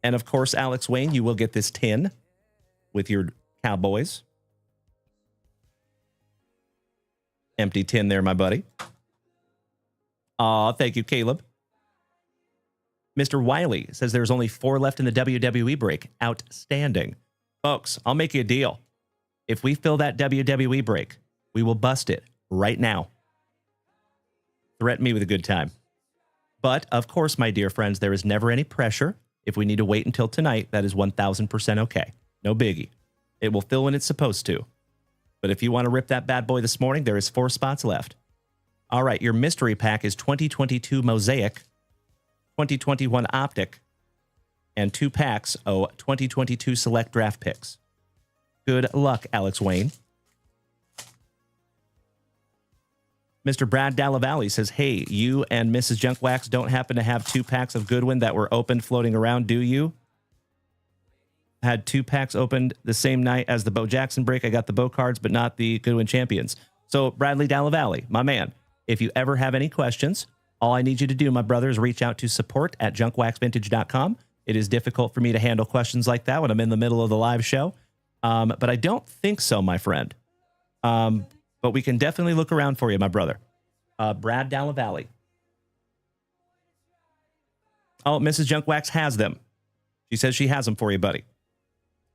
And of course, Alex Wayne, you will get this tin with your Cowboys. Empty tin there, my buddy. Aw, thank you, Caleb. Mr. Wiley says there's only 4 left in the WWE break. Outstanding. Folks, I'll make you a deal. If we fill that WWE break, we will bust it right now. Threaten me with a good time. But, of course, my dear friends, there is never any pressure. If we need to wait until tonight, that is 1,000% okay. No biggie. It will fill when it's supposed to. But if you want to rip that bad boy this morning, there is 4 spots left. All right, your mystery pack is 2022 Mosaic, 2021 Optic, and 2 packs of 2022 Select Draft Picks. Good luck, Alex Wayne. Mr. Brad Dallavalli says, hey, you and Mrs. Junkwax don't happen to have 2 packs of Goodwin that were opened floating around, do you? Had 2 packs opened the same night as the Bo Jackson break. I got the Bo cards, but not the Goodwin champions. So, Bradley Dallavalli, my man, if you ever have any questions, all I need you to do, my brother, is reach out to support@JunkWaxVintage.com. It is difficult for me to handle questions like that when I'm in the middle of the live show. But I don't think so, my friend. But we can definitely look around for you, my brother. Brad Dallavalli. Oh, Mrs. Junkwax has them. She says she has them for you, buddy.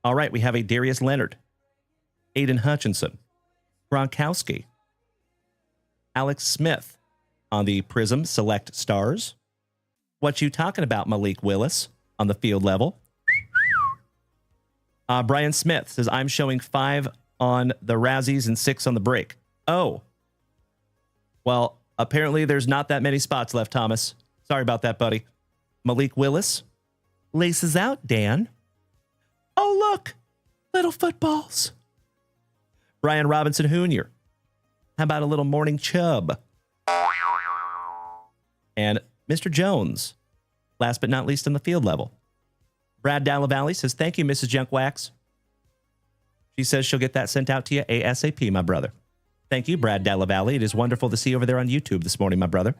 All right, we have a Darius Leonard, Aiden Hutchinson, Gronkowski, Alex Smith on the Prizm Select Stars. What you talking about, Malik Willis on the field level? Brian Smith says, I'm showing 5 on the Razzies and 6 on the break. Oh. Well, apparently there's not that many spots left, Thomas. Sorry about that, buddy. Malik Willis. Laces out, Dan. Oh, look. Little footballs. Brian Robinson Jr. How about a little morning chub? And Mr. Jones. Last but not least on the field level. Brad Dallavalli says, thank you, Mrs. Junkwax. She says she'll get that sent out to you ASAP, my brother. Thank you, Brad Dallavalli. It is wonderful to see you over there on YouTube this morning, my brother.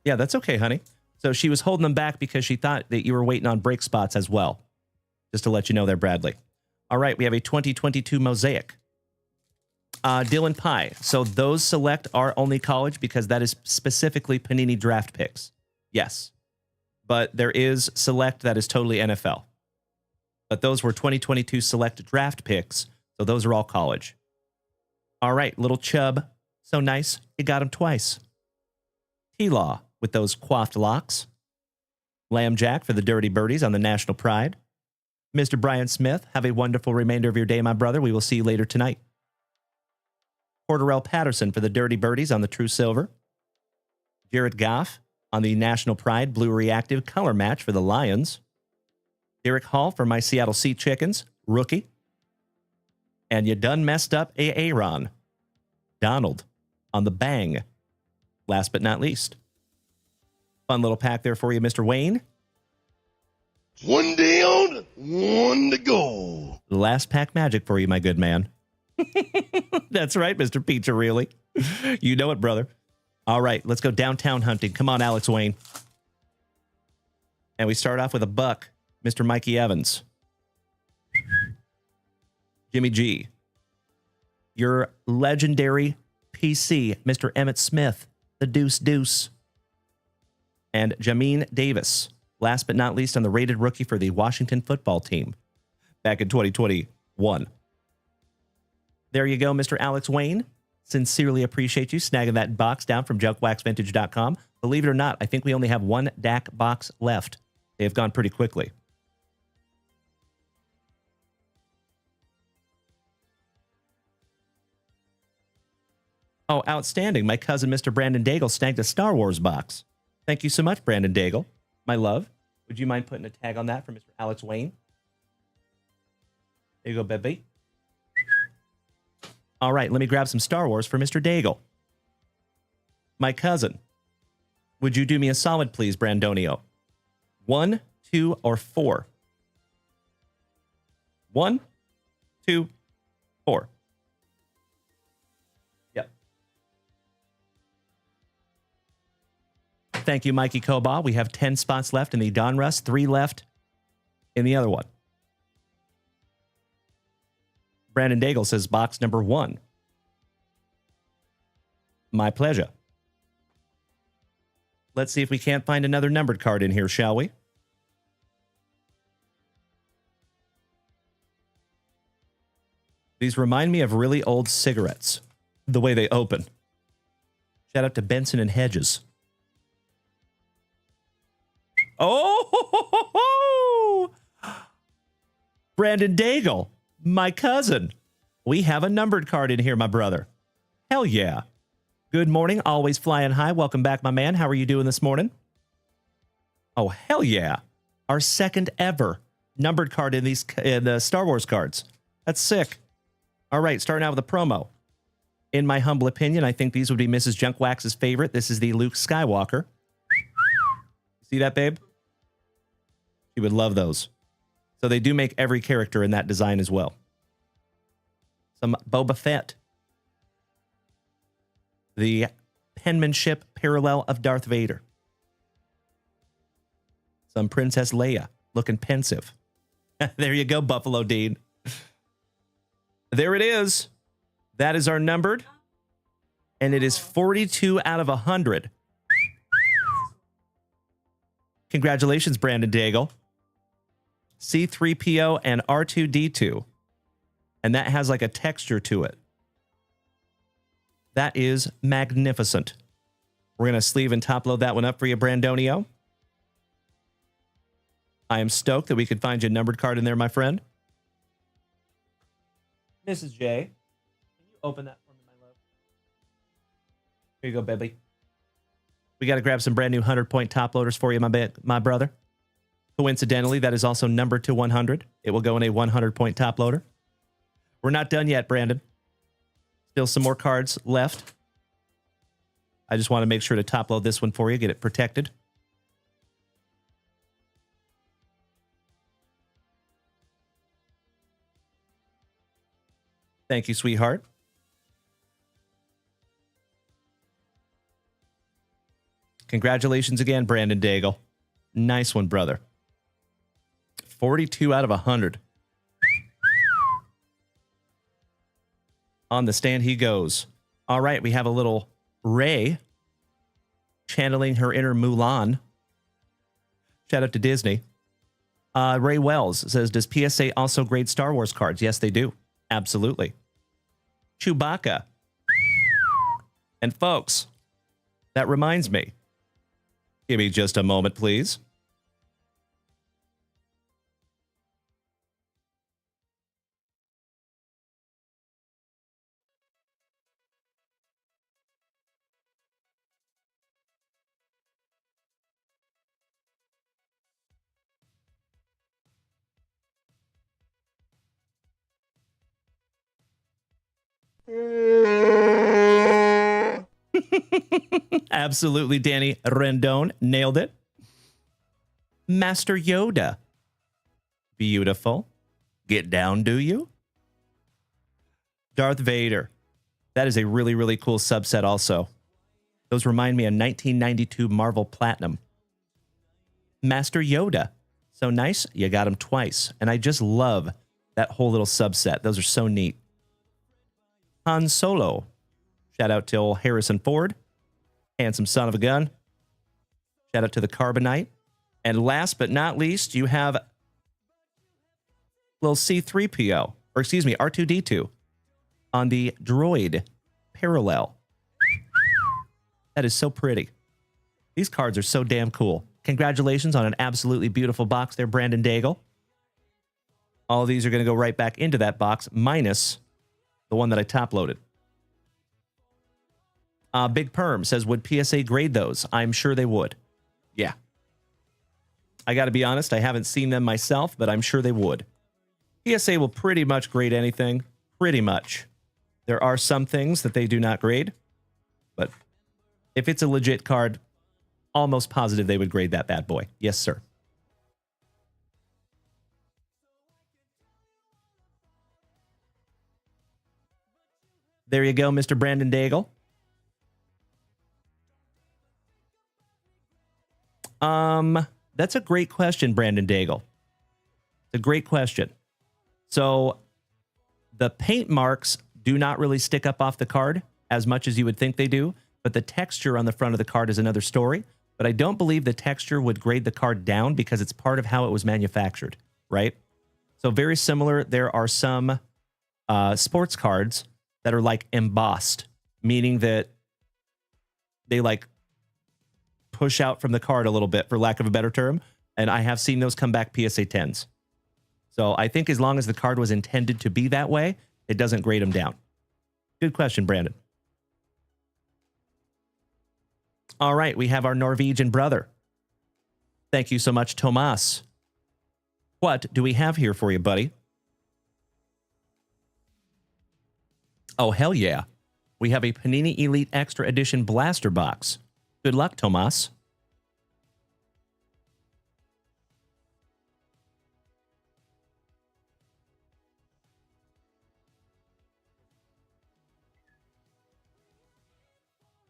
Yeah, that's okay, honey. So she was holding them back because she thought that you were waiting on break spots as well. Just to let you know there, Bradley. All right, we have a 2022 Mosaic. Dylan Pye. So those select are only college because that is specifically Panini draft picks. Yes. But there is select that is totally NFL. But those were 2022 select draft picks. So those are all college. All right, little Chubb. So nice. You got him twice. T-Law with those coiffed locks. Lamb Jack for the Dirty Birdies on the National Pride. Mr. Brian Smith, have a wonderful remainder of your day, my brother. We will see you later tonight. Cordarrelle Patterson for the Dirty Birdies on the True Silver. Jared Goff on the National Pride Blue Reactive Color Match for the Lions. Derek Hall for my Seattle Sea Chickens, rookie. And you done messed up Aaron Donald on the Bang. Last but not least. Fun little pack there for you, Mr. Wayne. 1 down, 1 to go. The last pack magic for you, my good man. That's right, Mr. Pizza, really. You know it, brother. All right, let's go downtown hunting. Come on, Alex Wayne. And we start off with a buck, Mr. Mikey Evans. Jimmy G. Your legendary PC, Mr. Emmett Smith, the Deuce Deuce. And Jameen Davis, last but not least on the rated rookie for the Washington football team back in 2021. There you go, Mr. Alex Wayne. Sincerely appreciate you snagging that box down from JunkWaxVintage.com. Believe it or not, I think we only have one DAC box left. They have gone pretty quickly. Oh, outstanding. My cousin, Mr. Brandon Daigle, snagged a Star Wars box. Thank you so much, Brandon Daigle. My love. Would you mind putting a tag on that for Mr. Alex Wayne? There you go, baby. All right, let me grab some Star Wars for Mr. Daigle. My cousin, would you do me a solid, please, Brandonio? 1, 2, or 4? 1, 2, 4. Yep. Thank you, Mikey Koba. We have 10 spots left in the Donruss, 3 left in the other one. Brandon Daigle says box number 1. My pleasure. Let's see if we can't find another numbered card in here, shall we? These remind me of really old cigarettes, the way they open. Shout out to Benson and Hedges. Oh! Brandon Daigle, my cousin. We have a numbered card in here, my brother. Hell yeah. Good morning, always flying high. Welcome back, my man. How are you doing this morning? Oh, hell yeah. Our second ever numbered card in the Star Wars cards. That's sick. All right, starting out with a promo. In my humble opinion, I think these would be Mrs. Junkwax's favorite. This is the Luke Skywalker. See that, babe? She would love those. So they do make every character in that design as well. Some Boba Fett. The penmanship parallel of Darth Vader. Some Princess Leia looking pensive. There you go, Buffalo Dean. There it is. That is our numbered. And it is 42 out of 100. Congratulations, Brandon Daigle. C-3PO and R2-D2. And that has like a texture to it. That is magnificent. We're going to sleeve and top load that one up for you, Brandonio. I am stoked that we could find you a numbered card in there, my friend. Mrs. J, can you open that for me, my love? Here you go, baby. We got to grab some brand new 100-point top loaders for you, my brother. Coincidentally, that is also numbered to 100. It will go in a 100-point top loader. We're not done yet, Brandon. Still some more cards left. I just want to make sure to top load this one for you, get it protected. Thank you, sweetheart. Congratulations again, Brandon Daigle. Nice one, brother. 42 out of 100. On the stand he goes. All right, we have a little Rey channeling her inner Mulan. Shout out to Disney. Ray Wells says, does PSA also grade Star Wars cards? Yes, they do. Absolutely. Chewbacca. And folks, that reminds me. Give me just a moment, please. Absolutely, Danny Rendon. Nailed it. Master Yoda. Beautiful. Get down, do you? Darth Vader. That is a really, really cool subset also. Those remind me of 1992 Marvel Platinum. Master Yoda. So nice, you got him twice. And I just love that whole little subset. Those are so neat. Han Solo. Shout out to old Harrison Ford. Handsome son of a gun. Shout out to the Carbonite. And last but not least, you have little C-3PO, or excuse me, R2-D2 on the droid parallel. That is so pretty. These cards are so damn cool. Congratulations on an absolutely beautiful box there, Brandon Daigle. All of these are going to go right back into that box, minus the one that I top-loaded. Big Perm says, would PSA grade those? I'm sure they would. Yeah. I got to be honest, I haven't seen them myself, but I'm sure they would. PSA will pretty much grade anything. Pretty much. There are some things that they do not grade, but if it's a legit card, almost positive they would grade that bad boy. Yes, sir. There you go, Mr. Brandon Daigle. That's a great question, Brandon Daigle. It's a great question. So the paint marks do not really stick up off the card as much as you would think they do, but the texture on the front of the card is another story. But I don't believe the texture would grade the card down because it's part of how it was manufactured, right? So very similar. There are some sports cards that are like embossed, meaning that they like push out from the card a little bit, for lack of a better term. And I have seen those come back PSA 10s. So I think as long as the card was intended to be that way, it doesn't grade them down. Good question, Brandon. All right, we have our Norwegian brother. Thank you so much, Tomas. What do we have here for you, buddy? Oh, hell yeah. We have a Panini Elite Extra Edition Blaster Box. Good luck, Tomas.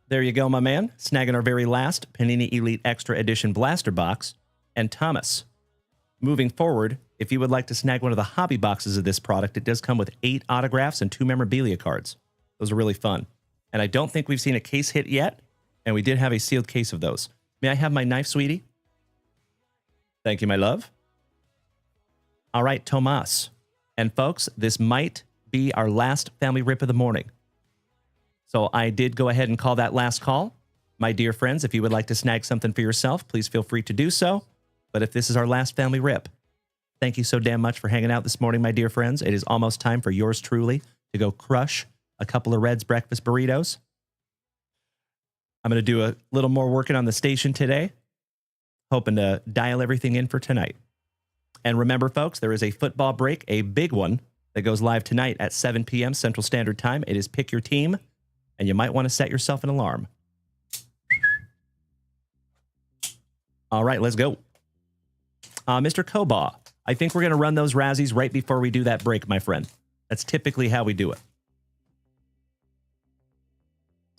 There you go, my man. Snagging our very last Panini Elite Extra Edition Blaster Box. And Thomas, moving forward, if you would like to snag one of the hobby boxes of this product, it does come with 8 autographs and 2 memorabilia cards. Those are really fun. And I don't think we've seen a case hit yet, and we did have a sealed case of those. May I have my knife, sweetie? Thank you, my love. All right, Tomas. And folks, this might be our last family rip of the morning. So I did go ahead and call that last call. My dear friends, if you would like to snag something for yourself, please feel free to do so. But if this is our last family rip, thank you so damn much for hanging out this morning, my dear friends. It is almost time for yours truly to go crush a couple of Red's breakfast burritos. I'm going to do a little more working on the station today, hoping to dial everything in for tonight. And remember, folks, there is a football break, a big one, that goes live tonight at 7 p.m. Central Standard Time. It is Pick Your Team. And you might want to set yourself an alarm. All right, let's go. Mr. Koba, I think we're going to run those Razzies right before we do that break, my friend. That's typically how we do it.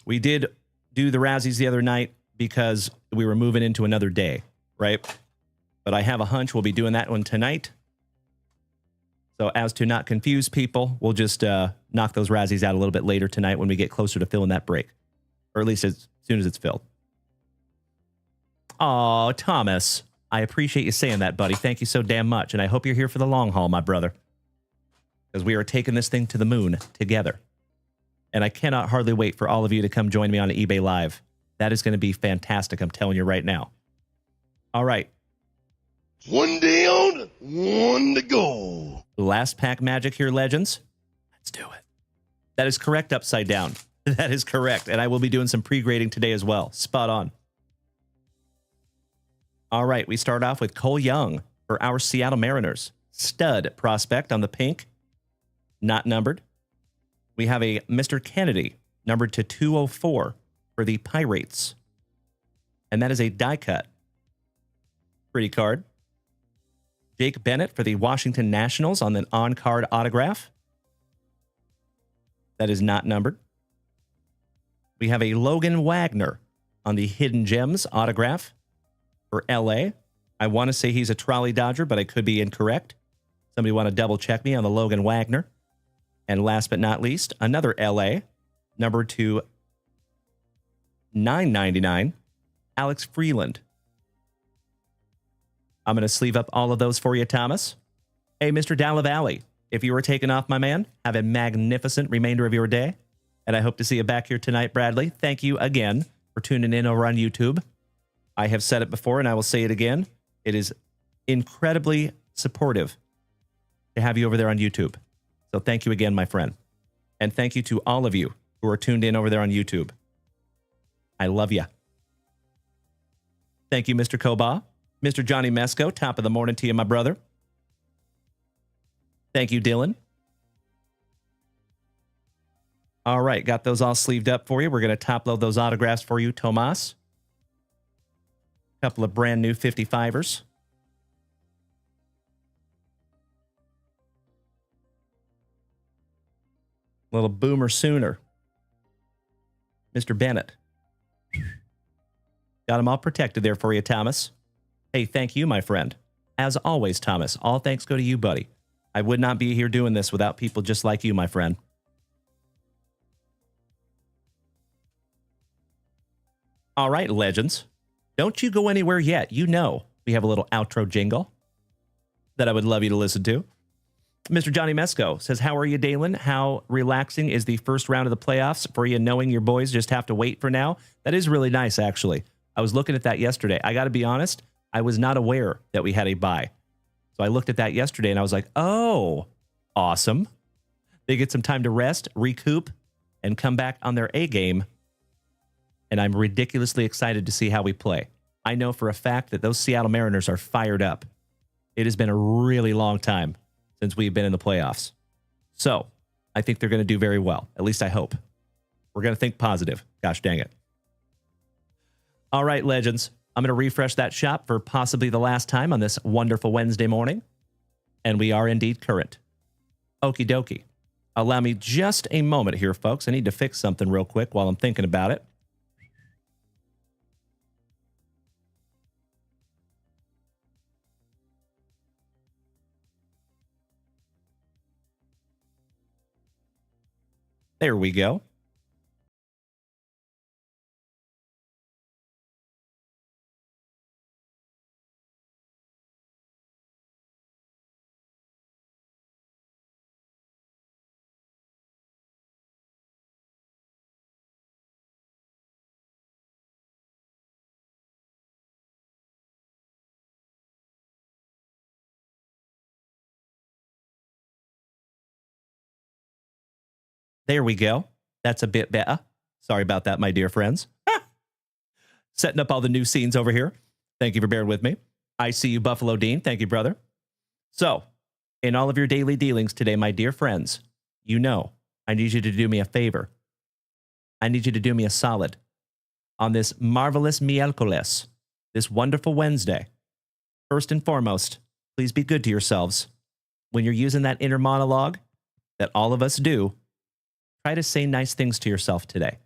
We did do the Razzies the other night because we were moving into another day, right? But I have a hunch we'll be doing that one tonight. So as to not confuse people, we'll just knock those Razzies out a little bit later tonight when we get closer to filling that break. Or at least as soon as it's filled. Aw, Thomas. I appreciate you saying that, buddy. Thank you so damn much. And I hope you're here for the long haul, my brother. Because we are taking this thing to the moon together. And I cannot hardly wait for all of you to come join me on eBay Live. That is going to be fantastic, I'm telling you right now. All right. One down, one to go. Last pack magic here, legends. Let's do it. That is correct, Upside Down. That is correct. And I will be doing some pre-grading today as well. Spot on. All right, we start off with Cole Young for our Seattle Mariners. Stud prospect on the pink. Not numbered. We have a Mr. Kennedy, numbered to 204 for the Pirates. And that is a die cut. Pretty card. Jake Bennett for the Washington Nationals on an on-card autograph. That is not numbered. We have a Logan Wagner on the Hidden Gems autograph for LA. I want to say he's a Trolley Dodger, but I could be incorrect. Somebody want to double check me on the Logan Wagner. And last but not least, another LA, number to 999, Alex Freeland. I'm going to sleeve up all of those for you, Thomas. Hey, Mr. Dallavalley, if you were taken off, my man, have a magnificent remainder of your day. And I hope to see you back here tonight, Bradley. Thank you again for tuning in over on YouTube. I have said it before, and I will say it again. It is incredibly supportive to have you over there on YouTube. So thank you again, my friend. And thank you to all of you who are tuned in over there on YouTube. I love you. Thank you, Mr. Koba. Mr. Johnny Mesco, top of the morning to you, my brother. Thank you, Dylan. All right, got those all sleeved up for you. We're going to top load those autographs for you, Tomas. A couple of brand new 55ers. Little Boomer Sooner. Mr. Bennett. Got them all protected there for you, Thomas. Hey, thank you, my friend. As always, Thomas, all thanks go to you, buddy. I would not be here doing this without people just like you, my friend. All right, legends. Don't you go anywhere yet. You know we have a little outro jingle that I would love you to listen to. Mr. Johnny Mesco says, how are you, Dalen? How relaxing is the first round of the playoffs for you, knowing your boys just have to wait for now? That is really nice, actually. I was looking at that yesterday. I got to be honest, I was not aware that we had a bye. So I looked at that yesterday and I was like, oh, awesome. They get some time to rest, recoup, and come back on their A game. And I'm ridiculously excited to see how we play. I know for a fact that those Seattle Mariners are fired up. It has been a really long time since we've been in the playoffs. So I think they're going to do very well. At least I hope. We're going to think positive. Gosh dang it. All right, legends. I'm going to refresh that shop for possibly the last time on this wonderful Wednesday morning. And we are indeed current. Okie dokie. Allow me just a moment here, folks. I need to fix something real quick while I'm thinking about it. There we go. There we go. That's a bit better. Sorry about that, my dear friends. Setting up all the new scenes over here. Thank you for bearing with me. I see you, Buffalo Dean. Thank you, brother. So, in all of your daily dealings today, my dear friends, you know I need you to do me a favor. I need you to do me a solid. On this marvelous miércoles, this wonderful Wednesday, first and foremost, please be good to yourselves. When you're using that inner monologue that all of us do, try to say nice things to yourself today.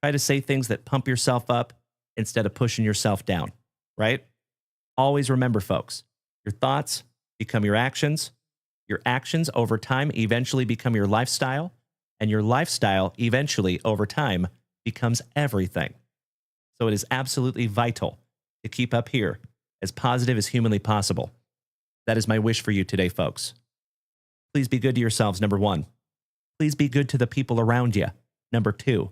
Try to say things that pump yourself up instead of pushing yourself down, right? Always remember, folks, your thoughts become your actions. Your actions over time eventually become your lifestyle, and your lifestyle eventually over time becomes everything. So it is absolutely vital to keep up here as positive as humanly possible. That is my wish for you today, folks. Please be good to yourselves, number one. Please be good to the people around you. Number two,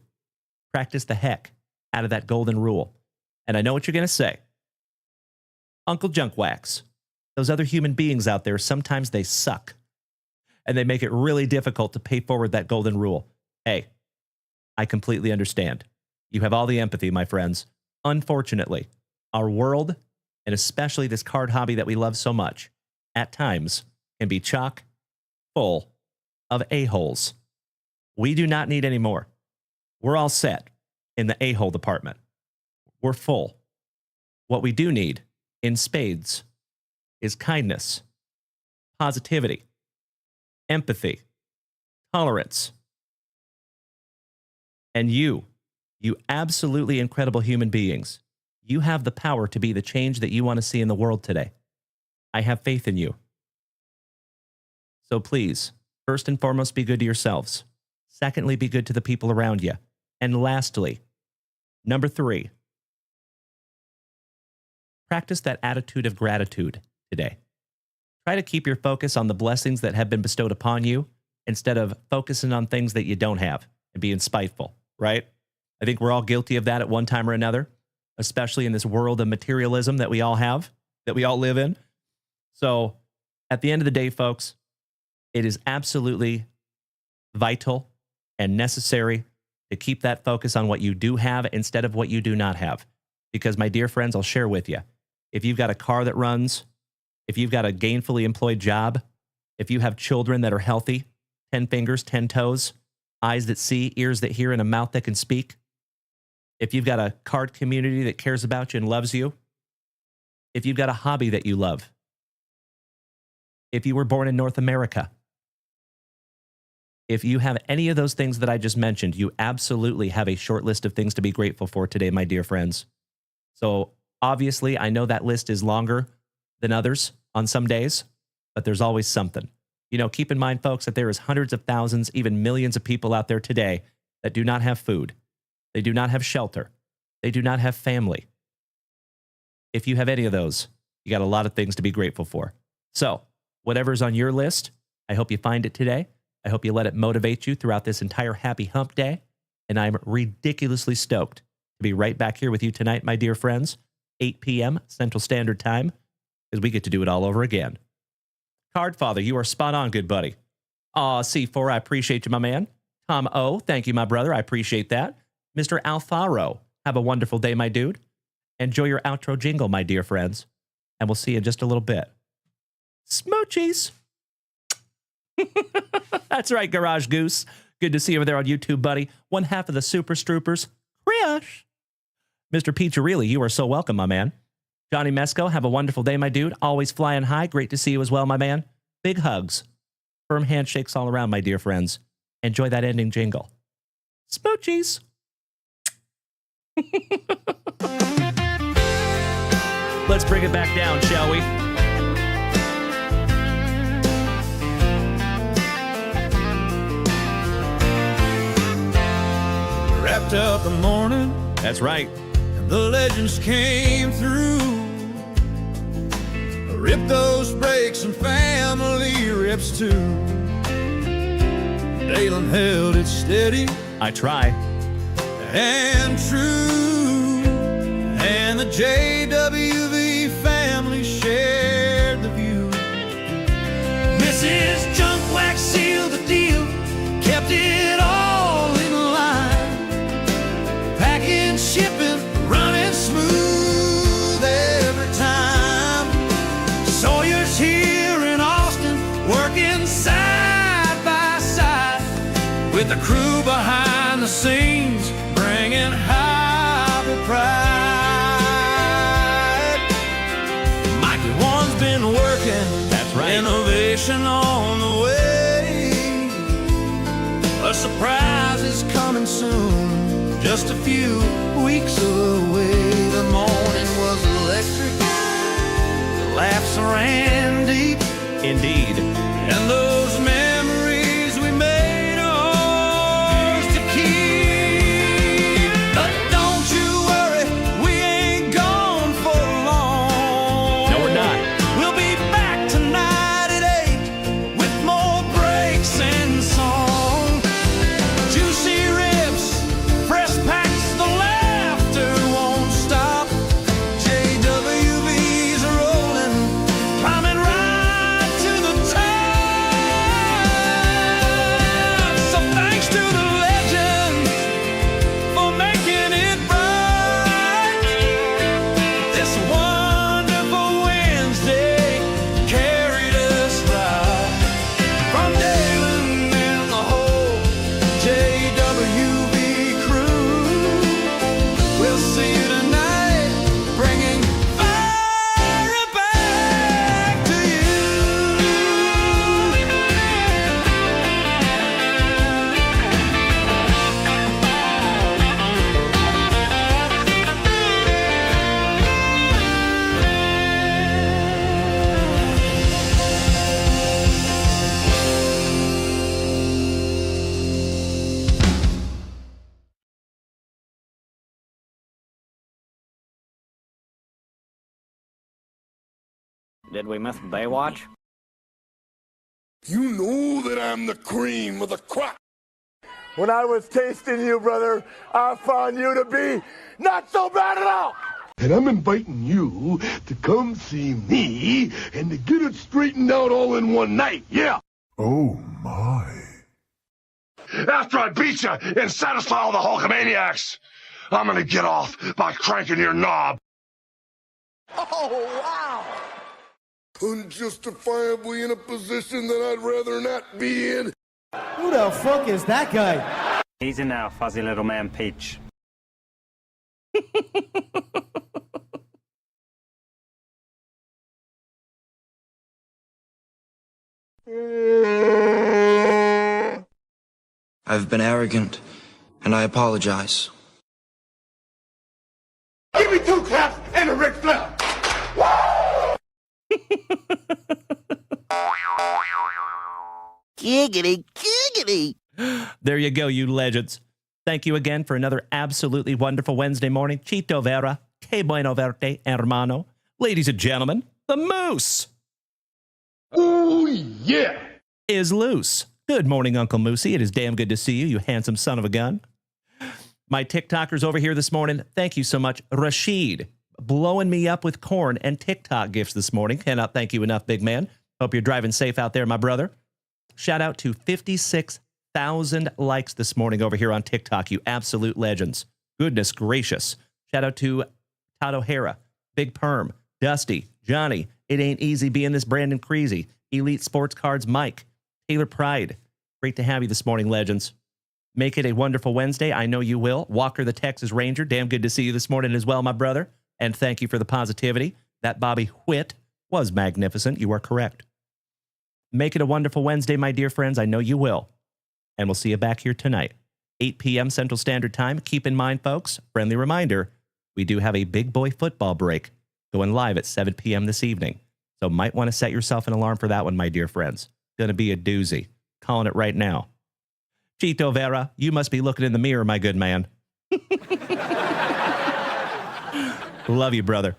practice the heck out of that golden rule. And I know what you're going to say. Uncle Junk Wax, those other human beings out there, sometimes they suck. And they make it really difficult to pay forward that golden rule. Hey, I completely understand. You have all the empathy, my friends. Unfortunately, our world, and especially this card hobby that we love so much, at times can be chock full of a-holes. We do not need any more. We're all set in the a-hole department. We're full. What we do need in spades is kindness, positivity, empathy, tolerance, And you absolutely incredible human beings, you have the power to be the change that you want to see in the world today. I have faith in you. So please, first and foremost, be good to yourselves. Secondly, be good to the people around you. And lastly, number 3, practice that attitude of gratitude today. Try to keep your focus on the blessings that have been bestowed upon you instead of focusing on things that you don't have and being spiteful, right? I think we're all guilty of that at one time or another, especially in this world of materialism that we all have, that we all live in. So at the end of the day, folks, it is absolutely vital and necessary to keep that focus on what you do have instead of what you do not have. Because, my dear friends, I'll share with you, if you've got a car that runs, if you've got a gainfully employed job, if you have children that are healthy, 10 fingers, 10 toes, eyes that see, ears that hear, and a mouth that can speak, if you've got a card community that cares about you and loves you, if you've got a hobby that you love, if you were born in North America, if you have any of those things that I just mentioned, you absolutely have a short list of things to be grateful for today, my dear friends. So obviously, I know that list is longer than others on some days, but there's always something. You know, keep in mind, folks, that there is hundreds of thousands, even millions of people out there today that do not have food. They do not have shelter. They do not have family. If you have any of those, you got a lot of things to be grateful for. So whatever's on your list, I hope you find it today. I hope you let it motivate you throughout this entire happy hump day. And I'm ridiculously stoked to be right back here with you tonight, my dear friends, 8 p.m. Central Standard Time, as we get to do it all over again. Card Father, you are spot on, good buddy. Aw, C4, I appreciate you, my man. Tom O, thank you, my brother. I appreciate that. Mr. Alfaro, have a wonderful day, my dude. Enjoy your outro jingle, my dear friends. And we'll see you in just a little bit. Smoochies. That's right, Garage Goose. Good to see you over there on YouTube, buddy. One half of the Super Stroopers. Krish. Mr. Pizzarilli, you are so welcome, my man. Johnny Mesco, have a wonderful day, my dude. Always flying high. Great to see you as well, my man. Big hugs. Firm handshakes all around, my dear friends. Enjoy that ending jingle. Smoochies. Let's bring it back down, shall we? Wrapped up the morning, That's right. and the legends came through. Rip those breaks and family rips too. Dalen held it steady I try. and true, and the JWV family shared the view. Mrs. Junkwax sealed the deal, kept it all in line, packing, shipping, running smooth every time. Sawyer's here in Austin, working side by side with the crew behind the scenes, bringing happy pride. Mikey One's been working, That's right. innovation on the way. A surprise is coming soon, just a few weeks away. The morning was electric, the laughs ran deep, Indeed. and those memories we made are ours to keep. But don't you worry, we ain't gone for long. No, we're not. We'll be back tonight at 8 with more breaks and song. Juicy ribs, fresh packs, the laughter won't stop. JWV's rolling, climbing right to the top. Did we miss Baywatch? You know that I'm the cream of the crop. When I was tasting you, brother, I found you to be not so bad at all. And I'm inviting you to come see me and to get it straightened out all in one night, yeah. Oh, my. After I beat you and satisfy all the Hulkamaniacs, I'm gonna get off by cranking your knob. Oh, wow. Unjustifiably in a position that I'd rather not be in. Who the fuck is that guy? Easy now, fuzzy little man Peach. I've been arrogant, and I apologize. Give me 2 claps and a Ric Flair. Giggity, giggity. There you go, you legends. Thank you again for another absolutely wonderful Wednesday morning. Chito Vera, que bueno verte, hermano. Ladies and gentlemen, the Moose Oh, yeah. is loose. Good morning, Uncle Moosey. It is damn good to see you, you handsome son of a gun. My TikTokers over here this morning, thank you so much. Rashid, blowing me up with corn and TikTok gifts this morning. Cannot thank you enough, big man. Hope you're driving safe out there, my brother. Shout out to 56,000 likes this morning over here on TikTok, you absolute legends. Goodness gracious. Shout out to Todd O'Hara, Big Perm, Dusty, Johnny, It Ain't Easy Being This Brandon Creasy, Elite Sports Cards Mike, Taylor Pride. Great to have you this morning, legends. Make it a wonderful Wednesday. I know you will. Walker the Texas Ranger, damn good to see you this morning as well, my brother. And thank you for the positivity. That Bobby Whitt was magnificent. You are correct. Make it a wonderful Wednesday, my dear friends. I know you will. And we'll see you back here tonight, 8 p.m. Central Standard Time. Keep in mind, folks, friendly reminder, we do have a big boy football break going live at 7 p.m. this evening. So might want to set yourself an alarm for that one, my dear friends. Going to be a doozy. Calling it right now. Chito Vera, you must be looking in the mirror, my good man. Love you, brother.